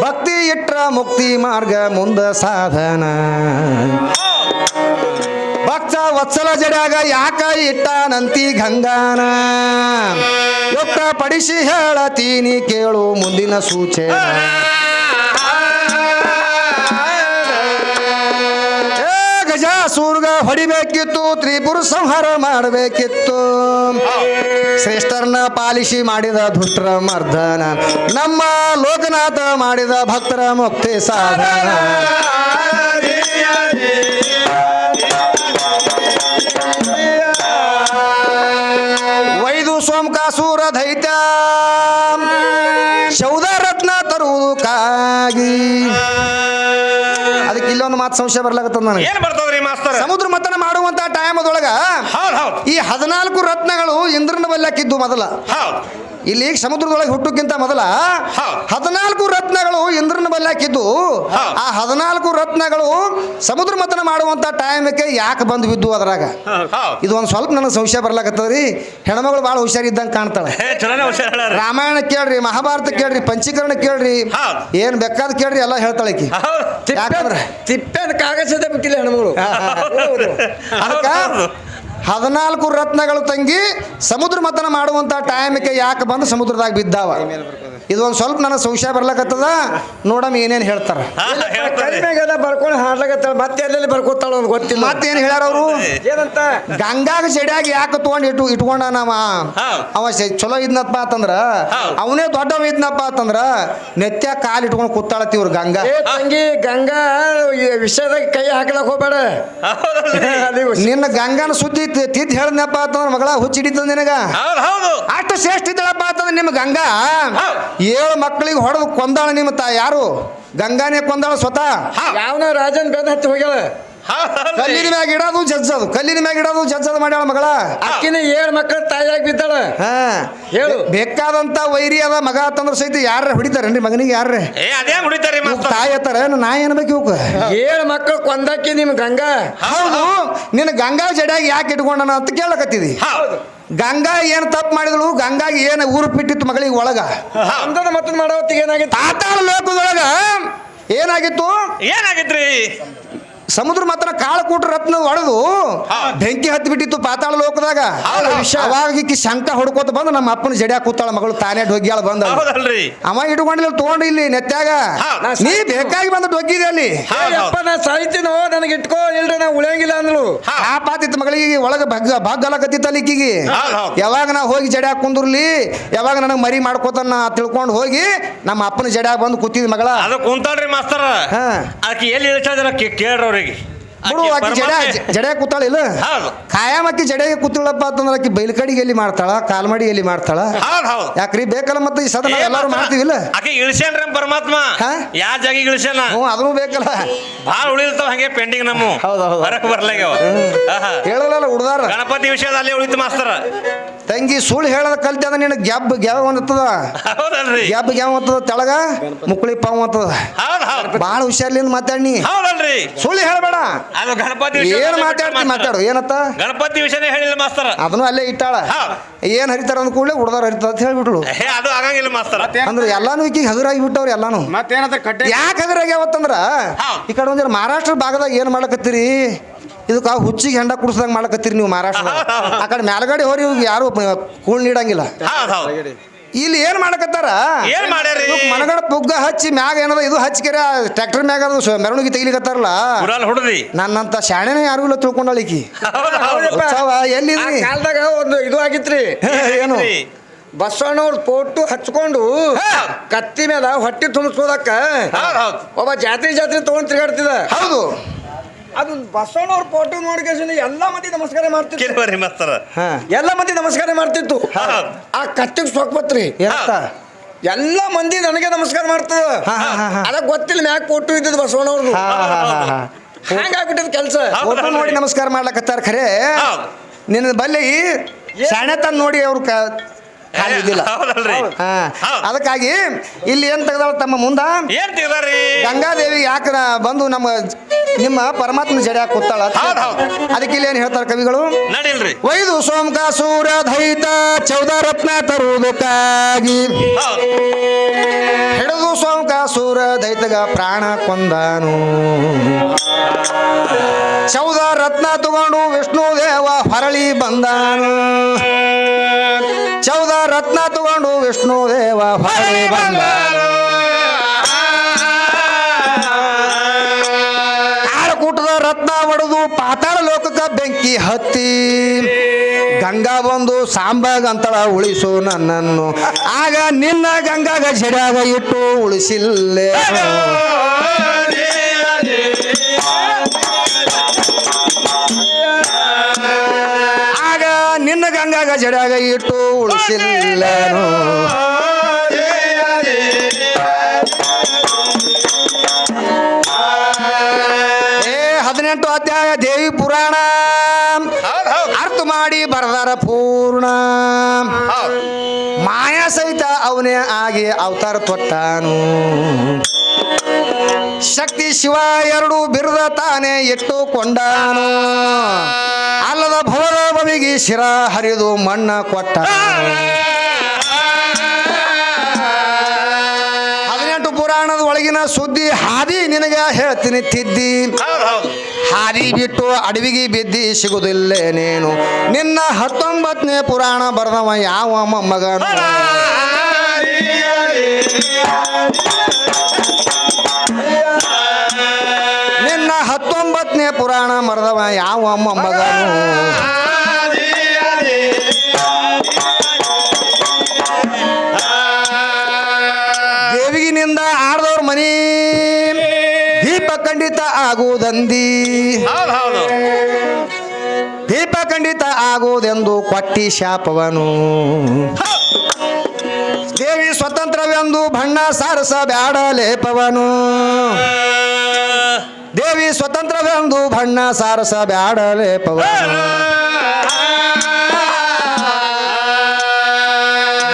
ಭಕ್ತಿ ಇಟ್ರ ಮುಕ್ತಿ ಮಾರ್ಗ ಮುಂದ ಸಾಧನ ಭಕ್ತ ವತ್ಸಲ ಜಡ್ಯಾಗ ಯಾಕ ಇಟ್ಟಾನಂತಿ ಗಂಗಾನ ಯುಕ್ತ ಪಡಿಸಿ ಹೇಳತೀನಿ ಕೇಳು ಮುಂದಿನ ಸೂಚನೆ ಗಜಾಸೂರ್ಗ ಹೊಡಿಬೇಕಿತ್ತು ತ್ರಿಪುರ ಸಂಹಾರ ಮಾಡಬೇಕಿತ್ತು ಶ್ರೇಷ್ಠರನ್ನ ಪಾಲಿಸಿ ಮಾಡಿದ ದುಷ್ಟರ ಮರ್ದನ ನಮ್ಮ ಲೋಕನಾಥ ಮಾಡಿದ ಭಕ್ತರ ಮುಕ್ತಿ ಸಾಧನ ವೈದು ಸೋಮಕಾಸೂರ ದೈತ್ಯ ಶೌದ ರತ್ನ ತರುವುದಕ್ಕಾಗಿ ಅದಕ್ಕೆ ಇಲ್ಲೊಂದು ಮಾತು ಸಂಶಯ ಬರ್ಲಾಗತ್ತದ ನನಗೆ ಏನ್ ಬರ್ತದ್ರಿ ಮಾಸ್ತರ್ ಸಮುದ್ರ ಮಥನ ಮಾಡುವಂತ ಟೈಮ್ ಅದೊಳಗ ಈ 14 ರತ್ನಗಳು ಇಂದ್ರನ ಬಲ್ಲಾಕಿದ್ದು ಮೊದಲ ಇಲ್ಲಿ ಸಮುದ್ರದೊಳಗೆ ಹುಟ್ಟಕ್ಕಿಂತ ಮೊದಲ 14 ರತ್ನಗಳು ಇಂದ್ರನ ಬಲ್ಲಾಕಿದ್ದು ಆ 14 ರತ್ನಗಳು ಸಮುದ್ರ ಮಥನ ಮಾಡುವಂತ ಟೈಮ್ಗೆ ಯಾಕೆ ಬಂದು ಬಿದ್ದು ಅದ್ರಾಗ ಇದು ಒಂದ್ ಸ್ವಲ್ಪ ನನಗೆ ಸಂಶಯ ಬರ್ಲಾಕತ್ತದ್ರಿ ಹೆಣ್ಮಗಳು ಬಹಳ ಹುಷಾರಿದ್ದಂಗೆ ಕಾಣ್ತಾಳೆ ರಾಮಾಯಣ ಕೇಳ್ರಿ ಮಹಾಭಾರತ ಕೇಳ್ರಿ ಪಂಚೀಕರಣ ಕೇಳ್ರಿ ಏನ್ ಬೇಕಾದ್ ಕೇಳ್ರಿ ಎಲ್ಲ ಹೇಳ್ತಾಳೆ ಆಕಿ ಯಾಕಂದ್ರೆ ತಿಪ್ಪೆ ಕಾಗಸದ ಬಿಟ್ಟಿಲ್ಲ ಹೆಣ್ಮಗಳು ಅದಕ್ಕ 14 ರತ್ನಗಳು ತಂಗಿ ಸಮುದ್ರ ಮಥನ ಮಾಡುವಂತ ಟೈಮ್ಗೆ ಯಾಕೆ ಬಂದು ಸಮುದ್ರದಾಗ ಬಿದ್ದಾವ ಇದು ಒಂದು ಸ್ವಲ್ಪ ನನಗೆ ಸಂಶಯ ಬರ್ಲಕತ್ತದ ನೋಡಮ್ಮ ಏನೇನು ಹೇಳ್ತಾರ ಕಡಿಮೆಗೆಲ್ಲ ಬರ್ಕೊಂಡು ಹಾಡ್ಲಾಗತ್ತಾಳ ಮತ್ತೆ ಎಲ್ಲೆಲ್ಲಿ ಬರ್ಕೋತಾಳ ಅವ್ನು ಗೊತ್ತಿಲ್ಲ ಮತ್ತೇನು ಹೇಳ್ಯಾರ ಅವರು ಏನಂತ ಗಂಗಾಗ ಜಡ್ಯಾಗ ಯಾಕೆ ತೊಗೊಂಡು ಇಟ್ಕೊಂಡ ನಾವ ಅವ ಚಲೋ ಇದ್ನಪ್ಪ ಅಂತಂದ್ರ ಅವನೇ ದೊಡ್ಡವ ಇದ್ನಪ್ಪ ಅಂತಂದ್ರ ನೆತ್ಯ ಕಾಲು ಇಟ್ಕೊಂಡು ಕೂತಾಳತ್ತಿವ್ರು ಗಂಗಾ ತಂಗಿ ಗಂಗಾ ವಿಷಯದಾಗ ಕೈ ಹಾಕ್ಲಕ್ ಹೋಗ್ಬೇಡ ನಿನ್ನ ಗಂಗಾನ ಸುದ್ದಿ ತಿದ್ದು ಹೇಳ್ದಪ್ಪ ಅಂತಂದ್ರ ಮಗಳ ಹುಚ್ಚಿಡಿತ ನಿನಗ ಅಷ್ಟು ಶ್ರೇಷ್ಠ ಇದ್ದಳಪ್ಪ ಅಂತಂದ್ರೆ ನಿಮ್ಮ ಗಂಗಾ 7 ಮಕ್ಕಳಿಗೆ ಹೊಡೆದು ಕೊಂದಾಳ ನಿಮ್ಮ ಯಾರು ಗಂಗಾನೇ ಕೊಂದಾಳ ಸ್ವತಃ ಯಾವನ ರಾಜನ್ ಬೆದ ಹತ್ತಿ ಹೋಗ್ಯಾಳ ಕಲ್ಲಿನ ಮ್ಯಾಗ ಇಡೋದು ಜಜ್ಜದು ಕಲ್ಲಿನ ಮ್ಯಾಗ ಇಡೋದು ಜಜ್ಜದು ಮಾಡ್ಯಾಳ ಮಗಳ ಅಕ್ಕಿನ 7 ಮಕ್ಕಳ ತಾಯಿಯಾಗಿ ಬಿದ್ದಾಳ ಹೇಳು ಬೇಕಾದಂತ ವೈರಿ ಅದ ಮಗ ಅಂತಂದ್ರ ಸಹಿತ ಯಾರ ಹೊಡಿತಾರೇನ್ರಿ ಮಗನಿಗೆ ಯಾರ್ರೆ ತಾಯಿ ಹತ್ತಾರ ನಾ ಏನ್ಬೇಕು ಇವಕ್ಕ 7 ಮಕ್ಕಳು ಕೊಂದಾಕಿ ನಿಮ್ ಗಂಗಾ ಹೌದು ನಿನ್ನ ಗಂಗಾ ಜಡ್ಯಾಗಿ ಯಾಕೆ ಇಟ್ಕೊಂಡನ ಅಂತ ಕೇಳಕತ್ತಿದಿ ಗಂಗಾ ಏನ್ ತಪ್ಪು ಮಾಡಿದಳು ಗಂಗಾಗಿ ಏನ್ ಊರು ಬಿಟ್ಟಿತ್ತು ಮಗಳಿಗೆ ಒಳಗ ಮತ್ತೊಂದು ಮಾಡೋ ಹೊತ್ತಿಗೆ ಏನಾಗಿತ್ತು ಪಾತಾಳ ಲೋಕದೊಳಗ ಏನಾಗಿತ್ರಿ ಸಮುದ್ರ ಮಾತ್ರ ಕಾಳು ಕೂಟ ರತ್ನ ಹೊಡೆದು ಬೆಂಕಿ ಹತ್ತಿ ಬಿಟ್ಟಿತ್ತು ಪಾತಾಳ ಲೋಕದಾಗ ಅವಾಗ ಶಂಕ ಹೊಡ್ಕೋತ ಬಂದು ನಮ್ಮ ಅಪ್ಪನ ಜಡ್ಯಾಗ ಕೂತಾಳ ಮಗಳು ತಾನೇ ಡೊಗ್ಗ್ಯಾಳ ಬಂದ ಅವ ಇಟ್ಕೊಂಡಿಲ್ಲ ತಗೊಂಡು ಇಲ್ಲಿ ನೆತ್ತಾಗ ನೀ ಬೇಕಾಗಿ ಬಂದು ಡೊಗ್ಗಿದೆ ಅಲ್ಲಿ ನಾ ಸಾಯ್ತೀನೋ ನನಗೆ ಇಟ್ಕೋ ಇಲ್ರಿ ನಾ ಉಳಿಯಂಗಿಲ್ಲ ಅಂದ್ಳು ಆ ಪಾತಿತ್ತು ಮಗಳಿಗೆ ಒಳಗೆ ಬಗ್ಗಲಕತ್ತಿತ್ತಲ್ಲ ಈಕಿಗೆ ಯಾವಾಗ ನಾ ಹೋಗಿ ಜಡ್ಯಾಗ ಕುಂದ್ರಲಿ ಯಾವಾಗ ನನಗೆ ಮರಿ ಮಾಡ್ಕೋತಾನ ತಿಳ್ಕೊಂಡು ಹೋಗಿ ನಮ್ಮ ಅಪ್ಪನ ಜಡ್ಯಾಗ ಬಂದು ಕೂತಿದ್ ಮಗಳ ಅದು ಕುಂತಾಳ್ರಿ ಮಾಸ್ತರ ಆಕಿ ಎಲ್ಲಿ ಇಳಿಸ್ತಾರ ಕೇಳ್ರಿ ಬಿಡು ಆಕಿ ಜಡ್ಯಾಗ ಕೂತಾಳ ಇಲ್ಲ ಕಾಯಂ ಆಕಿ ಜಡ್ಯಾಗ ಕೂತಿಳಪ್ಪ ಅಂತಂದ್ರೆ ಆಕಿ ಬೈಲ್ಕಡಿಗೆ ಎಲ್ಲಿ ಮಾಡ್ತಾಳ ಕಾಲ್ಮಡಿ ಎಲ್ಲಿ ಮಾಡ್ತಾಳ ಯಾಕ್ರಿ ಬೇಕಲ್ಲ ಮತ್ತೆ ಈ ಸದನ ಎಲ್ಲಾರು ಮಾಡ್ತೀವಿಲ್ಲ ಆಕಿ ಇಳಿಸ್ಯಾನ್ರಿ ಪರಮಾತ್ಮ ಯಾವ ಜಾಗ ಇಳಿಸ್ಯಾನ ಅದನ್ನು ಬೇಕಲ್ಲ ಭಾಳ ಉಳಿರ್ತಾವ ಹಂಗೆ ಪೆಂಡಿಂಗ್ ನಮ್ಮ ಹೊರಕ್ ಬರ್ಲಾಗ್ಯಾವ ಹೇಳಲ್ಲ ಹುಡ್ದಾರ ಗಣಪತಿ ವಿಷಯದಲ್ಲಿ ಉಳಿತು ಮಾಸ್ತರ ತಂಗಿ ಸುಳ್ಳು ಹೇಳದ ಕಲ್ತಿ ಅದ ನಿನಗೆ ಗ್ಯಾಬ್ ಅಂತದ ಗ್ಯಾಬ್ ಅಂತದ ತೆಳಗ ಮುಕ್ಳಿ ಪಾವ್ ಅಂತದ ಭಾಳ ಹುಷಾರ್ಲಿಂದ ಮಾತಾಡಿ ಸುಳ್ಳು ಹೇಳಬೇಡ ಅದು ಗಣಪತಿ ಏನ್ ಮಾತಾಡು ಏನತ್ತ ಗಣಪತಿ ವಿಷಯನೇ ಹೇಳಿಲ್ಲ ಮಾಸ್ತರ ಅದನ್ನು ಅಲ್ಲೇ ಇಟ್ಟಾಳ ಏನ್ ಹರಿತಾರ ಅಂದ ಕೂಡಲೇ ಹುಡ್ದಾರ ಹರಿತಾರ ಅಂತ ಹೇಳ್ಬಿಟ್ಳು ಅದು ಆಗಂಗಿಲ್ಲ ಮಾಸ್ತರ ಅಂದ್ರೆ ಎಲ್ಲಾನು ಈಕಿ ಹಗರಾಗಿ ಬಿಟ್ಟವ್ರು ಎಲ್ಲಾನು ಯಾಕೆ ಹಗರಾಗ್ಯಾವತ್ತಂದ್ರ ಈ ಕಡೆ ಒಂದ್ ಮಹಾರಾಷ್ಟ್ರ ಭಾಗದಾಗ ಏನ್ ಮಾಡ್ಲಕತ್ತೀರಿ ಇದಕ್ಕೆ ಹುಚ್ಚಿಗೆ ಹೆಂಡ ಕುಡಿಸ್ದಂಗೆ ಮಾಡ್ಲಕತ್ತೀರಿ ನೀವು ಮಹಾರಾಷ್ಟ್ರ ಆ ಕಡೆ ಮೇಲ್ಗಡೆ ಹೋರಿ ಯಾರು ಕೂಳ್ ನೀಡಂಗಿಲ್ಲ ಇಲ್ಲಿ ಏನ್ ಮಾಡಕತ್ತಾರ ಮನಗಡ ಪುಗ್ಗ ಹಚ್ಚಿ ಮ್ಯಾಗ ಏನದ ಇದು ಹಚ್ಚಿಕೆರ ಟ್ರ್ಯಾಕ್ಟರ್ ಮ್ಯಾಗ ಅದು ಮೆರವಣಿಗೆ ತೆಗಿಲಿಕತ್ತಾರಲ್ಲ ನನ್ನಂತ ಶಾಣೆನೇ ಯಾರು ಇಲ್ಲ ತಿಳ್ಕೊಂಡಳಿಕಿ ಎಲ್ಲಿ ಕಾಲದಾಗ ಒಂದು ಇದು ಆಗಿತ್ರಿ ಏನು ಬಸವಣ್ಣವ್ರ ಫೋಟೋ ಹಚ್ಕೊಂಡು ಕತ್ತಿ ಮೇಲೆ ಹೊಟ್ಟಿ ತುಂಬಿಸ್ಕೋದಕ್ಕ ಒಬ್ಬ ಜಾತ್ರೆ ತಗೊಂಡ್ ತಿರ್ಗಾಡ್ತಿದ ಹೌದು ಅದು ಬಸವಣ್ಣವ್ರ ಫೋಟೋ ನೋಡ್ಕೊಂಡು ಎಲ್ಲಾ ಮಂದಿ ನಮಸ್ಕಾರ ಮಾಡ್ತಿತ್ತು ಎಲ್ಲಾ ಮಂದಿ ನಮಸ್ಕಾರ ಮಾಡ್ತಿತ್ತು ಆ ಕತ್ತಿಗೆ ಸೊಕ್ಬತ್ರಿ ಎಲ್ಲಾ ಮಂದಿ ನನಗೆ ನಮಸ್ಕಾರ ಮಾಡ್ತದ ಅದಕ್ಕೆ ಗೊತ್ತಿಲ್ಲ ಮ್ಯಾಕ್ ಫೋಟೋ ಇದ್ದಿದ್ದು ಬಸವಣ್ಣವ್ರದ್ದು ಹಂಗಾಗ್ಬಿಟ್ಟಿದ್ ಕೆಲಸ ಫೋಟೋ ನೋಡಿ ನಮಸ್ಕಾರ ಮಾಡ್ಲಕತ್ತಾರ ಖರೆ ನಿನ್ನ ಬಲ್ಲಿ ಶಾಣೆತನ ನೋಡಿ ಅವ್ರು ಖಾಲಿ ಇದ್ದಿಲ್ಲ ಹೌದಲ್ರಿ ಹಾ ಅದಕ್ಕಾಗಿ ಇಲ್ಲಿ ಏನ್ ತೆಗ್ದಾಳ ತಮ್ಮ ಮುಂದ ಏನ್ ತೆಗ್ದಾರಿ ಗಂಗಾದೇವಿ ಯಾಕ ಬಂದು ನಿಮ್ಮ ಪರಮಾತ್ಮ ಜಡೆ ಕೂತಾಳ ಅದಕ್ಕೆ ಇಲ್ಲಿ ಏನ್ ಹೇಳ್ತಾರ ಕವಿಗಳು ನಡಿಲ್ರಿ ವೈದು ಸೋಮಕ ಸೂರ್ಯ ದೈತ 14 ರತ್ನ ತರುವುದಕ್ಕಾಗಿ ಹಿಡಿದು ಸೋಮಕ ಸೂರ್ಯ ದೈತಗ ಪ್ರಾಣ ಕೊಂದಾನು 14 ರತ್ನ ತಗೊಂಡು ವಿಷ್ಣು ದೇವ ಹೊರಳಿ ಬಂದಾನು 14 ರತ್ನ ತಗೊಂಡು ವಿಷ್ಣು ದೇವ ಹೊರಳಿ ಬಂದಾನು ಕಾಳಕೂಟದ ರತ್ನ ಒಡೆದು ಪಾತಾಳ ಲೋಕಕ್ಕ ಬೆಂಕಿ ಹತ್ತಿ ಗಂಗಾ ಬಂದು ಸಾಂಬಗಂತಳ ಉಳಿಸು ನನ್ನನ್ನು ಆಗ ನಿನ್ನ ಗಂಗಾಗ ಜಡ್ಯಾಗ ಇಟ್ಟು ಉಳಿಸಿಲ್ಲೇ ಆಗ ನಿನ್ನ ಗಂಗಾಗ ಜಡ್ಯಾಗ ಇಟ್ಟು ಉಳಿಸಿಲ್ಲೇನು 18 ಅಧ್ಯಾಯ ದೇವಿ ಪುರಾಣ ಅರ್ಥ ಮಾಡಿ ಬರದಾರ ಪೂರ್ಣ ಮಾಯಾ ಸಹಿತ ಅವನೇ ಆಗಿ ಅವತಾರ ತೊಟ್ಟಾನು ಶಕ್ತಿ ಶಿವ 2 ಬಿರುದ ತಾನೇ ಇಟ್ಟುಕೊಂಡಾನು ಅಲ್ಲದ ಭವದ ಬವಿಗೆ ಶಿರ ಹರಿದು ಮಣ್ಣ ಕೊಟ್ಟ 18 ಪುರಾಣದ ಒಳಗಿನ ಸುದ್ದಿ ಹಾದಿ ನಿನಗೆ ಹೇಳ್ತೀನಿ ತಿದ್ದಿ ಹಾದಿ ಬಿಟ್ಟು ಅಡವಿಗೆ ಬಿದ್ದಿ ಸಿಗುದಿಲ್ಲೇ ನೀನು ನಿನ್ನ 19ನೇ ಪುರಾಣ ಬರೆದವ ಯಾವ ಮೊಮ್ಮಗನು ನಿನ್ನ 19ನೇ ಪುರಾಣ ಬರೆದವ ಯಾವ ಮೊಮ್ಮಗನು ದೇವಿಗಿನಿಂದ ಆಡ್ದವ್ರ ಮನಿ ದೀಪ ಖಂಡಿತ ಆಗುವುದಂದಿ ದೀಪ ಖಂಡಿತ ಆಗುವುದೆಂದು ಕೊಟ್ಟಿ ಶಾಪವನು ದೇವಿ ಸ್ವತಂತ್ರವೆಂದು ಬಣ್ಣ ಸಾರಸ ಬ್ಯಾಡ ಲೇಪವನು ದೇವಿ ಸ್ವತಂತ್ರವೆಂದು ಬಣ್ಣ ಸಾರಸ ಬ್ಯಾಡ ಲೇಪವನು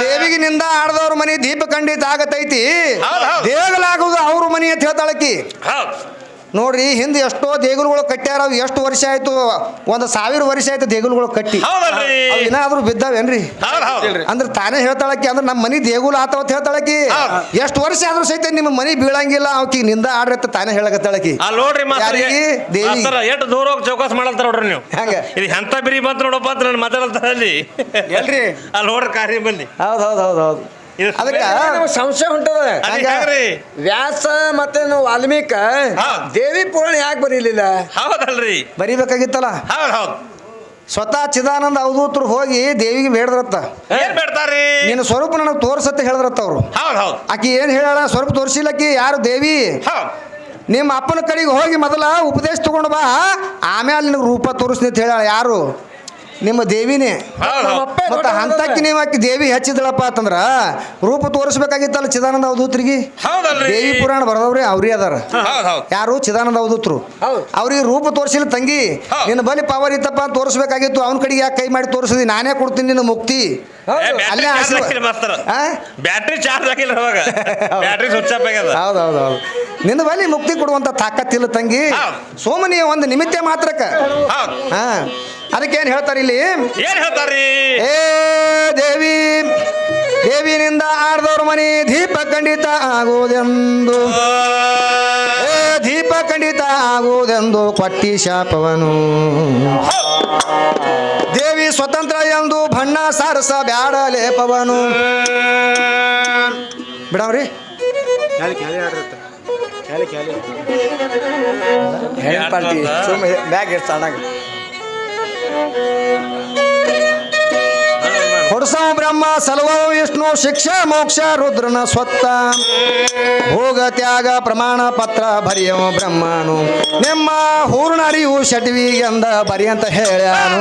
ದೇವಿಗಿನಿಂದ ಆಡ್ದವ್ರ ಮನಿ ದೀಪ ಖಂಡಿತ ಆಗತೈತಿ ದೇಗಲಾಗುವುದು ಅವ್ರ ಮನಿ ಅಂತ ಹೇಳ್ತಾಳಕಿ ನೋಡ್ರಿ ಹಿಂದೆ ಎಷ್ಟೋ ದೇಗುಲಗಳು ಕಟ್ಟ್ಯಾರ ಎಷ್ಟು ವರ್ಷ ಆಯ್ತು 1000 ವರ್ಷ ಆಯ್ತು ದೇಗುಲಗಳು ಕಟ್ಟಿ ಏನಾದ್ರೂ ಬಿದ್ದಾವೇನ್ರಿ ಅಂದ್ರೆ ತಾನೇ ಹೇಳ್ತಾಳಕಿ ಅಂದ್ರೆ ನಮ್ಮ ಮನಿ ದೇಗುಲ ಆತವತ್ ಹೇಳ್ತಾಳಕಿ ಎಷ್ಟು ವರ್ಷ ಆದ್ರೂ ಸಹಿತ ನಿಮ್ಮ ಮನಿ ಬೀಳಂಗಿಲ್ಲ ಅವಕಿ ನಿಂದ ಆಡ್ರತ್ತ ತಾನೇ ಹೇಳಕತ್ತಾಳಕಿ ಯಾರಿಗೆ ದೇವಿ ಎಷ್ಟು ದೂರ ಹೋಗಿ ಚೌಕಾಸ್ ಮಾಡಲ್ತಾರ ನೋಡ್ರಿ ನೀವು ಹಂಗ ಇದು ಎಂತ ಬಿರಿ ಬಂತ ನೋಡಪ್ಪ ಅಂತ ನಾನು ಮಾತಾಡ್ತಾರ ಅಲ್ಲಿ ಎಲ್ರಿ ಅಲ್ಲಿ ನೋಡ್ರಿ ಕಾರ್ಯ ಬಂದಿ ಹೌದು ಅದಕ್ಕೆ ಸಂಶಯ ಹೊಂಟದ ವ್ಯಾಸ ಮತ್ತೆ ವಾಲ್ಮೀಕ ದೇವಿ ಪುರಾಣ ಯಾಕೆ ಬರೀಲಿಲ್ಲ ಹೌದಲ್ರಿ ಬರಿಬೇಕಾಗಿತ್ತಲ್ಲ ಸ್ವತಃ ಚಿದಾನಂದ ಅವಧೂತರು ಹೋಗಿ ದೇವಿಗೆ ಬೇಡದ್ರತ್ತ ಬೇಡ್ತಾರ್ರಿ ನಿನ್ನ ಸ್ವರೂಪ ನನಗೆ ತೋರ್ಸತ್ತೆ ಹೇಳಿದ್ರತ್ತ ಅವರು ಆಕಿ ಏನ್ ಹೇಳ ಸ್ವರೂಪ ತೋರಿಸಿಲ್ಲಕ್ಕಿ ಯಾರು ದೇವಿ ನಿಮ್ಮ ಅಪ್ಪನ ಕಡೆಗೆ ಹೋಗಿ ಮೊದಲ ಉಪದೇಶ ತಗೊಂಡು ಬಾ ಆಮೇಲೆ ನಿನಗೆ ರೂಪ ತೋರಿಸ್ನಿ ಅಂತ ಹೇಳ ಯಾರು ನಿಮ್ಮ ದೇವಿನೇ ಮತ್ತ ಹಂತಕ್ಕೆ ನೀವು ಆಕಿ ದೇವಿ ಹೆಚ್ಚಿದಳಪ್ಪ ಅಂತಂದ್ರ ರೂಪ ತೋರಿಸ್ಬೇಕಾಗಿತ್ತಲ್ಲ ಚಿದಾನಂದ ಅವಧೂತ್ರಿಗೆ ದೇವಿ ಪುರಾಣ ಬರದವ್ರಿ ಅವ್ರಿ ಅದಾರ ಯಾರು ಚಿದಾನಂದ ಅವಧೂತ್ರು ಅವ್ರಿಗೆ ರೂಪ ತೋರಿಸಿಲ್ಲ ತಂಗಿ ನಿನ್ನ ಬಲಿ ಪವರ್ ಇತ್ತಪ್ಪ ತೋರಿಸ್ಬೇಕಾಗಿತ್ತು ಅವನ ಕಡೆಗೆ ಯಾಕೆ ಕೈ ಮಾಡಿ ತೋರಿಸಿದಿ ನಾನೇ ಕೊಡ್ತೀನಿ ನಿನ್ನ ಮುಕ್ತಿ ಅಲ್ಲೇ ಬ್ಯಾಟ್ರಿ ಚಾರ್ಜ್ ಆಗಿಲ್ಲ ಅವಾಗ ಬ್ಯಾಟ್ರಿ ಸ್ವಿಚ್ ಆಫ್ ಆಗ್ಯದ ಹೌದೌದು ನಿನ್ನ ಬಲಿ ಮುಕ್ತಿ ಕೊಡುವಂತ ತಾಕತ್ತಿಲ್ಲ ತಂಗಿ ಸೋಮನಿ ಒಂದು ನಿಮಿತ್ತ ಮಾತ್ರಕ್ಕ ಅದಕ್ಕೇನು ಹೇಳ್ತಾರೆ ಇಲ್ಲಿ ಏನ್ ಹೇಳ್ತಾರ್ರಿ ಏ ದೇವಿ ದೇವಿನಿಂದ ಆಡ್ದವ್ರ ಮನಿ ದೀಪ ಖಂಡಿತ ಆಗುವುದೆಂದು ದೀಪ ಖಂಡಿತ ಆಗುವುದೆಂದು ಕೊಟ್ಟಿ ಶಾಪವನು ದೇವಿ ಸ್ವತಂತ್ರ ಎಂದು ಬಣ್ಣ ಸಾರಸ ಬ್ಯಾಡ ಲೇಪವನು ಬಿಡವ್ರಿ ಬ್ಯಾಗ್ ಇಡ್ಸಾಣಾಗ ಹೊಡ್ಸವ ಬ್ರಹ್ಮ ಸಲವ ವಿಷ್ಣು ಶಿಕ್ಷಾ ಮೋಕ್ಷ ರುದ್ರನ ಸ್ವತ್ತ ಭೋಗ ತ್ಯಾಗ ಪ್ರಮಾಣ ಪತ್ರ ಬರೆಯವ ಬ್ರಹ್ಮನು ನಿಮ್ಮ ಹೂರ್ಣ ಅರಿವು ಶಟ್ವಿಗೆಂದ ಬರಿ ಅಂತ ಹೇಳ್ಯಾನು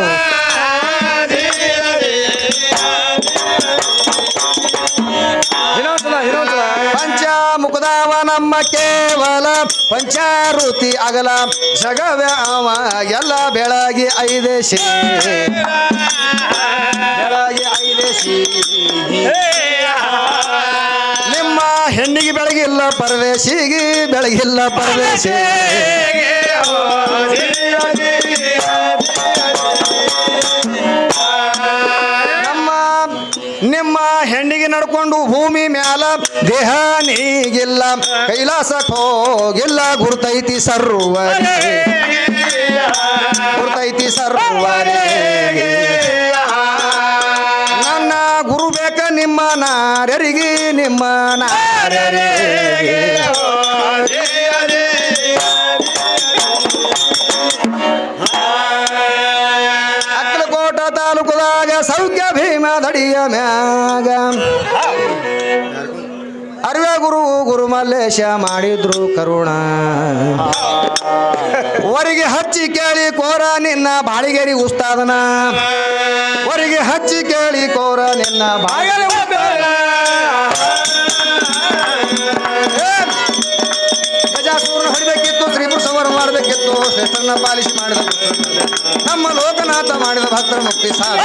ಪಂಚಮುಖದವ ನಮ್ಮ ಕೇವಲ ಪಂಚಾರುತಿ ಅಗಲ ಜಗವ್ಯಾವ ಎಲ್ಲ ಬೆಳಗ್ಗೆ 5 ಬೆಳಗ್ಗೆ 5 ವಿದೇಶಿ ನಿಮ್ಮ ಹೆಣ್ಣಿಗೆ ಬೆಳಗಿಲ್ಲ ಪರದೇಶಿಗೆ ಬೆಳಗಿಲ್ಲ ಪರದೇಶಿ ನಿಮ್ಮ ಹೆಣ್ಣಿಗೆ ನಡ್ಕೊಂಡು ಭೂಮಿ ಮ್ಯಾಲ ದೇಹ ನೀಗಿಲ್ಲ ಕೈಲಾಸಕ್ಕೆ ಹೋಗಿಲ್ಲ ಗುರ್ತೈತಿ ಸರ್ವರಿ ಗುರ್ತೈತಿ ಸರ್ವರಿ ನನ್ನ ಗುರು ಬೇಕ ನಿಮ್ಮ ನಾರ್ಯರಿಗೆ ನಿಮ್ಮ ನಾರ್ಯರಿಗೆ ಅಕ್ಕಲಕೋಟ ತಾಲೂಕದಾಗ ಸೌಖ್ಯ ಭೀಮ ದಡಿಯ ಮ್ಯಾಗ ಅರ್ವೆ ಗುರು ಮಲ್ಲೇಶ ಮಾಡಿದ್ರು ಕರುಣ ಹೊರಗೆ ಹಚ್ಚಿ ಕೇಳಿ ಕೋರ ನಿನ್ನ ಬಾಳಿಗೇರಿ ಉಸ್ತಾದನ ಹೊರಗೆ ಹಚ್ಚಿ ಕೇಳಿ ಕೋರ ನಿನ್ನ ಬಾಳಿಗೇರಿ ಗಜಾಸೂರನ ಹೊಡಿಬೇಕಿತ್ತು ಶ್ರೀಪುರ ಸಂವರ ಮಾಡಬೇಕಿತ್ತು ಶ್ರೇಷ್ಠರನ್ನ ಪಾಲಿಸಿ ಮಾಡಿದ ನಮ್ಮ ಲೋಕನಾಥ ಮಾಡಿದ ಭಕ್ತರ ಮುಕ್ತಿ ಸಾಧ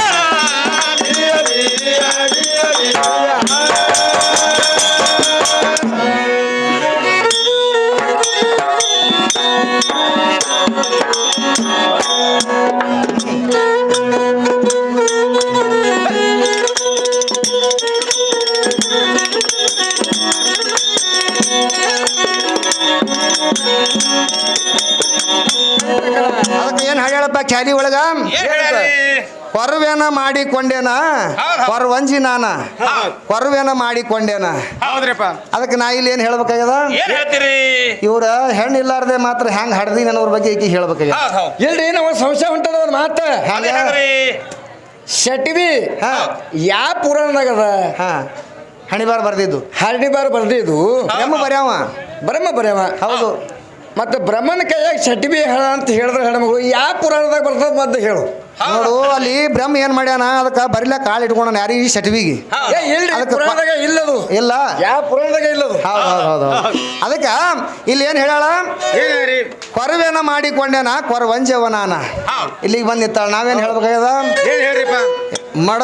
ಅದಕ್ಕೆ ಏನ್ ಹಾಡ್ಯಾಳಪ್ಪ ಖ್ಯಾಲಿ ಒಳಗ ಕೊರವೇನ ಮಾಡಿಕೊಂಡೇನ ಕೊರವಂಜಿ ನಾನ ಕೊರವೇನ ಮಾಡಿಕೊಂಡೇನ ಹೌದ್ರಿಪ್ಪ ಅದಕ್ಕೆ ನಾ ಇಲ್ಲಿ ಏನ್ ಹೇಳ್ಬೇಕಾಗ್ಯದ ಇವ್ರ ಹೆಣ್ಣು ಇಲ್ಲಾರ್ದೆ ಮಾತ್ರ ಹೆಂಗ್ ಹಡ್ದಿ ಅನ್ನೋದ್ರ ಬಗ್ಗೆ ಈಕಿ ಹೇಳ್ಬೇಕಾಗ್ಯದ ಇಲ್ರಿ ನಾವು ಸಂಶಯ ಹೊಂಟದ ಒಂದು ಮಾತು ಶೆಟ್ಟಿ ಯಾ ಪುರಾಣದಾಗದ ಹಣಿಬಾರ್ ಬರ್ದಿದ್ದು ಹರಡಿಬಾರ್ ಬರ್ದಿದ್ದು ಬ್ರಹ್ಮ ಬರ್ಯಾವ ಹೌದು ಮತ್ತೆ ಬ್ರಹ್ಮನ ಕೈಯಾಗ ಶೆಟ್ಟಿ ಹೇಳ ಅಂತ ಹೇಳಿದ್ರೆ ಹೆಣ್ಮಗಳು ಯಾ ಪುರಾಣದಾಗ ಬರ್ತದ ಮತ್ತೆ ಹೇಳು ನೋಡು ಅಲ್ಲಿ ಬ್ರಹ್ಮ ಏನ್ ಮಾಡ್ಯಾನ ಅದಕ್ಕ ಬರಿಲ ಕಾಳು ಇಟ್ಕೊಂಡ ಯಾರು ಈ ಶಟ್ವಿಗೆ ಪುರಾಣದಾಗ ಇಲ್ಲದು ಇಲ್ಲ ಯಾ ಪುರಾಣದಾಗ ಇಲ್ಲದು ಹೌದು ಅದಕ್ಕ ಇಲ್ಲಿ ಏನ್ ಹೇಳಾಳ ಕೊರವೇನ ಮಾಡಿಕೊಂಡೇನ ಕೊರವಂಜವ ನಾನ ಇಲ್ಲಿಗೆ ಬಂದಿತ್ತಾಳ ನಾವೇನ್ ಹೇಳ್ಬೇಕಾಗ್ಯದ ಮಡ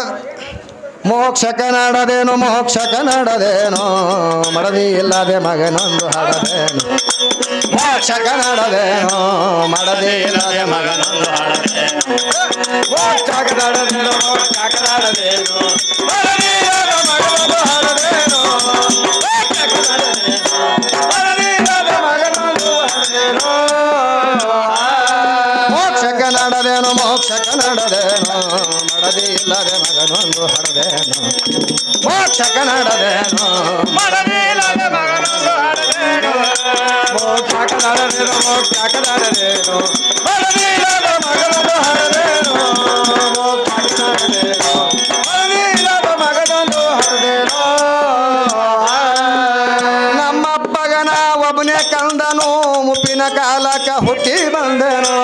ಮೋಕ್ಷ ಕನ್ನಡದೇನು ಮಡದಿ ಇಲ್ಲದೆ ಮಗನೊಂದು ಹಾಡದೇನು ಮೋಕ್ಷ ಕನ್ನಡದೇನು ಮಡದಿ ಇಲ್ಲದೆ ಮಗನೊಂದು ಹಾಡದೇನು ಮೋಕ್ಷ ಕನ್ನಡದೇನು ಮಡದಿ ಇಲ್ಲದ ಮಗನೊಂದು ಹಾಡದೇನು ಮಡದಿ ಇಲ್ಲದ ಮಗನೊಂದು ಹಾಡದೇನು ಮೋಕ್ಷ ಕನ್ನಡದೇನು ಮಡದಿ ಇಲ್ಲದೆ ಮಗನೊಂದು ಹಾಡದೇನು ಮೋಕ್ಷ ಕನ್ನಡದೇನು ಮಡದಿ ಇಲ್ಲದೆ ಮಗನೊಂದು ಹಾಡದೇನು ಮೋಕ್ಷ ಕನ್ನಡದೇನು ಮಡದಿ ಇಲ್ಲದ ಮಗನೊಂದು ಹಾಡದೇನು ಮೋಕ್ಷ ಕನ್ನಡದೇನು ಮಡದಿ ಇಲ್ಲದ ಮಗನೊಂದು ಹಾಡದೇನು ನಮ್ಮಪ್ಪಗನ ಒಬ್ಬನೇ ಕಂದನು ಮುಪ್ಪಿನ ಕಾಲಕ ಹುಟ್ಟಿ ಬಂದೆನು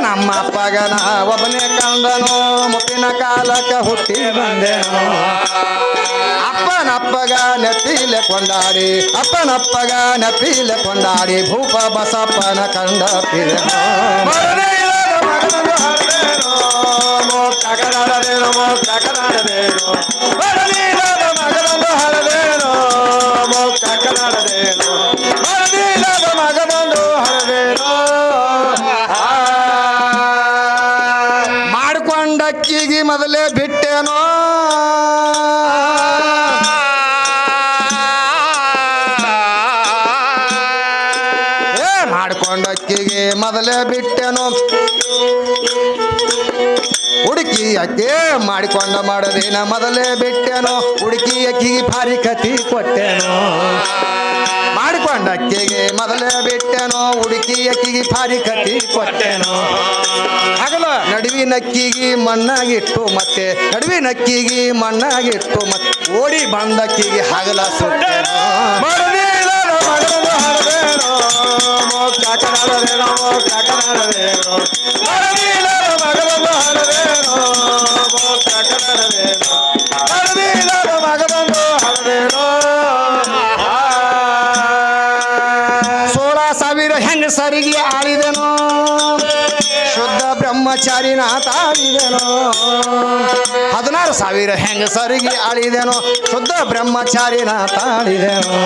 ನಮ್ಮಪ್ಪಗನ ಒಬ್ಬನೇ ಕಂದನು ಮುಪ್ಪಿನ ಕಾಲಕ ಹುಟ್ಟಿ ಬಂದೆನು ಅಪ್ಪನಪ್ಪಗ ನೆಪ್ಪಿಲೆ ಕೊಂಡಾಡಿ ಭೂಪ ಬಸಪ್ಪನ ಕಂಡ ಪಿದೆನು ಮೋಕ್ಷ ಕನ್ನಡದೇನು ಮೋಕ್ಷ ಕನ್ನಡದೇನು ಮಡದಿ ಇಲ್ಲದ ಮಗನೊಂದು ಹಾಡದೇನು ಮೋಕ್ಷ ಕನ್ನಡದೇನು ಮಡದಿ ಇಲ್ಲದ ಮಗನೊಂದು ಹಾಡದೇನು ಮಾಡ್ಕೊಂಡಕ್ಕಿಗೆ ಮೊದಲೇ ಬಿಟ್ಟೇನೋ ಮಾಡ್ಕೊಂಡಕ್ಕಿಗೆ ಮೊದಲೇ ಬಿಟ್ಟೇನೋ ಹುಡುಕಿ ಅಕ್ಕಿ ಮಾಡಿಕೊಂಡ ಮಾಡದೇನ ಮೊದಲೇ ಬಿಟ್ಟೇನೋ ಹುಡುಕಿ ಅಕ್ಕಿಗೆ ಭಾರಿ ಕತಿ ಕೊಟ್ಟೇನೋ ಮಾಡಿಕೊಂಡ ಅಕ್ಕಿಗೆ ಮೊದಲೇ ಬಿಟ್ಟೇನೋ ಹುಡುಕಿ ಅಕ್ಕಿಗೆ ಭಾರಿ ಕತಿ ಕೊಟ್ಟೇನೋ ಹಗಲ ನಡುವಿನಕ್ಕಿಗೆ ಮಣ್ಣಾಗಿಟ್ಟು ಮತ್ತೆ ಓಡಿ ಬಂದಕ್ಕಿಗೆ ಹಗಲ ಸುಟ್ಟೇನೋ ಮೋಕ್ಷ ಕನ್ನಡದೇನೋ ಮೋಕ್ಷ ಕನ್ನಡದೇನೋ ಮಡದಿ ಇಲ್ಲದ ಮಗನೊಂದು ಹಾಡದೇನೋ ಮೋಕ್ಷ ಕನ್ನಡದೇನೋ ಮಡದಿ ಇಲ್ಲದ ಮಗನೊಂದು ಹಾಡದೇನೋ 16,000 ಹೆಂಗಸರಿಗೆ ಆಳಿದೆನೋ ಶುದ್ಧ ಬ್ರಹ್ಮಚಾರಿನ ತಾಳಿ ಮಾಡಿದೆನೋ 16,000 ಹೆಂಗಸರಿಗೆ ಆಳಿದೆನೋ ಶುದ್ಧ ಬ್ರಹ್ಮಚಾರಿನ ತಾಳಿದೆನೋ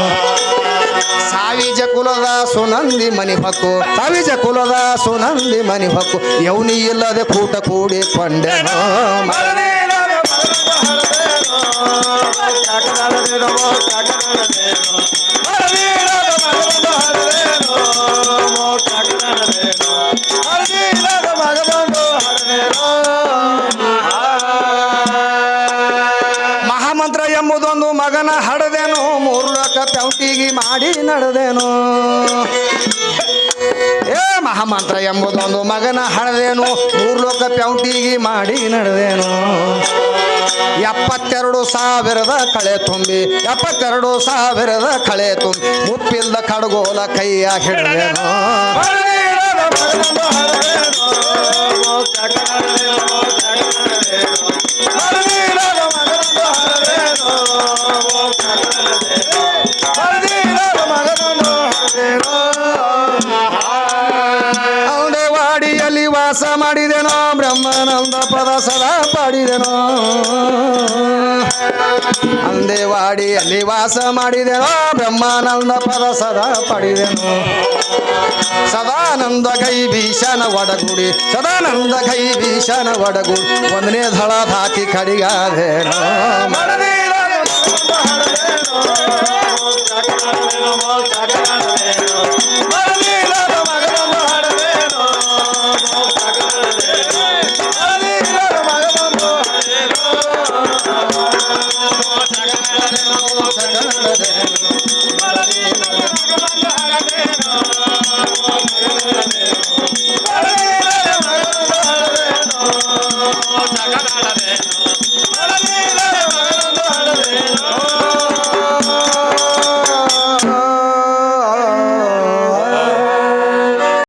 ಸಾವಿಜ ಕುಲದ ಸುನಂದಿ ಮನಿ ಹೊಕ್ಕು ಸಾವಿಜ ಕುಲದ ಸುನಂದಿ ಮನಿ ಹೊಕ್ಕು ಯೌನಿ ಇಲ್ಲದೆ ಕೂಟ ಕೂಡಿಕೊಂಡೆನೋ ಮಹಾಮಂತ್ರ ಎಂಬುದೊಂದು ಮಗನ ಹಡದೇನು 3 ಲೋಕ ಪ್ಯೌಟಿಗೆ ಮಾಡಿ ನಡೆದೇನು ಮಹಾಮಂತ್ರ ಎಂಬುದೊಂದು ಮಗನ ಹಡದೇನು 3 ಲೋಕ ಪ್ಯೌಟಿಗೆ ಮಾಡಿ ನಡೆದೇನು 72,000 ಕಳೆ ತುಂಬಿ 72,000 ಕಳೆ ತುಂಬಿ ಮುಪ್ಪಿಲ್ದ ಕಡಗೋಲ ಕೈಯ ಹಿಡಿದೇನು ವಾಡಿಯಲ್ಲಿ ವಾಸ ಮಾಡಿದೆನೋ ಬ್ರಹ್ಮಾನಂದ ಪದ ಸದಾ ಪಾಡಿದೆನೋ ಅಂದೇವಾಡಿಯಲ್ಲಿ ವಾಸ ಮಾಡಿದೆನೋ ಬ್ರಹ್ಮಾನಂದ ಪದ ಸದಾ ಪಾಡಿದೆನೋ ಸದಾನಂದ ಕೈ ಭೀಷಣ ಒಡಗುಡಿ ಸದಾನಂದ ಕೈ ಭೀಷಣ ಒಡಗುಡಿ 1ನೇ ಧಳ ಧಾಕಿ ಕಡಿಗಾದೇನೋ